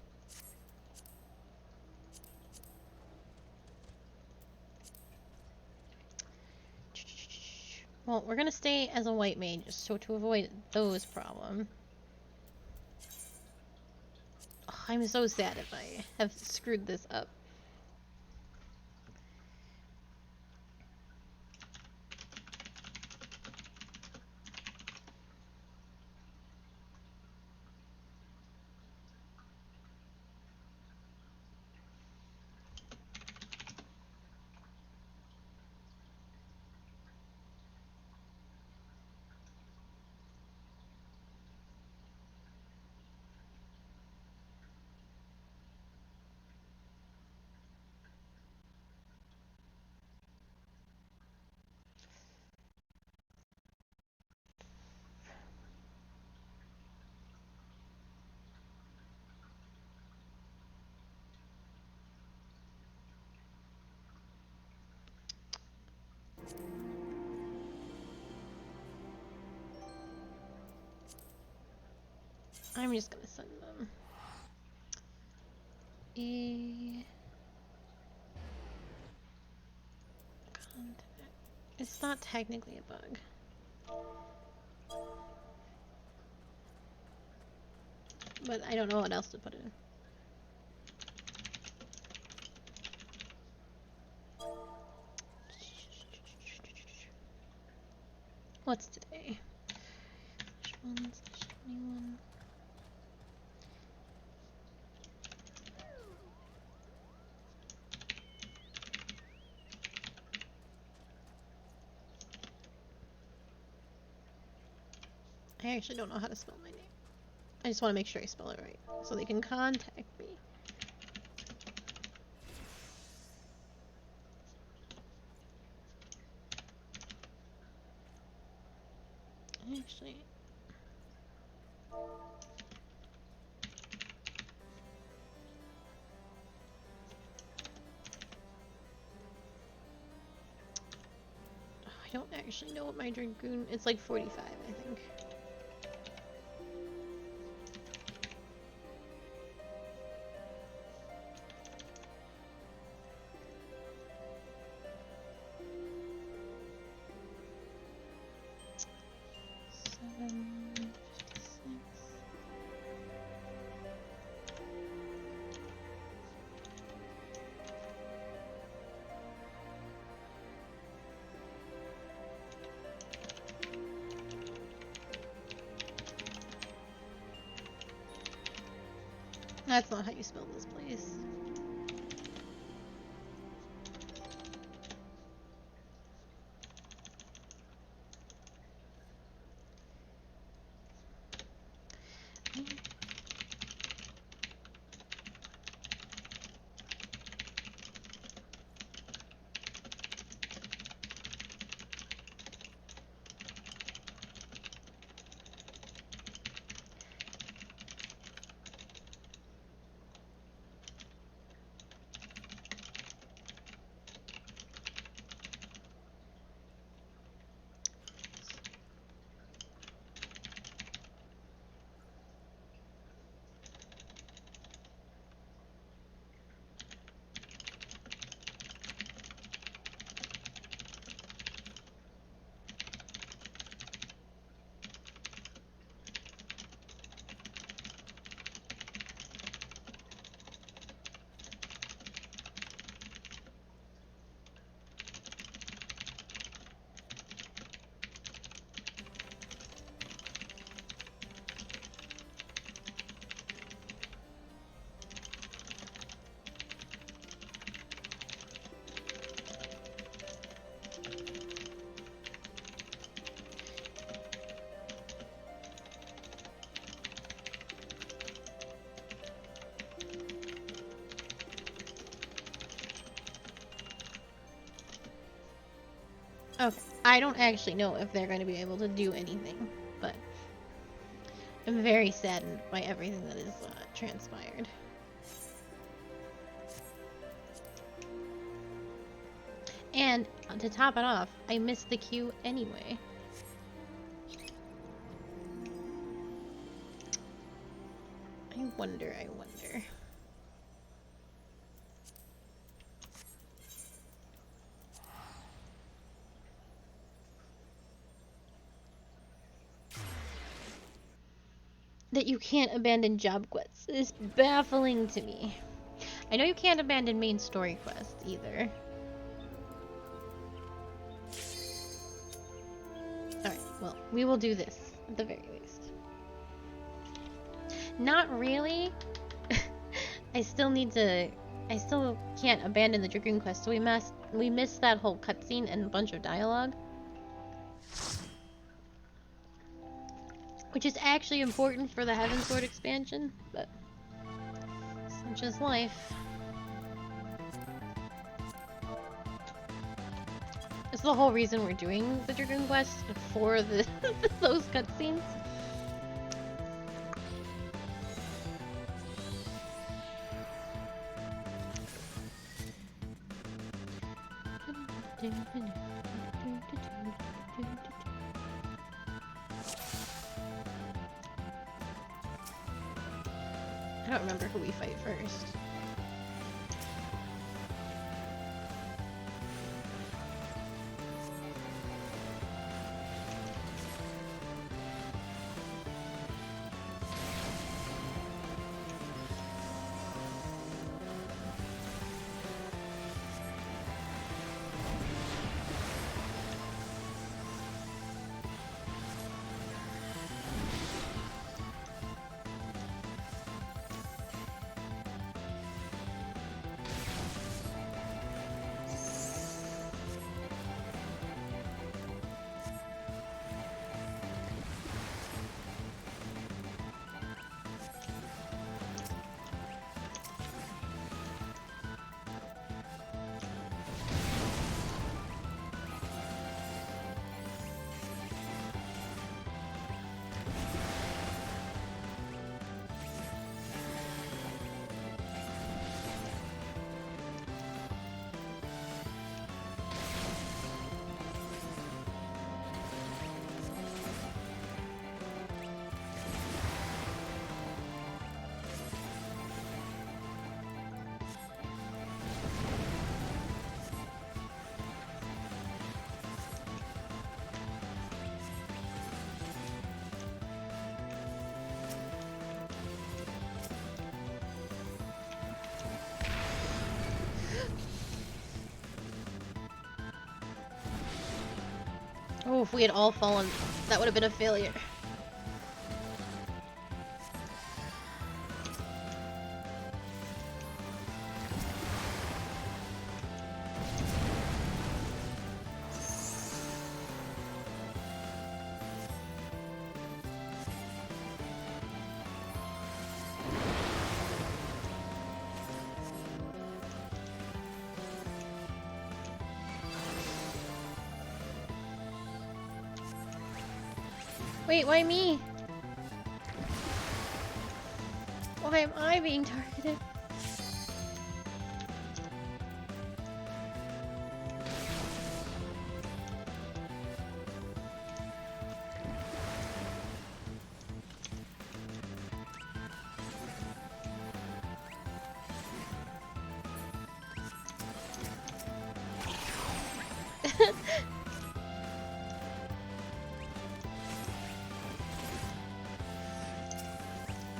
Well, we're gonna stay as a white mage, so to avoid those problems. Oh, I'm so sad if I have screwed this up. I'm just gonna send them a contact. It's not technically a bug. But I don't know what else to put in. What's today? /1/21. I actually don't know how to spell my name. I just want to make sure I spell it right so they can contact me. Actually, I don't actually know what my Dragoon. It's like 45, I think. That's not how you spell this place. Okay, I don't actually know if they're going to be able to do anything, but I'm very saddened by everything that is transpired. And to top it off, I missed the queue anyway. I wonder. that you can't abandon job quests is baffling to me. I know you can't abandon main story quests either. Alright, well, we will do this at the very least. Not really. I still can't abandon the Dragoon quest, so we missed that whole cutscene and a bunch of dialogue. Which is actually important for the Heavensward expansion, but such is life. It's the whole reason we're doing the Dragoon quest for the those cutscenes. I don't remember who we fight first. Oh, if we had all fallen, that would have been a failure. Wait, why me? Why am I being targeted?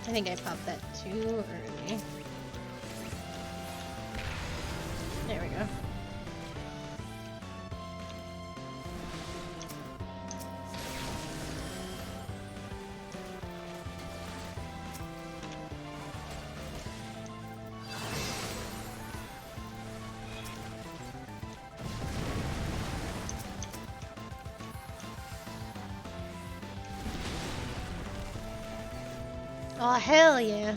I think I popped that too early. There we go. Oh, hell yeah.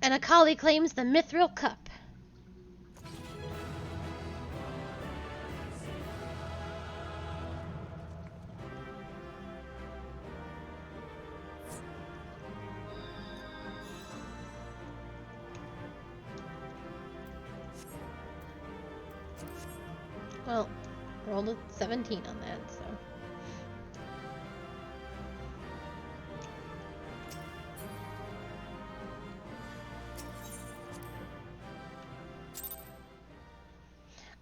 And Akali claims the Mithril Cup. Well, rolled a 17 on that, so.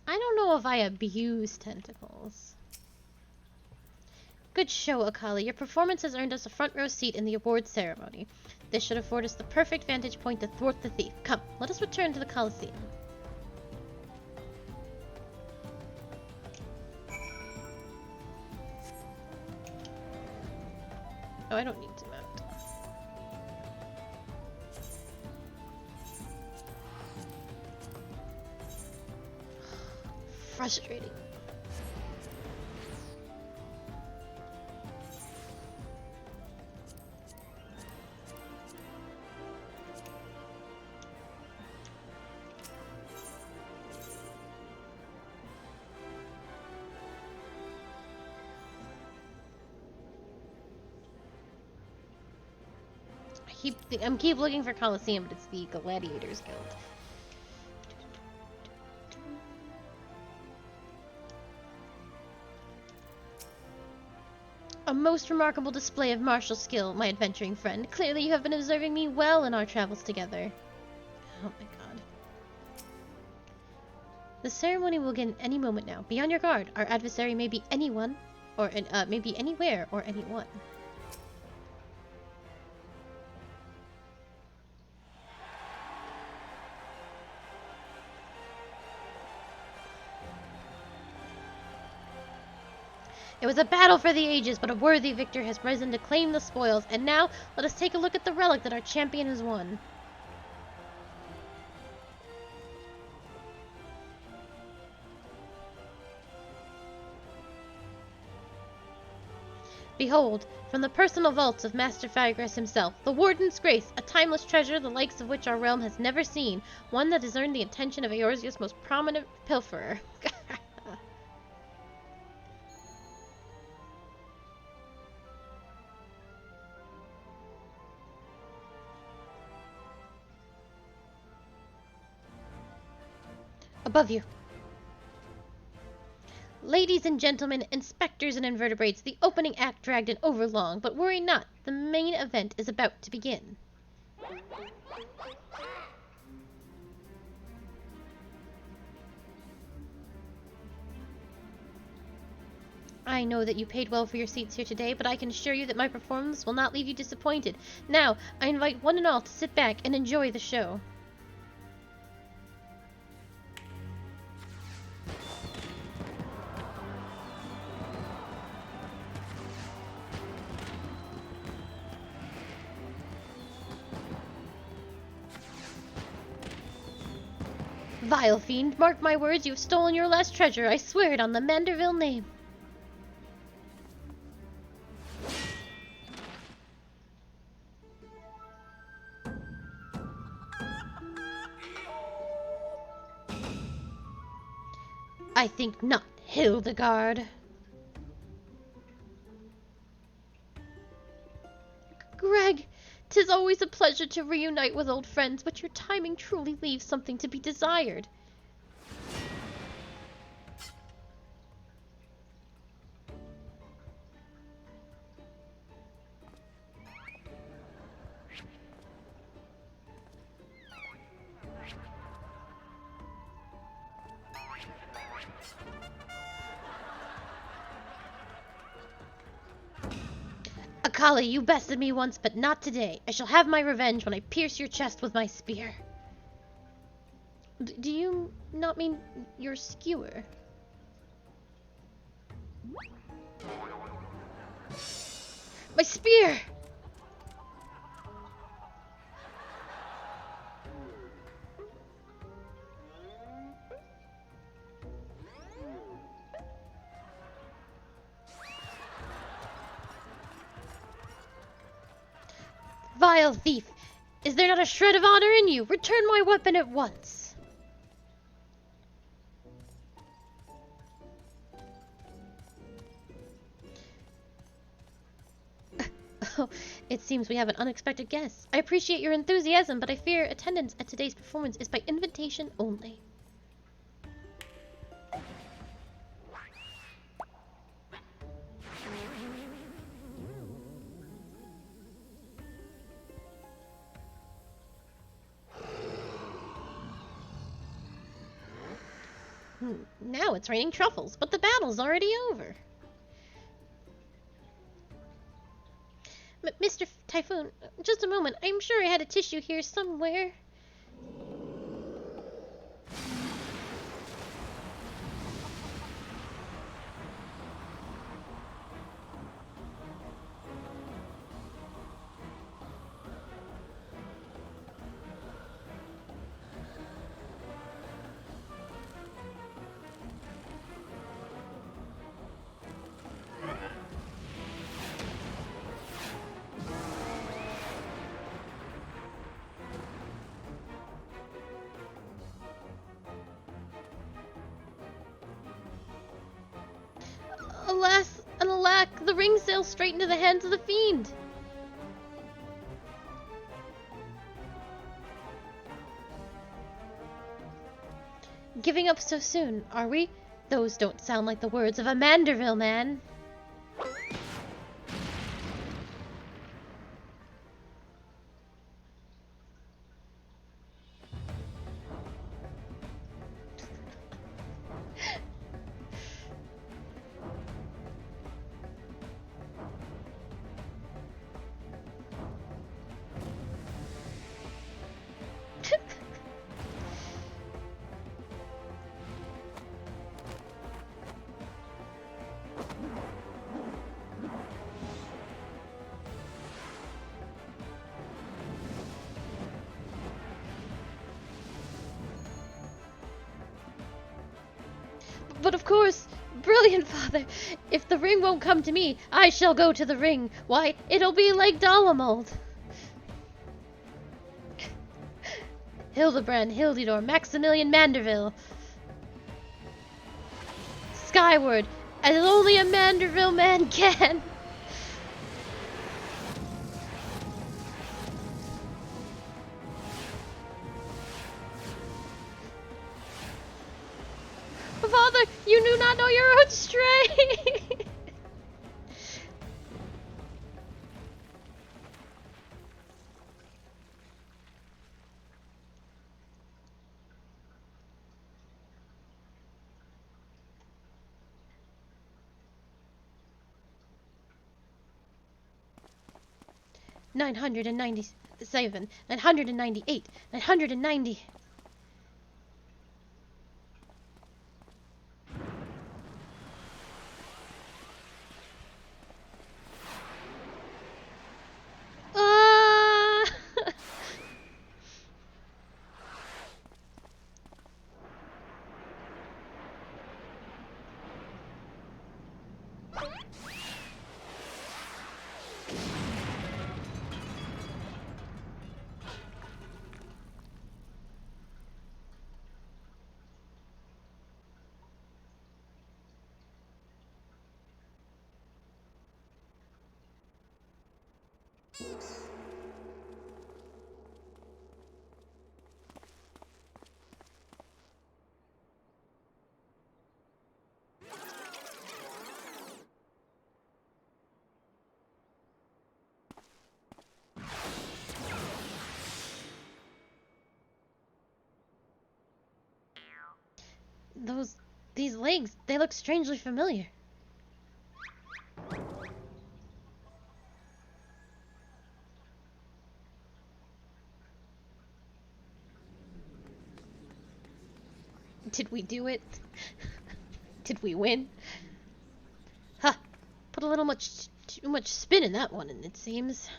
I don't know if I abuse tentacles. Good show, Akali. Your performance has earned us a front row seat in the awards ceremony. This should afford us the perfect vantage point to thwart the thief. Come, let us return to the Colosseum. Oh, I don't need to mount. Frustrating. I'm keep looking for Colosseum, but it's the Gladiators Guild. A most remarkable display of martial skill, my adventuring friend. Clearly you have been observing me well in our travels together. Oh my god. The ceremony will begin any moment now. Be on your guard. Our adversary may be anyone, or may be anywhere or anyone. It was a battle for the ages, but a worthy victor has risen to claim the spoils. And now, let us take a look at the relic that our champion has won. Behold, from the personal vaults of Master Fagras himself, the Warden's Grace, a timeless treasure the likes of which our realm has never seen, one that has earned the attention of Eorzea's most prominent pilferer. Above you. Ladies and gentlemen, inspectors and invertebrates, the opening act dragged an overlong, but worry not, the main event is about to begin. I know that you paid well for your seats here today, but I can assure you that my performance will not leave you disappointed. Now, I invite one and all to sit back and enjoy the show. Vile fiend, mark my words, you have stolen your last treasure. I swear it on the Manderville name. I think not, Hildegard. Greg, 'tis always a pleasure to reunite with old friends, but your timing truly leaves something to be desired. Akali, you bested me once, but not today. I shall have my revenge when I pierce your chest with my spear. Do you not mean your skewer? My spear! Vile thief! Is there not a shred of honor in you? Return my weapon at once! Oh, it seems we have an unexpected guest. I appreciate your enthusiasm, but I fear attendance at today's performance is by invitation only. Now it's raining truffles, but the battle's already over. Mr. Typhoon, just a moment. I'm sure I had a tissue here somewhere. Alas and alack, the ring sails straight into the hands of the fiend. Giving up so soon, are we? Those don't sound like the words of a Manderville man. But of course, brilliant father, if the ring won't come to me, I shall go to the ring. Why, it'll be like Dalamold. Hildebrand, Hildidor, Maximilian Manderville. Skyward, as only a Manderville man can. Father, you do not know your own strength. $997, $998, $990. These legs, they look strangely familiar. Did we do it? Did we win? Huh. Put a little too much spin in that one, it seems.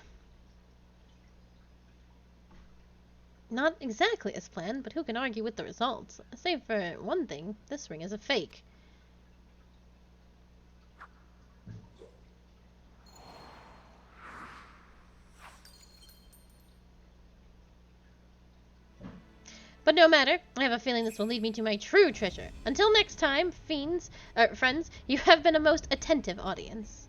Not exactly as planned, but who can argue with the results? Save for one thing, this ring is a fake. But no matter, I have a feeling this will lead me to my true treasure. Until next time, friends, you have been a most attentive audience.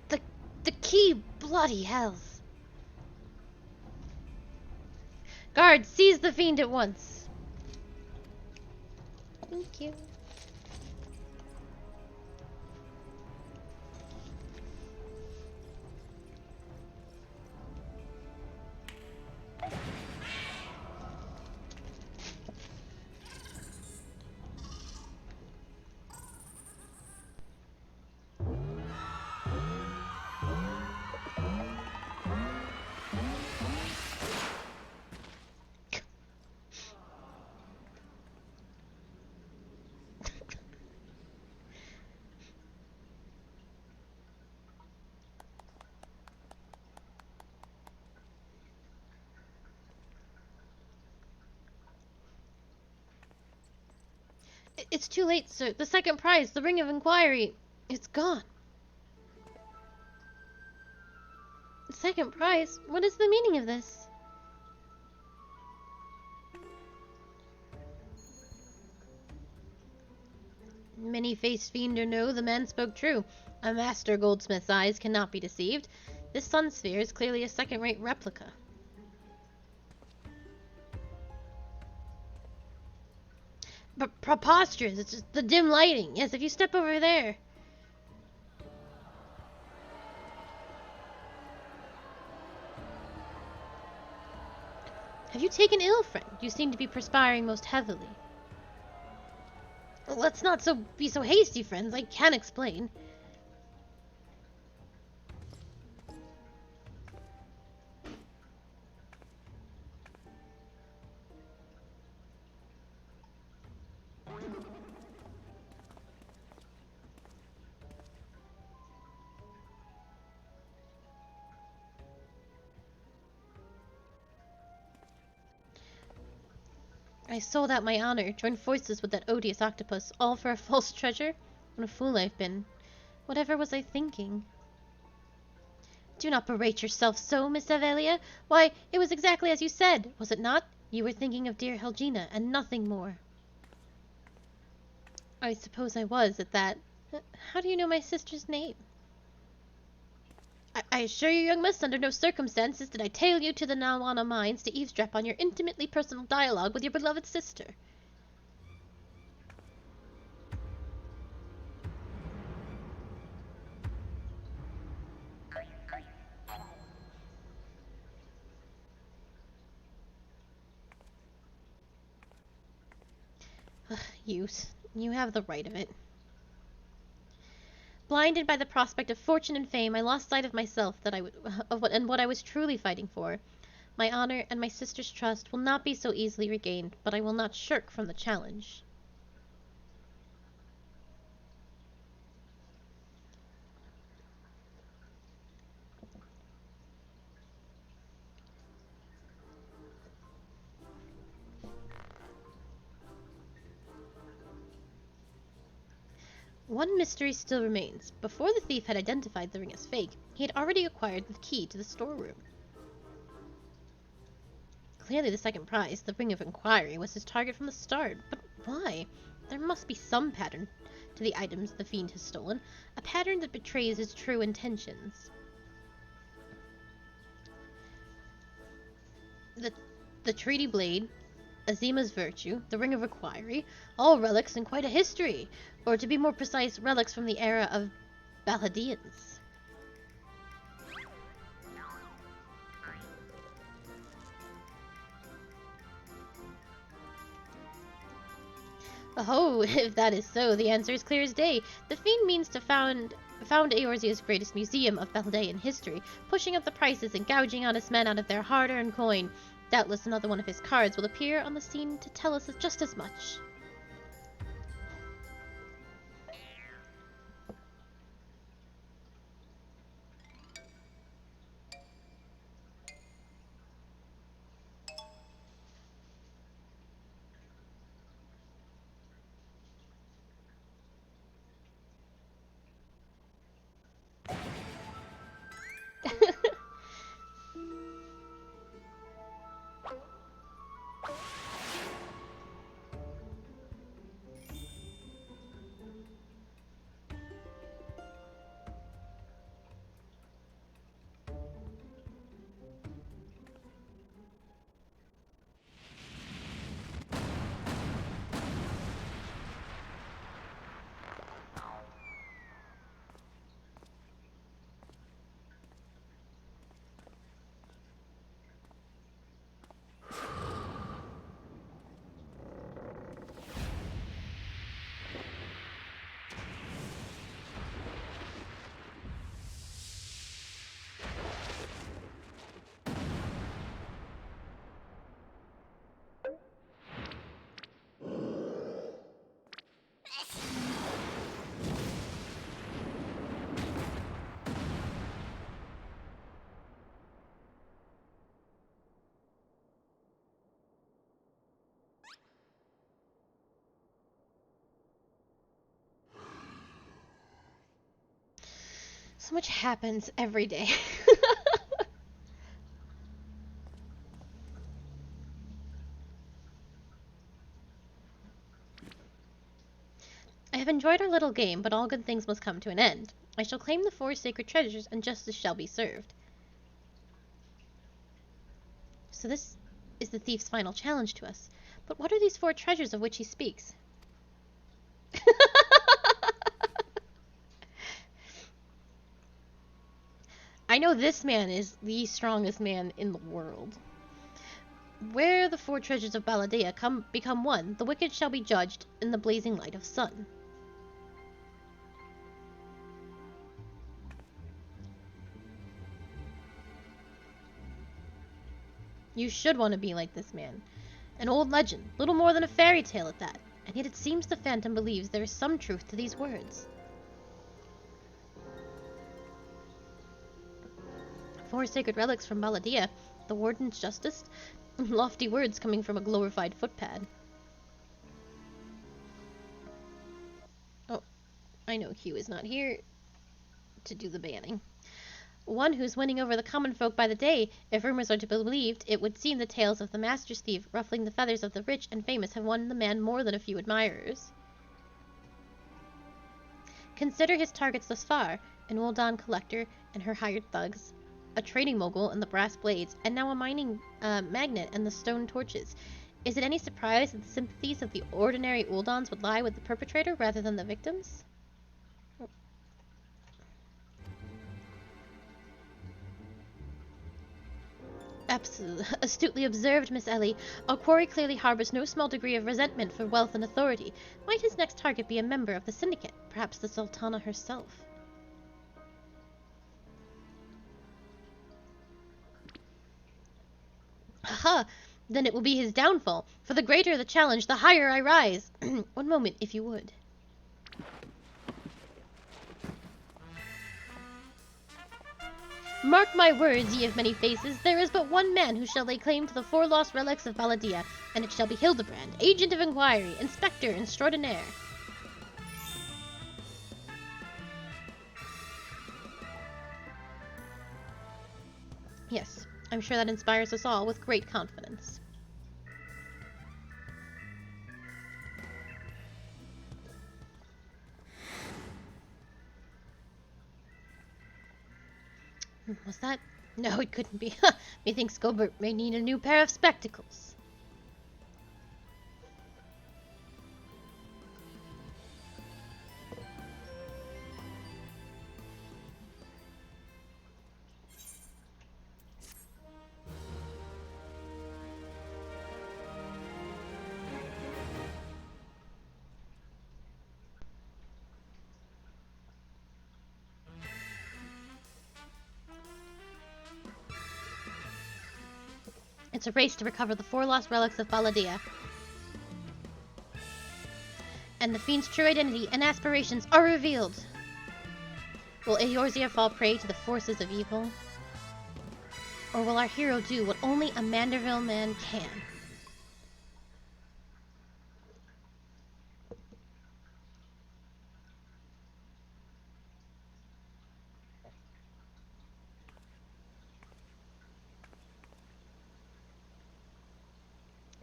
The key, bloody hells. Guard, seize the fiend at once. Thank you. It's too late, sir. The second prize, the Ring of Inquiry, it's gone. Second prize? What is the meaning of this? Many-faced fiend or no, the man spoke true. A master goldsmith's eyes cannot be deceived. This sun sphere is clearly a second-rate replica. But preposterous! It's just the dim lighting. Yes, if you step over there. Have you taken ill, friend? You seem to be perspiring most heavily. Let's not be so hasty, friends. I can't explain. I sold out my honor, joined forces with that odious octopus, all for a false treasure? What a fool I've been. Whatever was I thinking? Do not berate yourself so, Miss Avelia. Why, it was exactly as you said, was it not? You were thinking of dear Helgina, and nothing more. I suppose I was, at that. How do you know my sister's name? I assure you, young miss, under no circumstances did I tail you to the Nawana mines to eavesdrop on your intimately personal dialogue with your beloved sister. You have the right of it. Blinded by the prospect of fortune and fame, I lost sight of myself, what I was truly fighting for. My honor and my sister's trust will not be so easily regained, but I will not shirk from the challenge. One mystery still remains. Before the thief had identified the ring as fake, he had already acquired the key to the storeroom. Clearly the second prize, the Ring of Inquiry, was his target from the start. But why? There must be some pattern to the items the fiend has stolen, a pattern that betrays his true intentions. The Treaty Blade, Azima's Virtue, the Ring of Inquiry, all relics and quite a history, or to be more precise, relics from the era of Baladians. Oh, if that is so, the answer is clear as day. The fiend means to found Eorzea's greatest museum of Baldaean history, pushing up the prices and gouging honest men out of their hard-earned coin. Doubtless another one of his cards will appear on the scene to tell us just as much. So much happens every day. I have enjoyed our little game, but all good things must come to an end. I shall claim the 4 sacred treasures, and justice shall be served. So this is the thief's final challenge to us. But what are these 4 treasures of which he speaks? I know this man is the strongest man in the world. Where the 4 treasures of Baladea become one, the wicked shall be judged in the blazing light of sun. You should want to be like this man. An old legend, little more than a fairy tale at that. And yet it seems the Phantom believes there is some truth to these words. 4 sacred relics from Baladea, the Warden's justice, lofty words coming from a glorified footpad. Oh, I know Q is not here to do the banning. One who's winning over the common folk by the day. If rumors are to be believed, it would seem the tales of the master's thief ruffling the feathers of the rich and famous have won the man more than a few admirers. Consider his targets thus far: an Uldan collector and her hired thugs, a trading mogul and the brass blades, and now a mining magnate and the stone torches. Is it any surprise that the sympathies of the ordinary Uldans would lie with the perpetrator rather than the victims? Absolutely. Astutely observed, Miss Ellie. Our quarry clearly harbors no small degree of resentment for wealth and authority. Might his next target be a member of the syndicate? Perhaps the Sultana herself? Aha! Then it will be his downfall. For the greater the challenge, the higher I rise. One moment, if you would. Mark my words, ye of many faces, there is but one man who shall lay claim to the 4 lost relics of Baladea, and it shall be Hildebrand, agent of inquiry, inspector extraordinaire. Yes, I'm sure that inspires us all with great confidence. Was that? No, it couldn't be. Methinks Gobert may need a new pair of spectacles. It's a race to recover the 4 lost relics of Baladea. And the fiend's true identity and aspirations are revealed. Will Eorzea fall prey to the forces of evil? Or will our hero do what only a Manderville man can?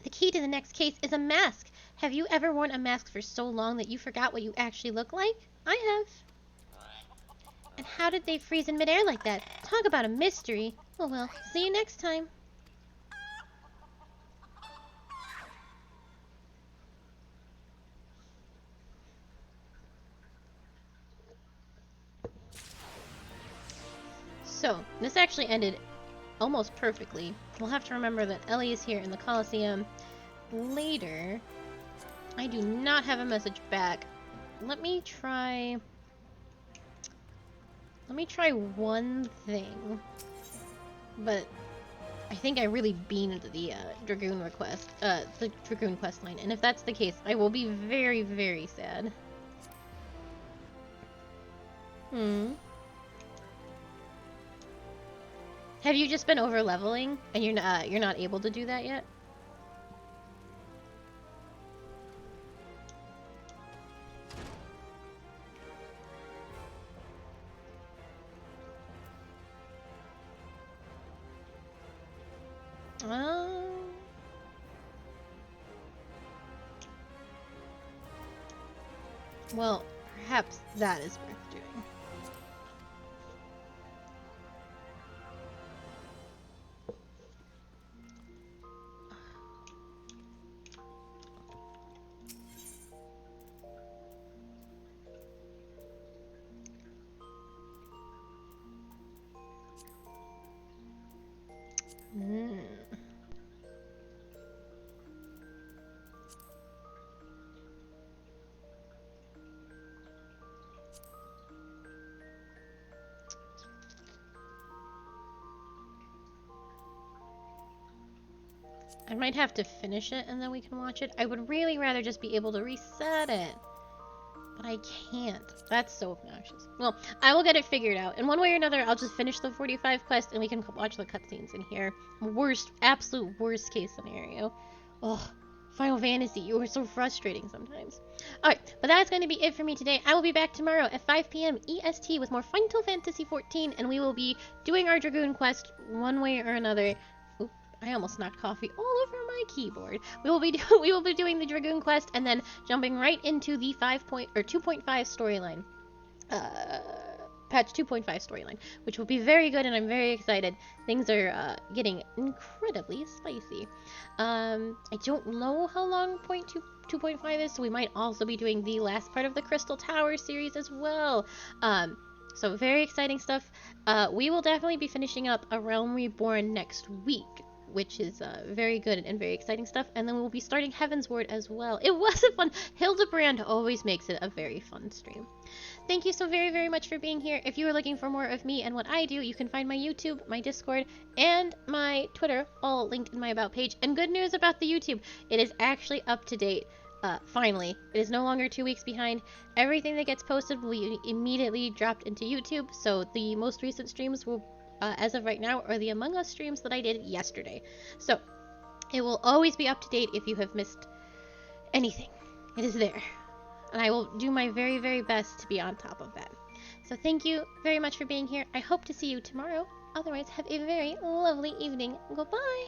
The key to the next case is a mask. Have you ever worn a mask for so long that you forgot what you actually look like? I have. And how did they freeze in midair like that? Talk about a mystery. Oh well, see you next time. So, this actually ended almost perfectly. We'll have to remember that Ellie is here in the Colosseum later. I do not have a message back. Let me try one thing. But I think I really beamed the Dragoon request, the Dragoon quest line. And if that's the case, I will be very, very sad. Have you just been over leveling and you're not able to do that yet? Well, perhaps that is worth doing. I might have to finish it and then we can watch it. I would really rather just be able to reset it. But I can't. That's so obnoxious. Well, I will get it figured out. In one way or another, I'll just finish the 45 quest and we can watch the cutscenes in here. Absolute worst case scenario. Ugh. Final Fantasy, you are so frustrating sometimes. Alright, but that's going to be it for me today. I will be back tomorrow at 5 p.m. EST with more Final Fantasy XIV, and we will be doing our Dragoon quest one way or another. Oop, I almost knocked coffee all over my keyboard. We will be doing the Dragoon quest and then jumping right into the 2.5 storyline. Patch 2.5 storyline, which will be very good, and I'm very excited. Things are getting incredibly spicy. I don't know how long 2.5 is, so we might also be doing the last part of the Crystal Tower series as well. So very exciting stuff. We will definitely be finishing up A Realm Reborn next week, which is very good and very exciting stuff. And then we'll be starting Heaven's Ward as well. It was a fun... Hildebrand always makes it a very fun stream. Thank you so very, very much for being here. If you are looking for more of me and what I do, you can find my YouTube, my Discord, and my Twitter, all linked in my About page. And good news about the YouTube, it is actually up to date. Finally, it is no longer 2 weeks behind. Everything that gets posted will be immediately dropped into YouTube. So the most recent streams will, as of right now, are the Among Us streams that I did yesterday. So it will always be up to date if you have missed anything. It is there. And I will do my very, very best to be on top of that. So thank you very much for being here. I hope to see you tomorrow. Otherwise, have a very lovely evening. Goodbye.